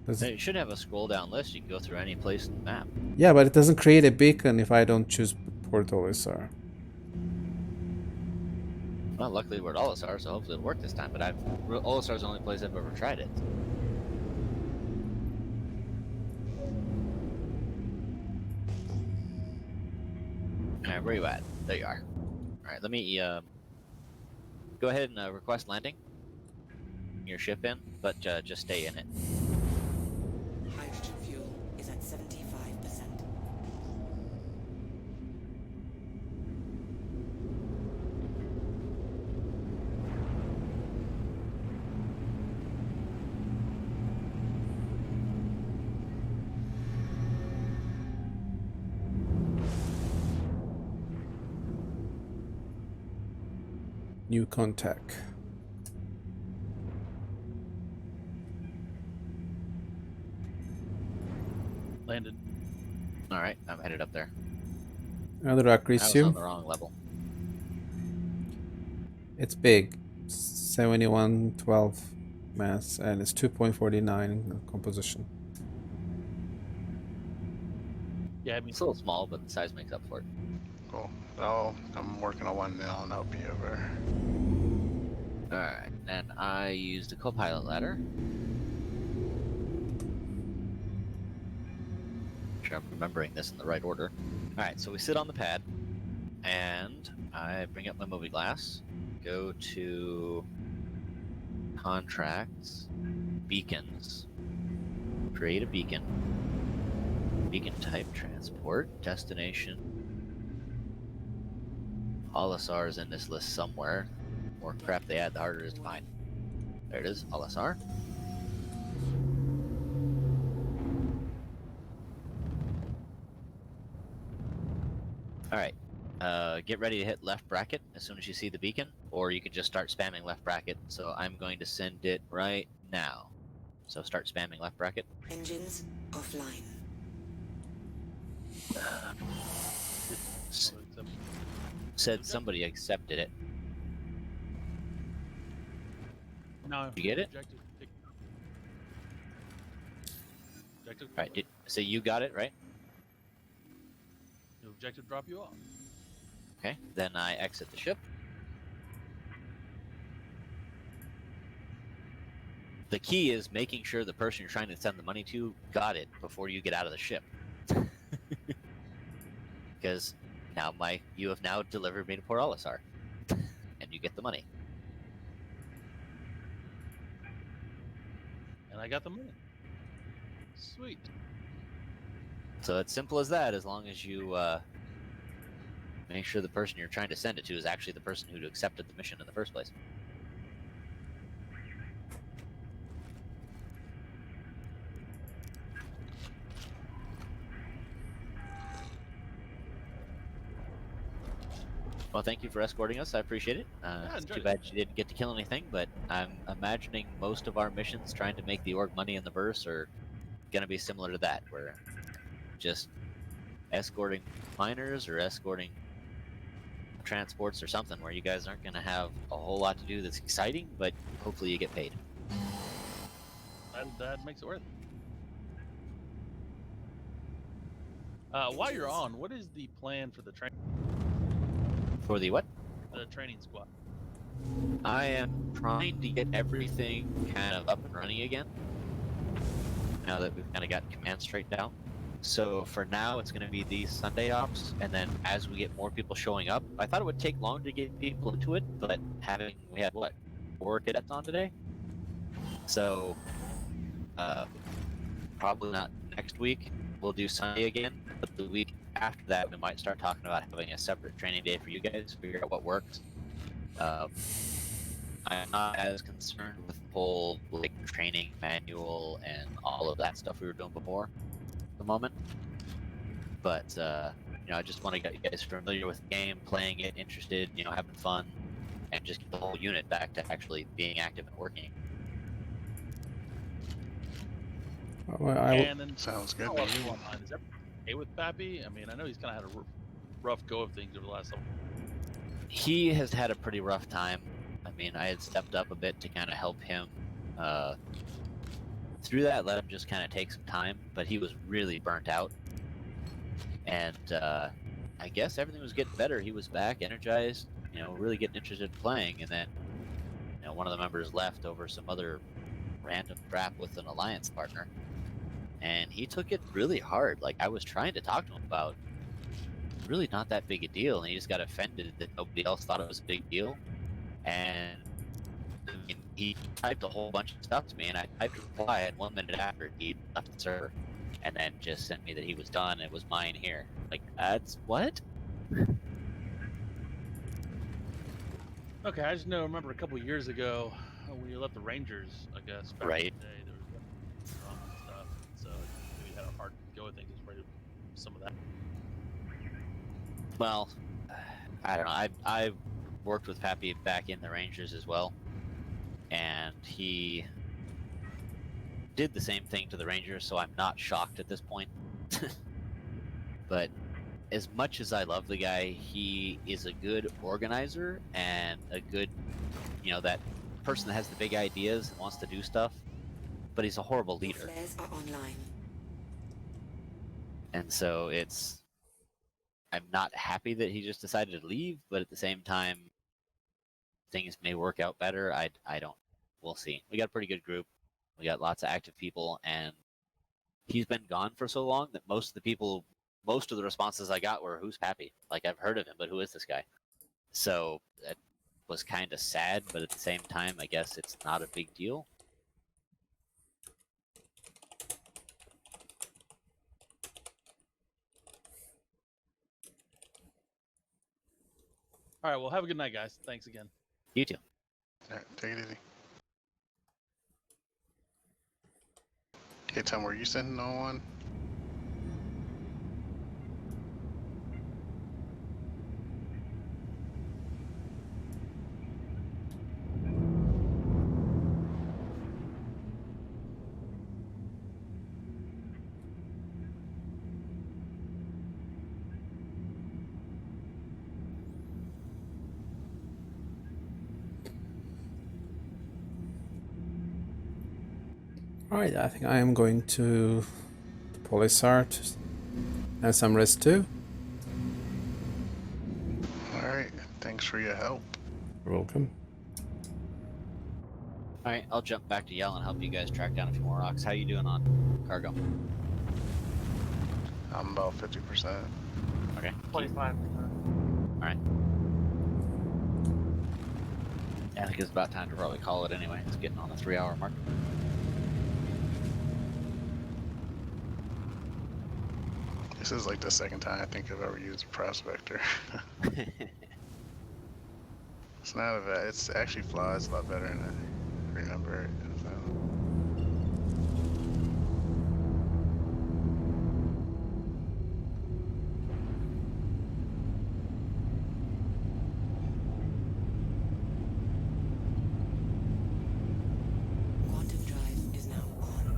You should have a scroll down list. You can go through any place in the map. Yeah, but it doesn't create a beacon if I don't choose Port Olisar. Well, luckily we're at Olisar, so hopefully it'll work this time. But Olisar's the only place I've ever tried it. Alright, where you at? There you are. Alright, let me go ahead and request landing. Your ship in, but just stay in it. Hydrogen fuel is at 75%. New contact. Landed. Alright, I'm headed up there. Another I was on Acrisium. the wrong level. It's big. 7112 mass and it's 2.49 composition. Yeah, I mean, it's a little small, but the size makes up for it. Cool. Oh, I'm working on one now, and I'll be over. Alright, and I used a co-pilot ladder. Make sure I'm remembering this in the right order. Alright, so we sit on the pad, and I bring up my movie glass, go to contracts, beacons, create a beacon, beacon type transport, destination. Olisar is in this list somewhere. The more crap they add, the harder it is to find. There it is, Olisar. Alright, get ready to hit left bracket as soon as you see the beacon, or you can just start spamming left bracket. So I'm going to send it right now. So start spamming left bracket. Engines offline. Said somebody accepted it. No. You get it? Objective. Alright, so you got it, right? The objective drop you off. Okay, then I exit the ship. The key is making sure the person you're trying to send the money to got it before you get out of the ship. Because now you have now delivered me to Port Olisar. And you get the money. And I got the money. Sweet. So it's simple as that, as long as you make sure the person you're trying to send it to is actually the person who accepted the mission in the first place. Well, thank you for escorting us. I appreciate it. It's too bad you didn't get to kill anything, but I'm imagining most of our missions trying to make the org money in the verse are going to be similar to that, where just escorting miners or escorting transports or something, where you guys aren't going to have a whole lot to do that's exciting, but hopefully you get paid. That makes it worth it. While you're on, what is the plan for the training? For the what? The training squad. I am trying to get everything kind of up and running again. Now that we've kind of got command straightened out. So for now, it's going to be these Sunday ops, and then as we get more people showing up, I thought it would take longer to get people into it, but we had what, 4 cadets on today? So probably not next week. We'll do Sunday again, but the week after that, we might start talking about having a separate training day for you guys, figure out what works. I'm not as concerned with the whole like training manual and all of that stuff we were doing before at the moment. But I just want to get you guys familiar with the game, playing it, interested, having fun, and just get the whole unit back to actually being active and working. And then sounds good. Is everything okay with Pappy? I mean, I know he's kind of had a rough go of things over the last couple. He has had a pretty rough time. I mean, I had stepped up a bit to kind of help him through that, let him just kind of take some time, but he was really burnt out. And I guess everything was getting better. He was back, energized, really getting interested in playing, and then one of the members left over some other random crap with an alliance partner, and he took it really hard. Like, I was trying to talk to him about really not that big a deal, and he just got offended that nobody else thought it was a big deal. And I mean, he typed a whole bunch of stuff to me, and I typed a reply, and 1 minute after he left the server, and then just sent me that he was done. And it was mine here. Like, that's what? Okay, I just remember a couple years ago when you left the Rangers, I guess. Back Right. in the day, there was drama and stuff, so maybe you had a hard go of things. Just ready to some of that. Well, I don't know. I worked with Pappy back in the Rangers as well, and he did the same thing to the Rangers, so I'm not shocked at this point. But as much as I love the guy, he is a good organizer and a good, that person that has the big ideas and wants to do stuff, but he's a horrible leader. Flares are online. And so I'm not happy that he just decided to leave, but at the same time, things may work out better. I don't, we'll see. We got a pretty good group. We got lots of active people, and he's been gone for so long that most of the responses I got were, "Who's Pappy?" Like, I've heard of him, but who is this guy? So that was kind of sad, but at the same time, I guess it's not a big deal. All right, well, have a good night, guys. Thanks again. You too. All right, take it easy. Hey, Tom, were you sending on one? Alright, I think I am going to Polisart. Have some rest too. Alright, thanks for your help. You're welcome. Alright, I'll jump back to Yell and help you guys track down a few more rocks. How you doing on cargo? I'm about 50%. Okay. 25%. Alright. Yeah, I think it's about time to probably call it anyway. It's getting on the 3-hour mark. This is like the second time I think I've ever used a prospector. It's not a bad, it's actually flies a lot better than I remember it. So. Quantum drive is now on.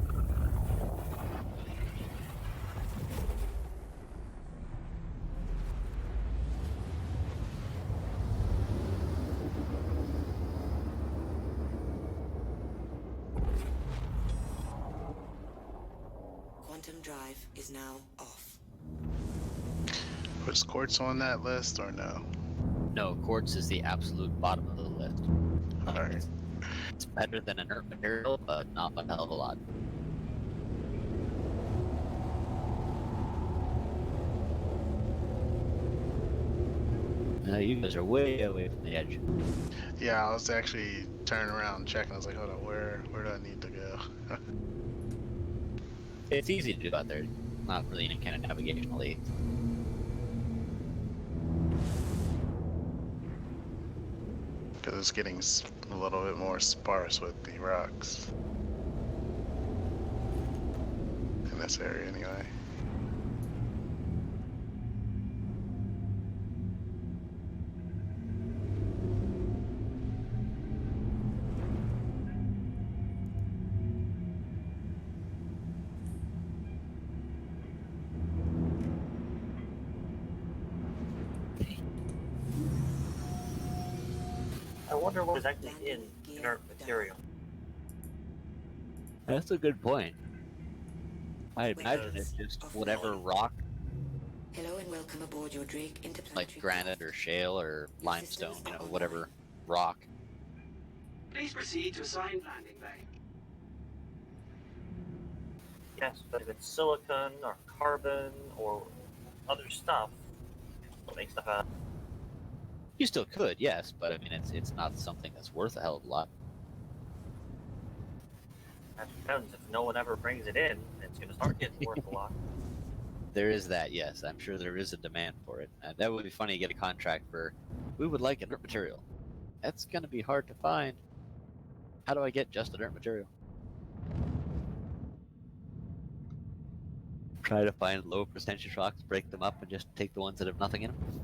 Quantum drive is now off. Was quartz on that list or no? No, quartz is the absolute bottom of the list. Alright. It's better than inert material, but not by a hell of a lot. You guys are way away from the edge. Yeah, I was actually turning around and checking. I was like, hold on, where do I need to go? It's easy to do out there. Not really any kind of navigational aid. Because it's getting a little bit more sparse with the rocks. In this area, anyway. I wonder what is actually in inert material. That's a good point. I imagine it's just whatever rock. Hello and welcome aboard your Drake interplanetary. Like granite or shale or limestone, you know, whatever rock. Please proceed to assigned landing bay. Yes, but if it's silicon or carbon or other stuff, what makes stuff out? You still could, yes, but I mean, it's not something that's worth a hell of a lot. That depends. If no one ever brings it in, it's going to start getting worth a lot. There is that, yes. I'm sure there is a demand for it. That would be funny to get a contract for, we would like inert material. That's going to be hard to find. How do I get just inert material? Try to find low percentage rocks, break them up, and just take the ones that have nothing in them.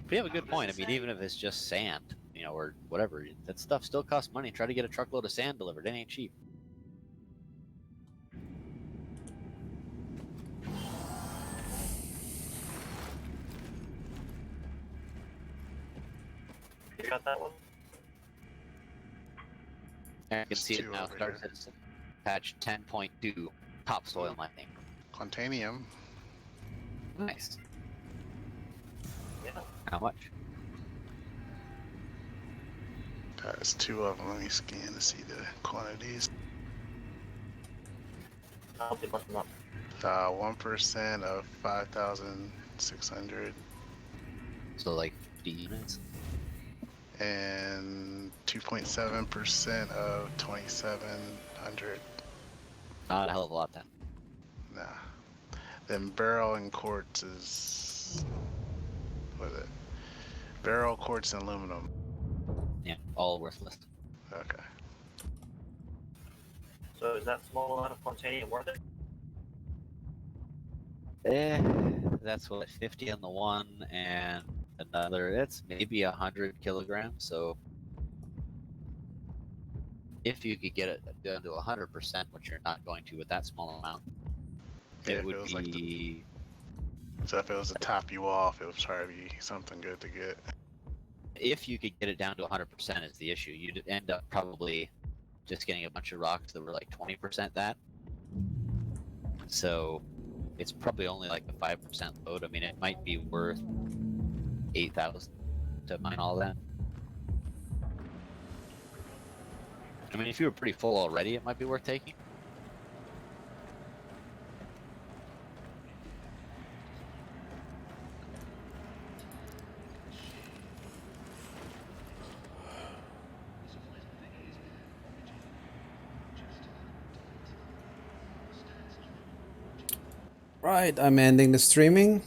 But you have a good point. I mean, even if it's just sand, you know, or whatever, that stuff still costs money. Try to get a truckload of sand delivered. It ain't cheap. You got that one? I can see it now. Star Citizen. Patch 10.2. Topsoil mining. Quantanium. Nice. Yeah. How much? There's two of them. Let me scan to see the quantities. I'll be busting up. 1% of 5,600. So like 50 units? And 2.7% of 2,700. Not a hell of a lot then. Nah. Then barrel and quartz is... what is it? Barrel, quartz, and aluminum. Yeah, all worthless. Okay. So is that small amount of quantanium worth it? That's what, 50 on the one and another, it's maybe 100 kilograms. So if you could get it down to 100%, which you're not going to with that small amount, Yeah, it would was be... like so if it was to top you off, it would probably be something good to get. If you could get it down to 100% is the issue. You'd end up probably just getting a bunch of rocks that were like 20% that. So it's probably only like a 5% load. I mean, it might be worth 8,000 to mine all that. I mean, if you were pretty full already, it might be worth taking. Right, I'm ending the streaming.